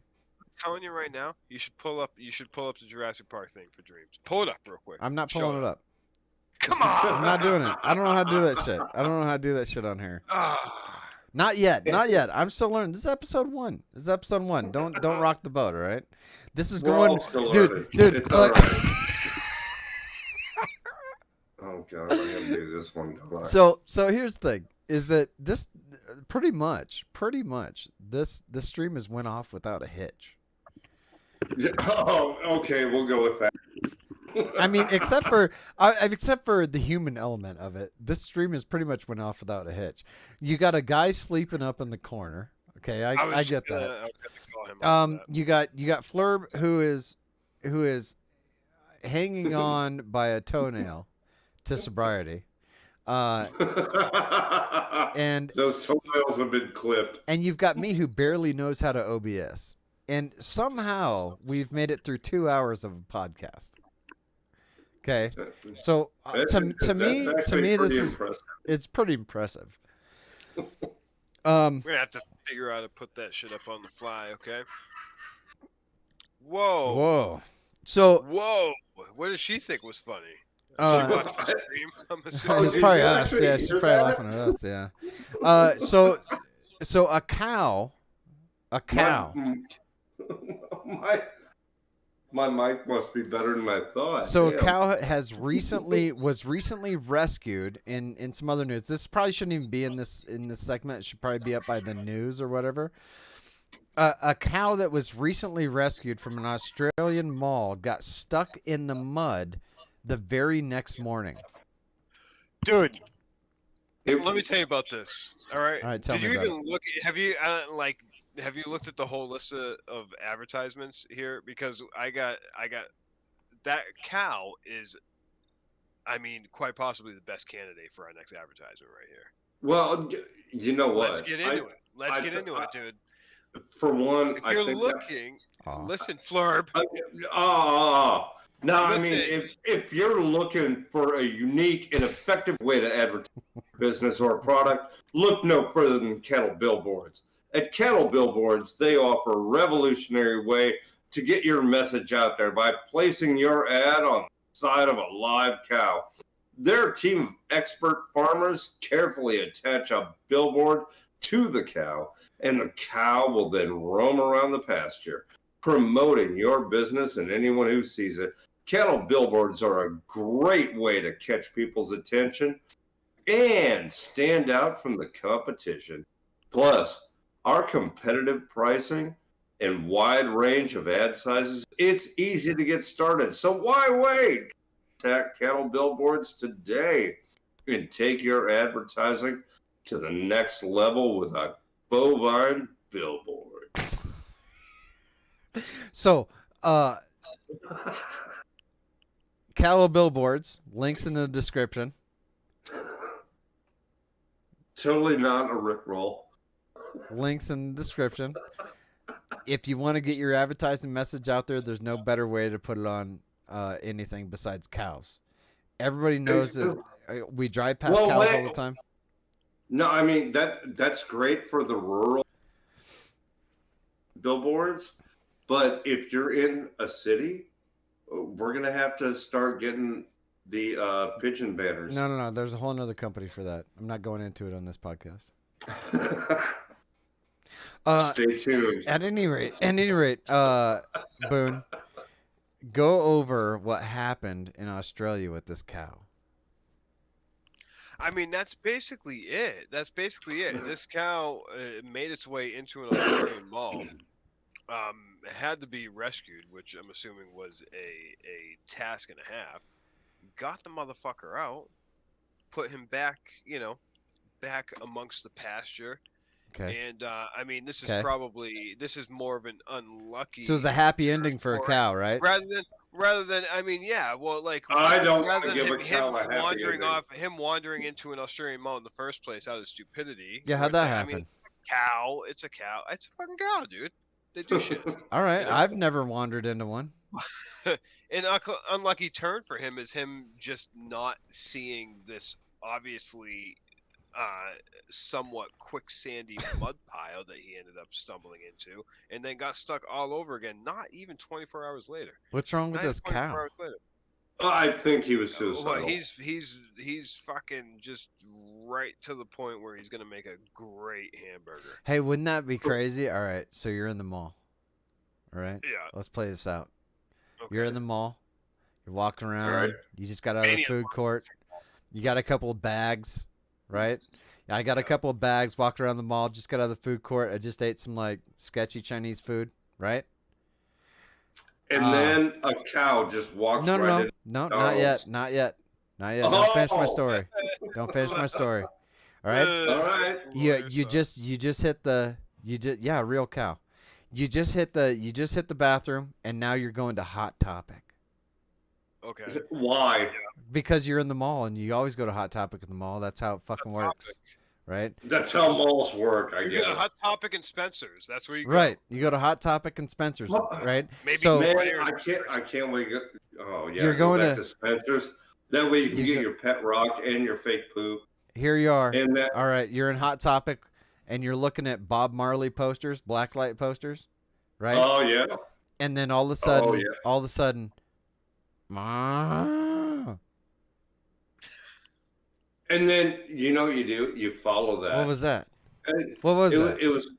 telling you right now, you should pull up the Jurassic Park thing for Dreams. Pull it up real quick. I'm not Show pulling it up. Come on. I'm not doing it. I don't know how to do that shit. I don't know how to do that shit on here. Ah. Not yet. Not yet. I'm still learning. This is episode 1. Don't rock the boat, all right? This is We're going all still dude, learning. dude, It's but- all right. Oh god, I gotta do this one. Don't I? So here's the thing: is that this pretty much this stream has went off without a hitch. Oh, okay, we'll go with that. I mean, except for the human element of it, this stream has pretty much went off without a hitch. You got a guy sleeping up in the corner. Okay, I was get gonna- that. I was gonna call him out for that. You got Flurb who is hanging on by a toenail to sobriety, and Those toenails have been clipped. you've got me who barely knows how to OBS, and somehow we've made it through 2 hours of a podcast. Okay, so to me, That's actually this pretty is impressive. it's pretty impressive. We're gonna have to figure out how to put that shit up on the fly. Okay. Whoa. Whoa. So Whoa. What did she think was funny? She uh, watched the stream. I'm it's assuming. did probably you us. actually Yeah, she's hear probably that? laughing at us. Yeah. So a cow. My mic must be better than I thought. So a Damn. cow was recently rescued in some other news. This probably shouldn't even be in this segment. It should probably be up by the news or whatever. A cow that was recently rescued from an Australian mall got stuck in the mud the very next morning. Dude, It- let me tell you about this. All right. All right, tell Did me you about even look? Have you looked at the whole list of advertisements here? Because I got that cow is, I mean, quite possibly the best candidate for our next advertisement right here. Well, you know what? Let's get into it. Let's get into it, dude. For one, If I you're think looking, Aw. listen, Flurb. No, I mean, Listen. if you're looking for a unique and effective way to advertise your business or a product, look no further than Cattle Billboards. At Cattle Billboards, they offer a revolutionary way to get your message out there by placing your ad on the side of a live cow. Their team of expert farmers carefully attach a billboard to the cow, and the cow will then roam around the pasture, promoting your business and anyone who sees it. Cattle billboards are a great way to catch people's attention and stand out from the competition. Plus, our competitive pricing and wide range of ad sizes, it's easy to get started. So why wait? Contact Cattle Billboards today and take your advertising to the next level with a bovine billboard. So, Cattle Billboards, links in the description. Totally not a Rickroll. Links in the description. If you want to get your advertising message out there, there's no better way to put it on anything besides cows. Everybody knows that we drive past Well, cows wait. all the time. No, I mean that's great for the rural billboards, but if you're in a city, we're gonna have to start getting the pigeon banners. No. There's a whole nother company for that. I'm not going into it on this podcast. Stay tuned. At any rate, Boone, go over what happened in Australia with this cow. I mean, that's basically it. This cow made its way into an Australian mall. Had to be rescued, which I'm assuming was a task and a half. Got the motherfucker out, put him back, back amongst the pasture. Okay. And I mean, this is Okay. this is more of an unlucky. So it was a happy turn ending for a for it. cow, right? Rather than, I mean, yeah, well, like I don't rather wanna give than a cow a happy him wandering into an Australian mall in the first place out of stupidity. Yeah, where how'd it's that like, happen? I mean, it's a cow. It's a fucking cow, dude. They do shit. All right. You know? I've never wandered into one. An unlucky turn for him is him just not seeing this obviously somewhat quicksandy mud pile that he ended up stumbling into, and then got stuck all over again. Not even 24 hours later. What's wrong with Not even this 24 cow? hours later. I think he was Well, suicidal. he's fucking just right to the point where he's gonna make a great hamburger. Hey, wouldn't that be crazy? All right. So you're in the mall. All right. Yeah. Let's play this out. Okay. You're in the mall. You're walking around. right. You just got out of the Mania food court. You got a couple of bags, right? I got a couple of bags. Walked around the mall. Just got out of the food court. I just ate some like sketchy Chinese food, right? And then a cow just walks No, right in. not yet. Don't finish my Oh. story. Don't finish my story. All right. All right. You just hit the real cow. You just hit the bathroom, and now you're going to Hot Topic Okay. Why? because you're in the mall, and you always go to Hot Topic in the mall. That's how it fucking works, right? That's how malls work, I You guess. go to Hot Topic and Spencer's. That's where you go. Right. You go to Hot Topic and Spencer's, Well, right? Maybe So Man, Claire's I can't wait. Oh yeah, You're go going back to- to Spencer's. That way you can You get go- your pet rock and your fake poop. here you are. And that All right, you're in Hot Topic, and you're looking at Bob Marley posters, blacklight posters, right? Oh yeah. And then all of a sudden, Ma. And then you know what you do? You follow that. What was that? And What was it, that? It was.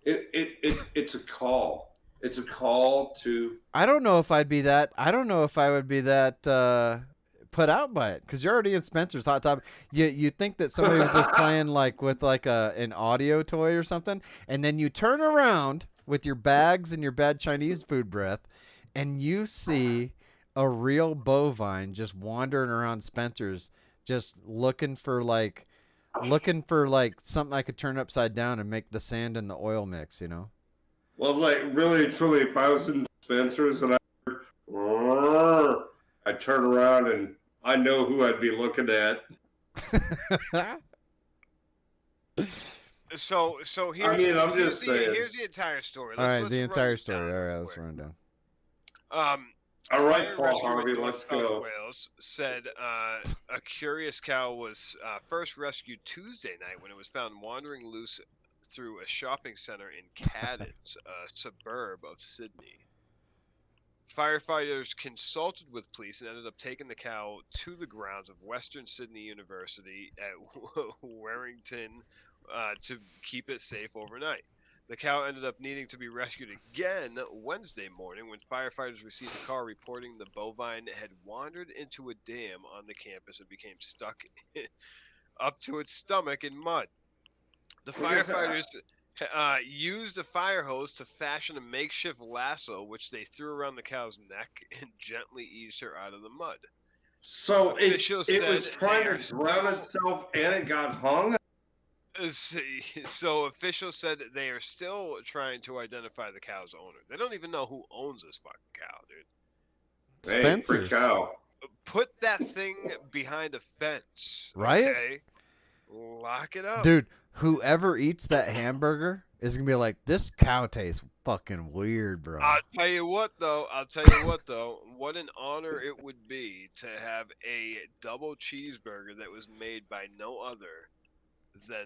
It's a call. It's a call to. I don't know if I'd be that. I don't know if I would be that put out by it because you're already in Spencer's Hot Topic. You think that somebody was just playing like with like an audio toy or something, and then you turn around with your bags and your bad Chinese food breath, and you see a real bovine just wandering around Spencer's, just looking for like something I could turn upside down and make the sand and the oil mix, you know? Well, it's like really, truly, if I was in Spencer's and I turn around and I know who I'd be looking at. So here's, I mean, I'm just saying. here's the entire story. All right, Let's the run entire it story. down All right, real let's quick. run it down. All right, Fire Paul rescue in Harvey, North let's South go. Wales said a curious cow was first rescued Tuesday night when it was found wandering loose through a shopping center in Caddons, a suburb of Sydney. Firefighters consulted with police and ended up taking the cow to the grounds of Western Sydney University at Warrington to keep it safe overnight. The cow ended up needing to be rescued again Wednesday morning when firefighters received a call reporting the bovine had wandered into a dam on the campus and became stuck up to its stomach in mud. The What is that? firefighters used a fire hose to fashion a makeshift lasso, which they threw around the cow's neck and gently eased her out of the mud. So it Officials was said trying they are to drown still- itself and it got hung? So officials said that they are still trying to identify the cow's owner. They don't even know who owns this fucking cow, dude. Hey, Spencer's. free cow. Put that thing behind a fence, Right? Okay? Lock it up. Dude, whoever eats that hamburger is gonna be like, this cow tastes fucking weird, bro. I'll tell you what though. What an honor it would be to have a double cheeseburger that was made by no other than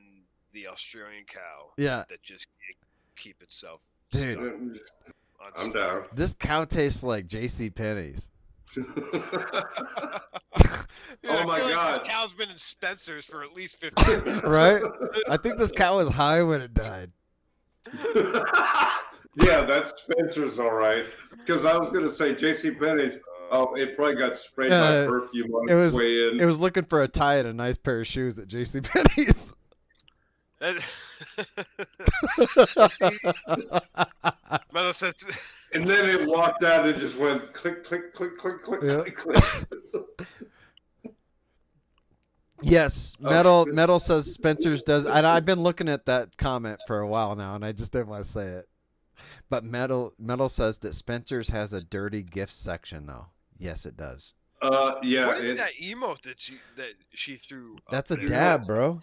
the Australian cow Yeah, that just can't keep itself Dude. stuck I'm on down. this cow tastes like J.C. Penney's. Dude, Oh I my feel like God. this cow's been in Spencer's for at least 15 minutes. Right? I think this cow was high when it died. Yeah, that's Spencer's all right. Because I was going to say J.C. Penney's. Oh, it probably got sprayed by perfume on it was- its way in. It was looking for a tie and a nice pair of shoes at J.C. Penney's. Metal says, And then it walked out and just went click, click, click, click, click, Yeah. click, click. Yes, metal says Spencer's does, and I've been looking at that comment for a while now, and I just didn't want to say it. But metal says that Spencer's has a dirty gift section, though. Yes, it does. Yeah. what is that emote that she threw? up That's a there? dab, bro.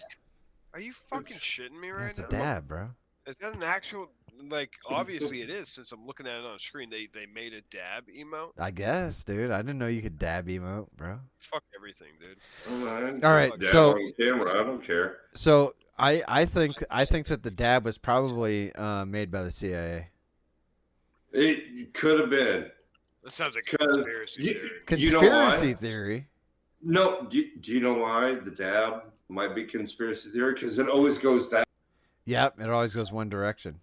Are you fucking shitting me right That's a now? dab, bro. Is that an actual? Like, obviously it is. Since I'm looking at it on screen, they made a dab emote. I guess, dude. I didn't know you could dab emote, bro. Fuck everything, dude. All right, Dab so on camera, I don't care. so I think that the dab was probably made by the CIA. It could have been. That sounds like a Because conspiracy you- theory. You know why? Conspiracy theory. No, do you know why the dab might be conspiracy theory? Because it always goes that. Yep, it always goes one direction.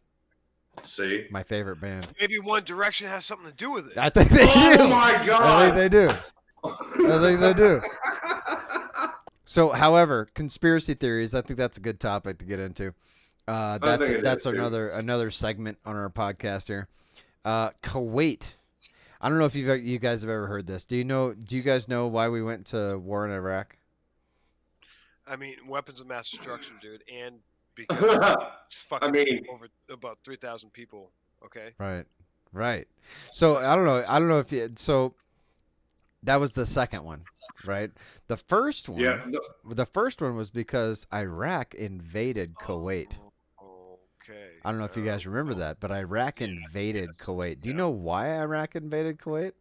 See? My favorite band. Maybe One Direction has something to do with it. I think they Oh do. my I God! think they do. I think they do. So, however, conspiracy theories, I think that's a good topic to get into. That's think it that's is, too. another segment on our podcast here. Kuwait. I don't know if you guys have ever heard this. Do you guys know why we went to war in Iraq? I mean, weapons of mass destruction, dude, and because it's fucking I mean- over about 3,000 people. Okay. Right. So I don't know if so that was the second one, right? The first one, Yeah. No, the first one was because Iraq invaded Kuwait. Okay. I don't know if you guys remember that, but Iraq invaded Kuwait. Do you know why Iraq invaded Kuwait?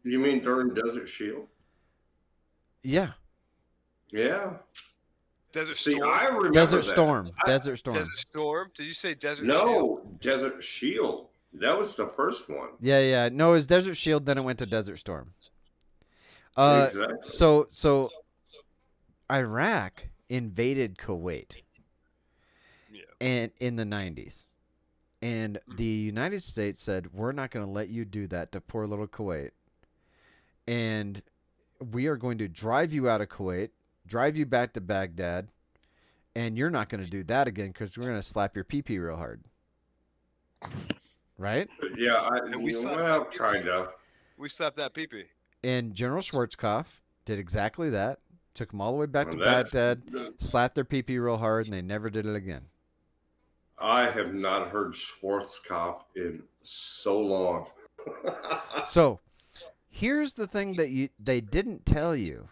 you mean during Desert Shield? Yeah. Yeah. Desert See, Storm. I remember Desert that. Storm. Desert Storm. Desert Storm. Did you say Desert Shield? No, Desert Shield. That was the first one. Yeah. No, it was Desert Shield. Then it went to Desert Storm. Exactly. So Iraq invaded Kuwait. Yeah. And in the 90s. And the United States said, we're not going to let you do that to poor little Kuwait. And we are going to drive you out of Kuwait, drive you back to Baghdad, and you're not going to do that again because we're going to slap your pee-pee real hard. Right? Yeah, And we slapped well, that kind of. We slapped that pee-pee. And General Schwarzkopf did exactly that. Took them all the way back to Well, that's- Baghdad, slapped their pee-pee real hard, and they never did it again. I have not heard Schwarzkopf in so long. So, here's the thing that they didn't tell you.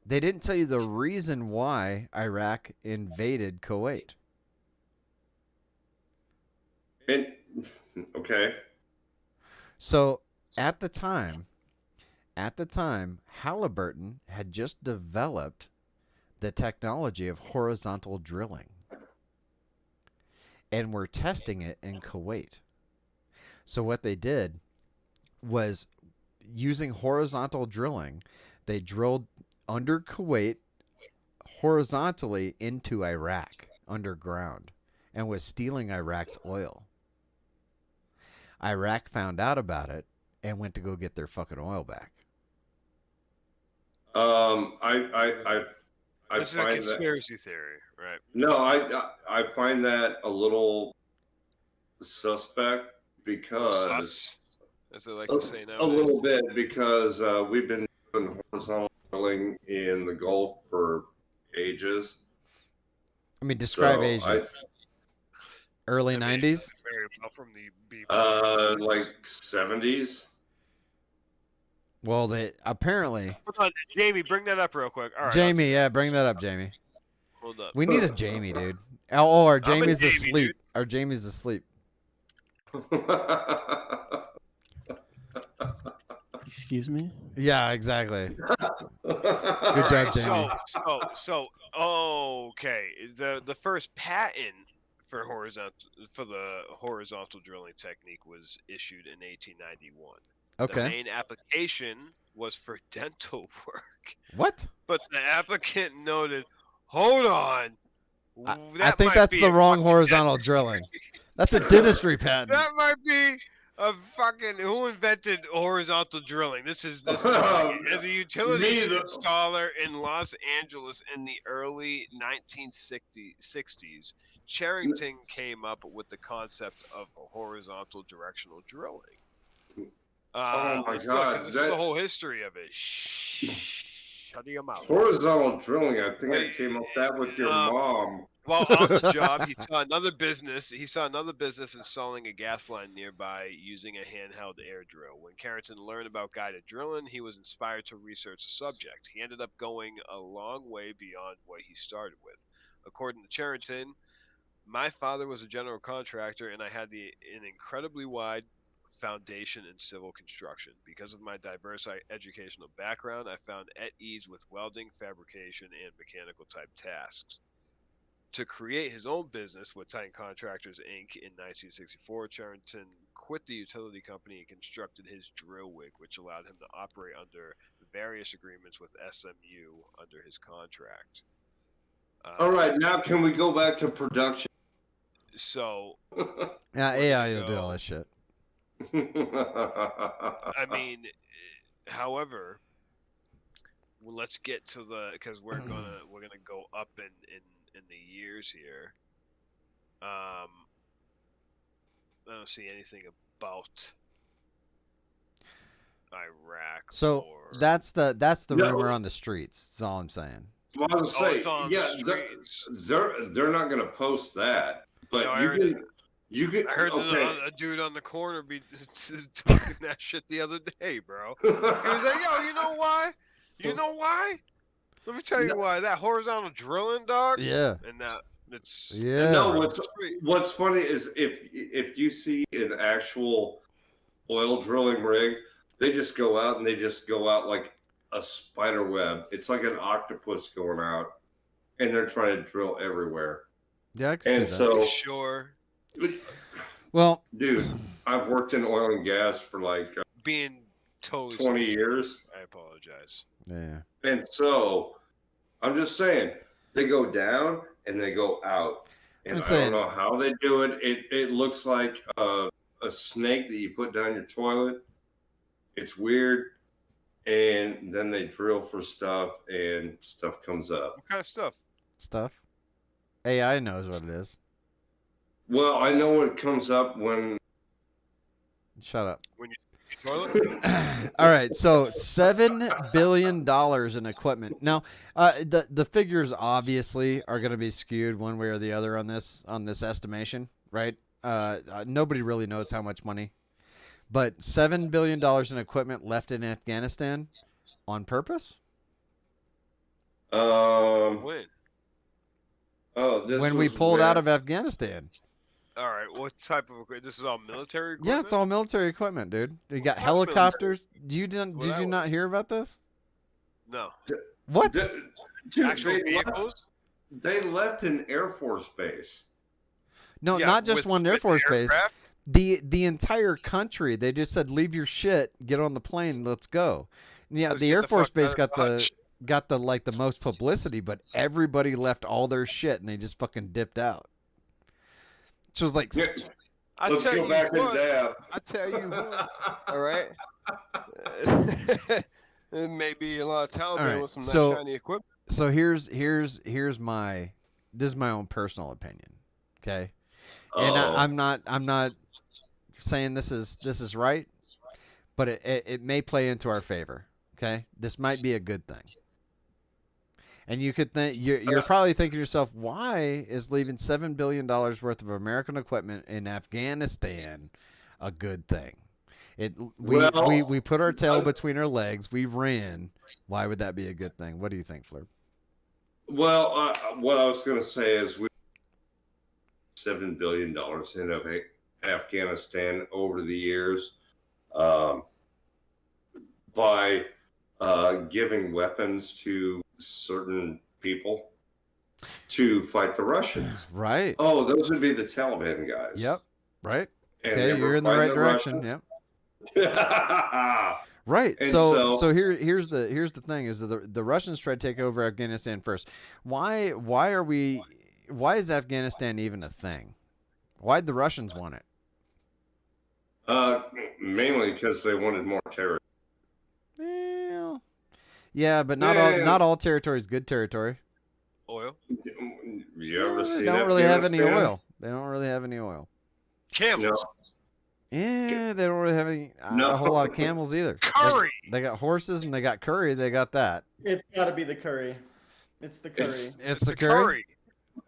They didn't tell you the reason why Iraq invaded Kuwait. Okay. So, at the time, Halliburton had just developed the technology of horizontal drilling. And were testing it in Kuwait. So what they did was, using horizontal drilling, they drilled under Kuwait horizontally into Iraq underground and was stealing Iraq's oil. Iraq found out about it and went to go get their fucking oil back. I This is a find conspiracy theory, right? No, I find that a little suspect because Sus, as they like to say now. a little bit because we've been doing horizontal drilling in the Gulf for ages. I mean, describe So ages. Early 90s? Very well from the beef. Like 70s. Well, they apparently. Hold on, Jamie, bring that up real quick. All right, Jamie, yeah, bring that up, Jamie. hold up. We need a Jamie, dude. Oh, our I'm a Jamie's Jamie, asleep. dude. Our Jamie's asleep. Excuse me? Yeah, exactly. Good job, Jamie. So, okay. The first patent for the horizontal drilling technique was issued in 1891. The Okay. main application was for dental work, What? but the applicant noted, "Hold on, I that think might that's be the a wrong fucking horizontal drilling. That's a dentistry patent. That might be a fucking who invented horizontal drilling. This is as a utilities installer in Los Angeles in the early 1960s. Charrington came up with the concept of horizontal directional drilling. Oh my let's look, God, 'cause this is the whole history of it. Shh. Shut your mouth. Horizontal drilling. I think I came up that with your mom. Well, on the job, he saw another business. Installing a gas line nearby using a handheld air drill. When Carrington learned about guided drilling, he was inspired to research the subject. He ended up going a long way beyond what he started with. According to Charrington, my father was a general contractor, and I had an incredibly wide foundation in civil construction. Because of my diverse educational background, I found at ease with welding, fabrication, and mechanical type tasks. To create his own business with Titan Contractors, Inc. in 1964, Charrington quit the utility company and constructed his drill rig, which allowed him to operate under various agreements with SMU under his contract. All right, now can we go back to production? So, Yeah, AI will do all this shit. I mean, however, well, let's get to because we're gonna go up in the years here. I don't see anything about Iraq. So or, that's the No. rumor on the streets. That's all I'm saying. Well, I was saying, it's on the yeah, streets. they're not going to post that, but No, I you heard can. You can. I heard okay. a dude on the corner be talking that shit the other day, bro. He was like, "Yo, you know why? You know why? Let me tell you why. That horizontal drilling, dog. Yeah. And that it's Yeah. No, what's funny is if you see an actual oil drilling rig, they just go out like a spider web. It's like an octopus going out. and they're trying to drill everywhere. Yeah, I can And see that. so, Sure, Well, dude, I've worked in oil and gas for like being totally 20 years. I apologize. yeah. And so, I'm just saying, they go down and they go out. And I'm I saying- don't know how they do it. It looks like a snake that you put down your toilet. It's weird. And then they drill for stuff and stuff comes up. What kind of stuff? Stuff. AI knows what it is. Well, I know what comes up when. Shut up. When you toilet? All right, so $7 billion in equipment. Now, the figures obviously are going to be skewed one way or the other on this estimation, right? Nobody really knows how much money, but $7 billion in equipment left in Afghanistan on purpose. When? Oh, this When we was pulled when- out of Afghanistan. All right. What type of equipment? This is all military equipment? Yeah, it's all military equipment, dude. They got What helicopters. Did Well, you that not hear about this? No. What? Dude, Actual vehicles? They left an Air Force base. No, Yeah, not just with- one Air with Force base. aircraft? The entire country. They just said, "Leave your shit, get on the plane, let's go." Yeah, Let's the get Air the Force fuck base out of Dodge. got the like the most publicity, but everybody left all their shit and they just fucking dipped out. So it was like, Yeah, I let's tell go you back what. and dab. I tell you what. All right. It may be a lot of Taliban right, with some so- nice shiny equipment. so here's my this is my own personal opinion, okay? And Uh-oh. I'm not saying this is right, but it may play into our favor. Okay, this might be a good thing. And you could think you're probably thinking to yourself, why is leaving $7 billion worth of American equipment in Afghanistan a good thing? We put our tail between our legs. We ran. Why would that be a good thing? What do you think, Fleur? Well, what I was going to say is we $7 billion in Afghanistan over the years by giving weapons to certain people to fight the Russians. Right. Oh, those would be the Taliban guys. Yep. Right. And Okay, they you're were in the fighting right direction. Russians. Yep. Right. And So here's the thing is the Russians tried to take over Afghanistan first. Why is Afghanistan even a thing? Why'd the Russians want it? Mainly because they wanted more territory. Well, yeah, but Yeah. not all territory is good territory. Oil. You ever They seen don't really have any Afghanistan? oil. They don't really have any oil. Camels. Yeah, they don't really have any No. a whole lot of camels either. Curry. They got horses and they got curry. They got that. It's got to be the curry. It's the curry. It's the curry.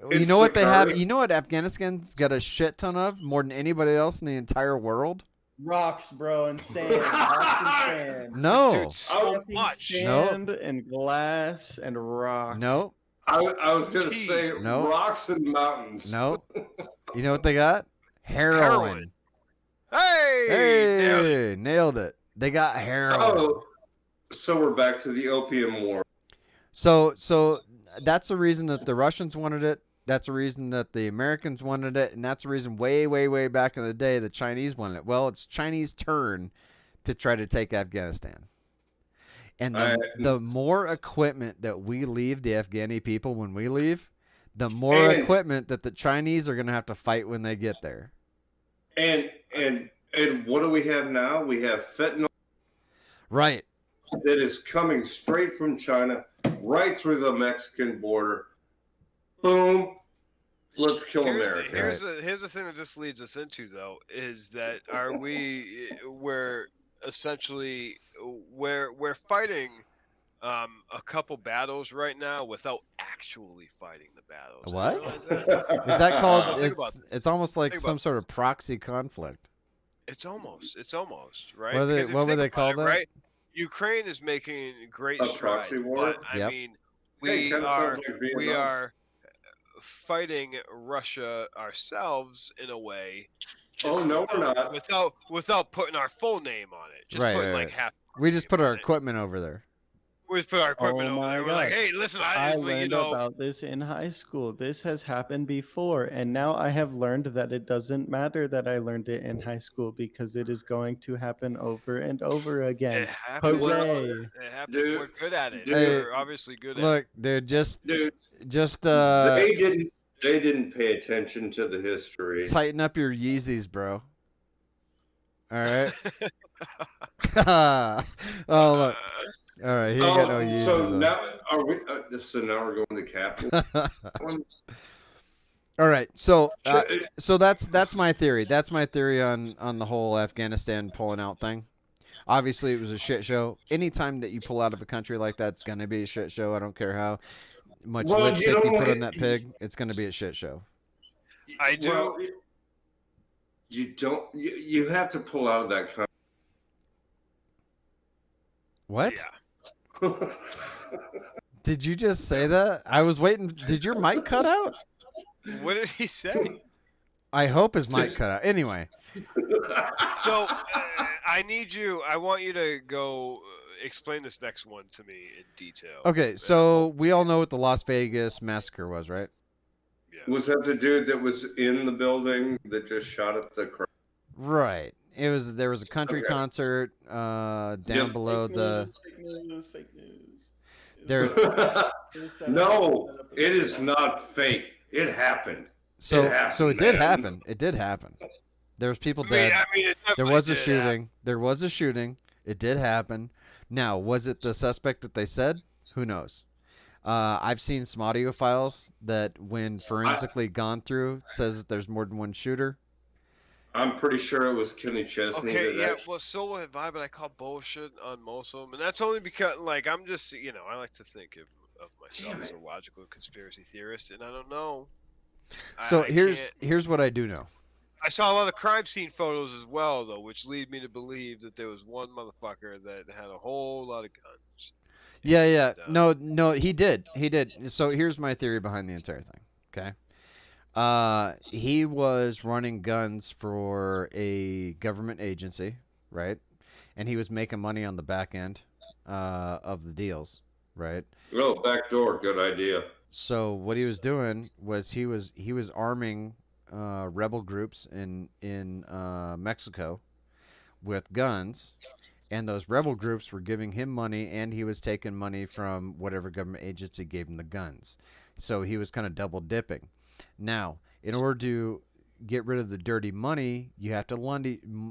You It's know what the they have? curry. You know what Afghanistan's got a shit ton of more than anybody else in the entire world? Rocks, bro, and sand. Rocks and sand. No. Dude, so Fucking much. No. Sand and glass and rocks. No. I was going to Tea. say No. rocks and mountains. No. You know what they got? Heroin. Heroin. Hey! Nailed it. Hey, nailed it. They got heroin. Oh, so we're back to the Opium War. So that's the reason that the Russians wanted it. That's the reason that the Americans wanted it, and that's the reason way, way, way back in the day the Chinese wanted it. Well, it's Chinese turn to try to take Afghanistan. And the more equipment that we leave the Afghani people when we leave, the more And- equipment that the Chinese are going to have to fight when they get there. And what do we have now? We have fentanyl Right. that is coming straight from China, right through the Mexican border. Boom. Let's kill America. Here's the thing that this leads us into, though, is that we're essentially we're fighting a couple battles right now without actually fighting the battles. You What? realize that? Is that called? Think about It's almost like think some about sort of proxy conflict. It's almost right. What are they- Because if you what would think they about call it, that? Right? Ukraine is making great A strides, proxy war? but I Yep. mean, Hey, we kinda are sounds like we Vietnam. are fighting Russia ourselves in a way. Oh, just no, we're not. Without putting our full name on it. Just Right, putting right, like right. half. We just put our on it. equipment over there. We just put our equipment Oh over my there. We're like, God. hey, listen, I you learned know, about this in high school. This has happened before, and now I have learned that it doesn't matter that I learned it in high school because it is going to happen over and over again. it happens. Hooray! It happens. Dude, We're good at it. dude. We're obviously good at it. Look, dude, just Dude, just they didn't pay attention to the history. tighten up your Yeezys, bro. All right. Oh look. All right, he ain't got no Yeezys. so on. now are we? So now we're going to Capitol. All right, so that's my theory. That's my theory on the whole Afghanistan pulling out thing. Obviously, it was a shit show. Anytime that you pull out of a country like that, it's gonna be a shit show. I don't care how much Well, lipstick you you know, put on that pig. It's gonna be a shit show. I do. Well, you don't. You have to pull out of that country. What? Yeah. Did you just say that? I was waiting. Did your mic cut out? What did he say? I hope his mic cut out. Anyway, So I want you to go explain this next one to me in detail. okay. So we all know what the Las Vegas massacre was, right? Yeah. Was that the dude that was in the building that just shot at the crowd? Right. There was a country Okay. concert down Yep. below the. Fake news. There. No, it is not fake. It happened. So happened, so it did man. happen. It did happen. There was people I mean, dead. it There definitely was a did shooting. happen. There was a shooting. It did happen. Now, was it the suspect that they said? Who knows? I've seen some audio files that, when forensically gone through, says that there's more than one shooter. I'm pretty sure it was Kenny Chesney. Okay, that yeah, actually- well, so have I, but I call bullshit on most of them, and that's only because, like, I'm just, I like to think of myself Damn as a logical conspiracy theorist, and I don't know. So I here's can't- what I do know. I saw a lot of crime scene photos as well, though, which lead me to believe that there was one motherfucker that had a whole lot of guns. Yeah, yeah. And, No, he did. He did. So here's my theory behind the entire thing. Okay. He was running guns for a government agency, right? And he was making money on the back end of the deals, right? Oh, back door. Good idea. So what he was doing was he was arming rebel groups in Mexico with guns, and those rebel groups were giving him money, and he was taking money from whatever government agency gave him the guns. So he was kind of double dipping. Now, in order to get rid of the dirty money, you have to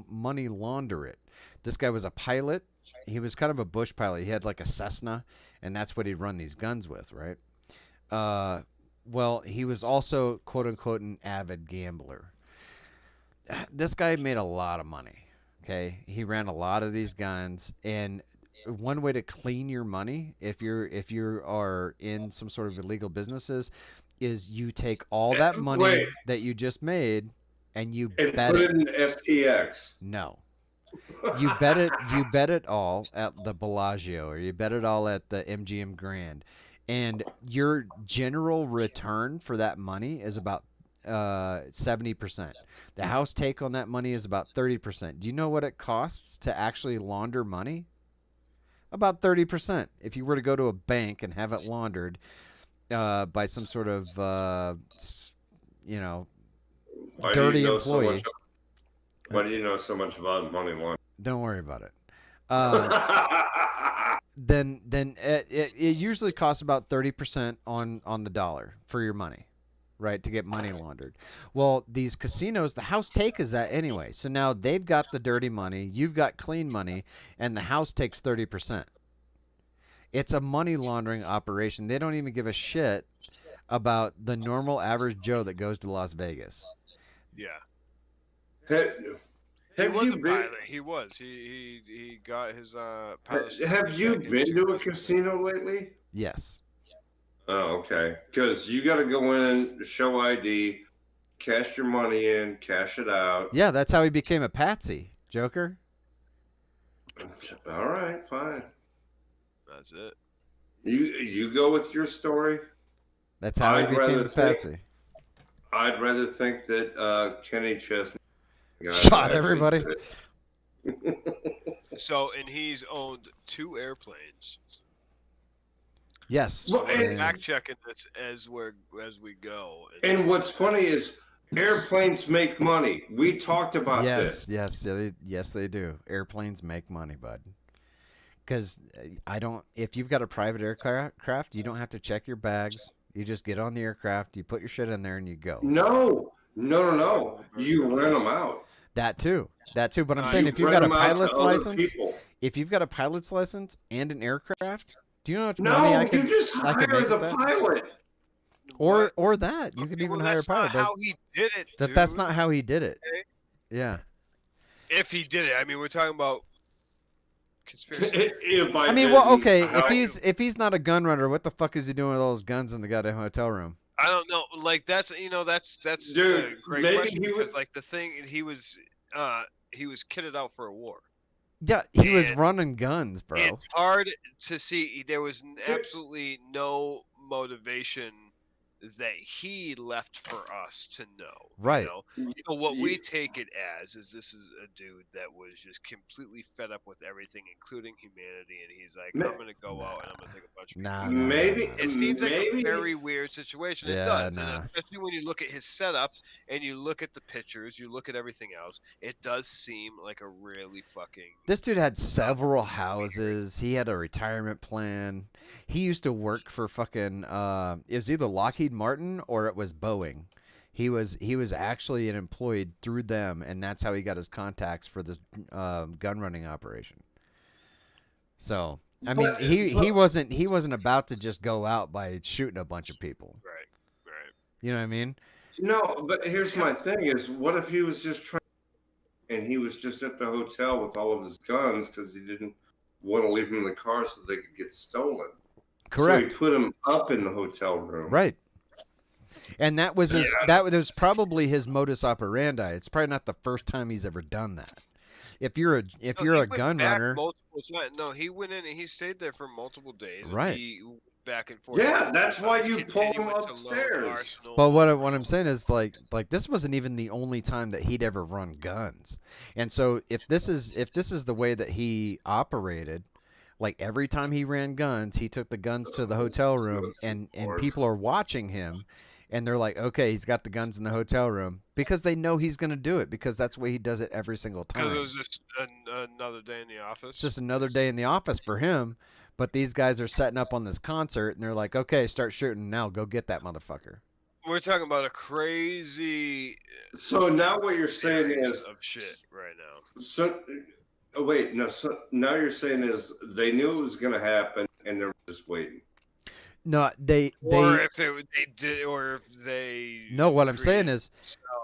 money launder it. This guy was a pilot. He was kind of a bush pilot. He had like a Cessna, and that's what he'd run these guns with, right? Well, he was also, quote unquote, an avid gambler. This guy made a lot of money. Okay, he ran a lot of these guns, and one way to clean your money, if you are in some sort of illegal businesses, is you take all that money Wait. that you just made and you And bet put it. it in FTX. No. You bet it all at the Bellagio, or you bet it all at the MGM Grand, and your general return for that money is about 70%. The house take on that money is about 30%. Do you know what it costs to actually launder money? About 30%. If you were to go to a bank and have it laundered by some sort of Why do dirty you know so employee. much- why do you know so much about money laundering? Don't worry about it. Then it usually costs about 30% on the dollar for your money, right, to get money laundered. Well, these casinos, the house take is that anyway. So now they've got the dirty money, you've got clean money, and the house takes 30%. It's a money laundering operation. They don't even give a shit about the normal average Joe that goes to Las Vegas. Yeah. Have He was you a been? pilot. He was. He got his pilot's Have you back in been to a 2000. casino lately? Yes. Oh, okay. Because you got to go in, show ID, cash your money in, cash it out. Yeah, that's how he became a patsy, Joker. All right, fine. That's it. You go with your story. That's how he I'd became rather a think- patsy. I'd rather think that Kenny Chesney Shot actually everybody. did it. So, and he's owned 2 airplanes. Yes. Well, and- Fact checking this as we go. And what's funny is airplanes make money. We talked about yes, this. yes, they do. Airplanes make money, bud. Because if you've got a private aircraft, you don't have to check your bags. You just get on the aircraft, you put your shit in there, and you go. No. You rent them out. That too. But I'm You saying if you've rent got a 'em out to pilot's other license, people. if you've got a pilot's license and an aircraft, do you know how much No, money I you could just I could hire make the with that? pilot. Or that you could even hire a that's pilot. not how he did it. That's dude. not how he did it. Okay. Yeah. If he did it, I mean, we're talking about conspiracy. If I mean, well, didn't, okay. how- If he's not a gun runner, what the fuck is he doing with all those guns in the goddamn hotel room? I don't know. Like that's Dude, a great maybe question he because was- like the thing he was kitted out for a war. Yeah, he was And running guns, bro. It's hard to see. There was absolutely no motivation that he left for us to know. Right. You know what we take it as is this is a dude that was just completely fed up with everything, including humanity, and he's like, I'm gonna go out and I'm gonna take a bunch of people. Maybe It seems like a maybe- very weird situation. Yeah, It does, nah. and especially when you look at his setup and you look at the pictures, you look at everything else. It does seem like a really fucking. This dude had several houses. He had a retirement plan. He used to work for fucking it was either Lockheed Martin or it was Boeing. He was actually an employed through them, and that's how he got his contacts for this gun running operation. So I mean, he wasn't about to just go out by shooting a bunch of people. Right. You know what I mean? No, but here's my thing: is what if he was just trying, and he was just at the hotel with all of his guns because he didn't want to leave them in the car so they could get stolen. Correct. So he put them up in the hotel room. Right. And that was his. That was probably his modus operandi. It's probably not the first time he's ever done that. If you're a He gun went back runner, multiple times. No, he went in and he stayed there for multiple days. and Right. He back and forth. Yeah, that's why you pull Continuing him to load upstairs. Arsenal. but what I'm saying is like this wasn't even the only time that he'd ever run guns. And so if this is the way that he operated, like every time he ran guns, he took the guns to the hotel room, and people are watching him. And they're like, okay, he's got the guns in the hotel room because they know he's going to do it because that's the way he does it every single Because time. it was just another day in the office. It's just another day in the office for him. But these guys are setting up on this concert, and they're like, okay, start shooting now. Go get that motherfucker. We're talking about a crazy So now what you're saying series is, of shit right now. so wait, no. So now you're saying is they knew it was going to happen and they're just waiting. No, they Or if they did, or if they. no. What I'm saying created is,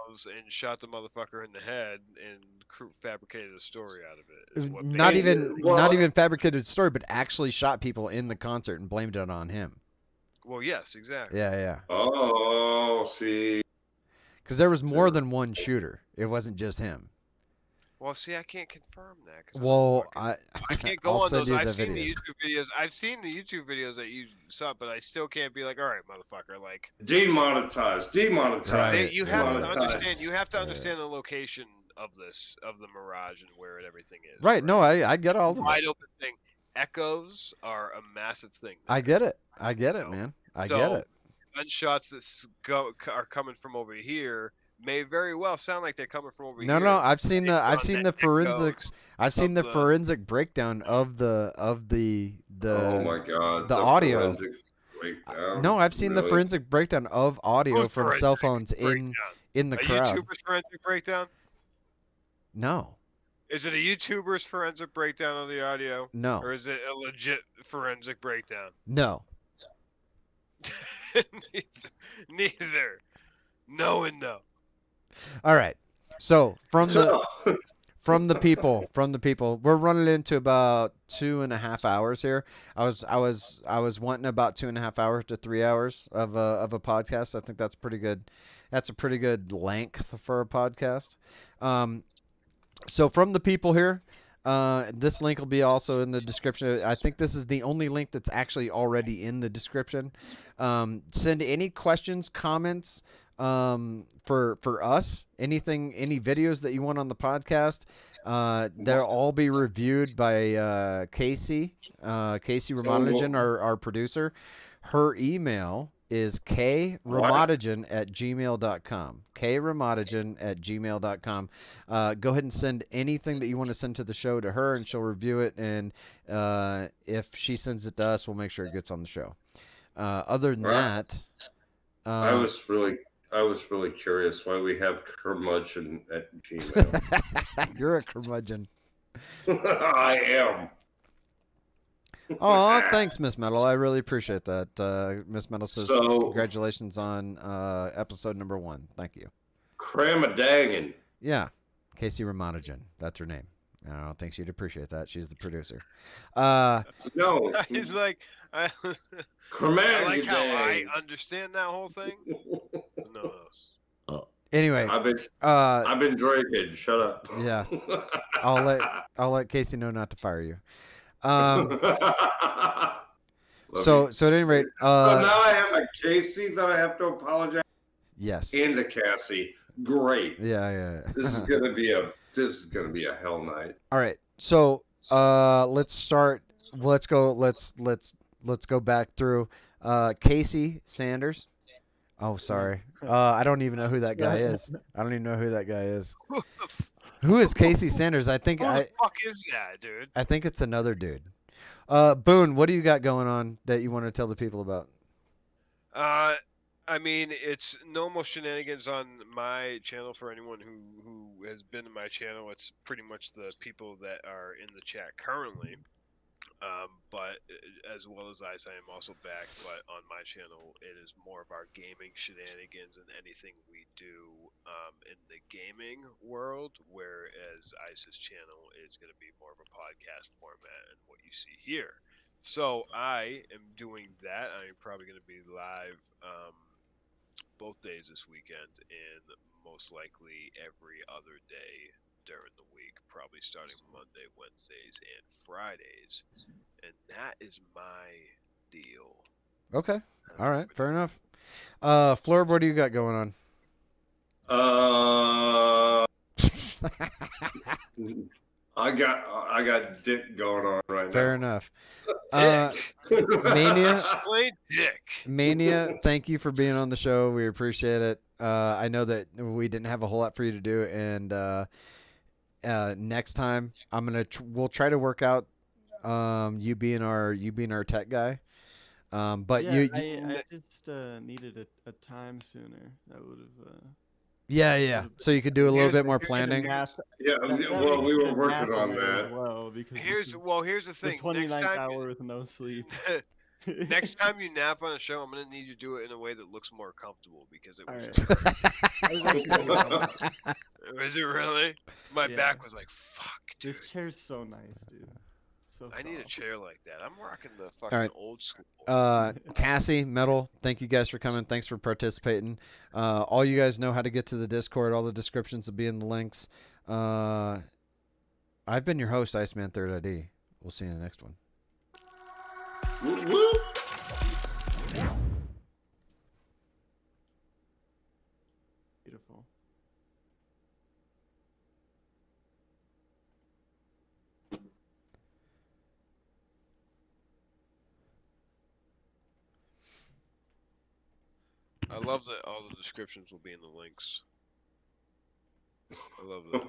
themselves and shot the motherfucker in the head and fabricated a story out of it. is what not they- even fabricated story, but actually shot people in the concert and blamed it on him. Well, yes, exactly. Yeah. Oh, see. Because there was more than one shooter. It wasn't just him. Well, see, I can't confirm that. 'cause Well, I can't go I'll on send those. you I've the seen the videos. YouTube videos. I've seen the YouTube videos that you saw, but I still can't be like, all right, motherfucker. Like, Demonetized. Right. you have to Demonetized. understand. You have to understand the location of the Mirage, and where everything is. Right. No, I get all of it. Wide open thing. Echoes are a massive thing. I get it. I get it, man. I get So, it. Gunshots that are coming from over here may very well sound like they're coming from over No, here. no, I've seen based the on the forensics. echoes I've seen the of the- forensic breakdown of the Oh my god. the audio. forensic breakdown. No, I've seen the Really? forensic breakdown of audio Who's from forensic cell phones breakdown? in the A crowd. YouTuber's forensic breakdown? No, Is it a YouTuber's forensic breakdown of the audio? no, Or is it a legit forensic breakdown? no. Neither. No and no. All right. So from the So, from the people, we're running into about 2.5 hours here. I was wanting about 2.5 hours to 3 hours of a podcast. I think that's pretty good. That's a pretty good length for a podcast. So from the people here, this link will be also in the description. I think this is the only link that's actually already in the description. Send any questions, comments, for us. Any videos that you want on the podcast, they'll all be reviewed by Casey Ramadajan, our producer. Her email is kramaadajan@gmail.com. kramaadajan@gmail.com. Go ahead and send anything that you want to send to the show to her, and she'll review it. And if she sends it to us, we'll make sure it gets on the show. Other than that, I was really curious why we have curmudgeon at Gmail. you're a curmudgeon. I am. Oh, thanks, Miss Metal. I really appreciate that. Miss Metal says congratulations on episode number 1. Thank you. Cramadangan. Yeah, Casey Ramadajan. That's her name. I don't think she'd appreciate that. She's the producer. No. He's like, I like how I understand that whole thing. No. Anyway, I've been drinking. Shut up. Yeah, I'll let Casey know not to fire you. So at any rate, so now I have a Casey that I have to apologize. Yes. And a Cassie. Great. Yeah. This is gonna be a hell night. All right. So let's start. Let's go back through. Casey Sanders. Oh, sorry. I don't even know who that guy is. Who is Casey Sanders? I think Who the fuck is that, dude? I think it's another dude. Boone, what do you got going on that you want to tell the people about? I mean, it's normal shenanigans on my channel for anyone who has been to my channel. It's pretty much the people that are in the chat currently. But as well as I am also back, but on my channel, it is more of our gaming shenanigans and anything we do in the gaming world, whereas Ice's channel is going to be more of a podcast format and what you see here. So I am doing that. I'm probably going to be live both days this weekend and most likely every other day during the week, probably starting Monday, Wednesdays, and Fridays. And that is my deal. Okay. All right. Fair enough. Florb, what do you got going on? I got dick going on right now. Fair enough. Mania. Explain dick. Mania, thank you for being on the show. We appreciate it. I know that we didn't have a whole lot for you to do, and next time we'll try to work out you being our tech guy. But yeah, I just needed a time sooner. That would have. Yeah. So you could do a little bit more planning. Yeah, well, we were working on that. Well, because here's the thing. The 29th hour with no sleep. Next time you nap on a show, I'm gonna need you to do it in a way that looks more comfortable because it was. Was it really? My back was like, "Fuck, dude." This chair's so nice, dude. So I need a chair like that. I'm rocking the fucking old school. Cassie, Metal, thank you guys for coming. Thanks for participating. All you guys know how to get to the Discord. All the descriptions will be in the links. I've been your host, Iceman Third ID. We'll see you in the next one. beautiful. I love that all the descriptions will be in the links. I love that.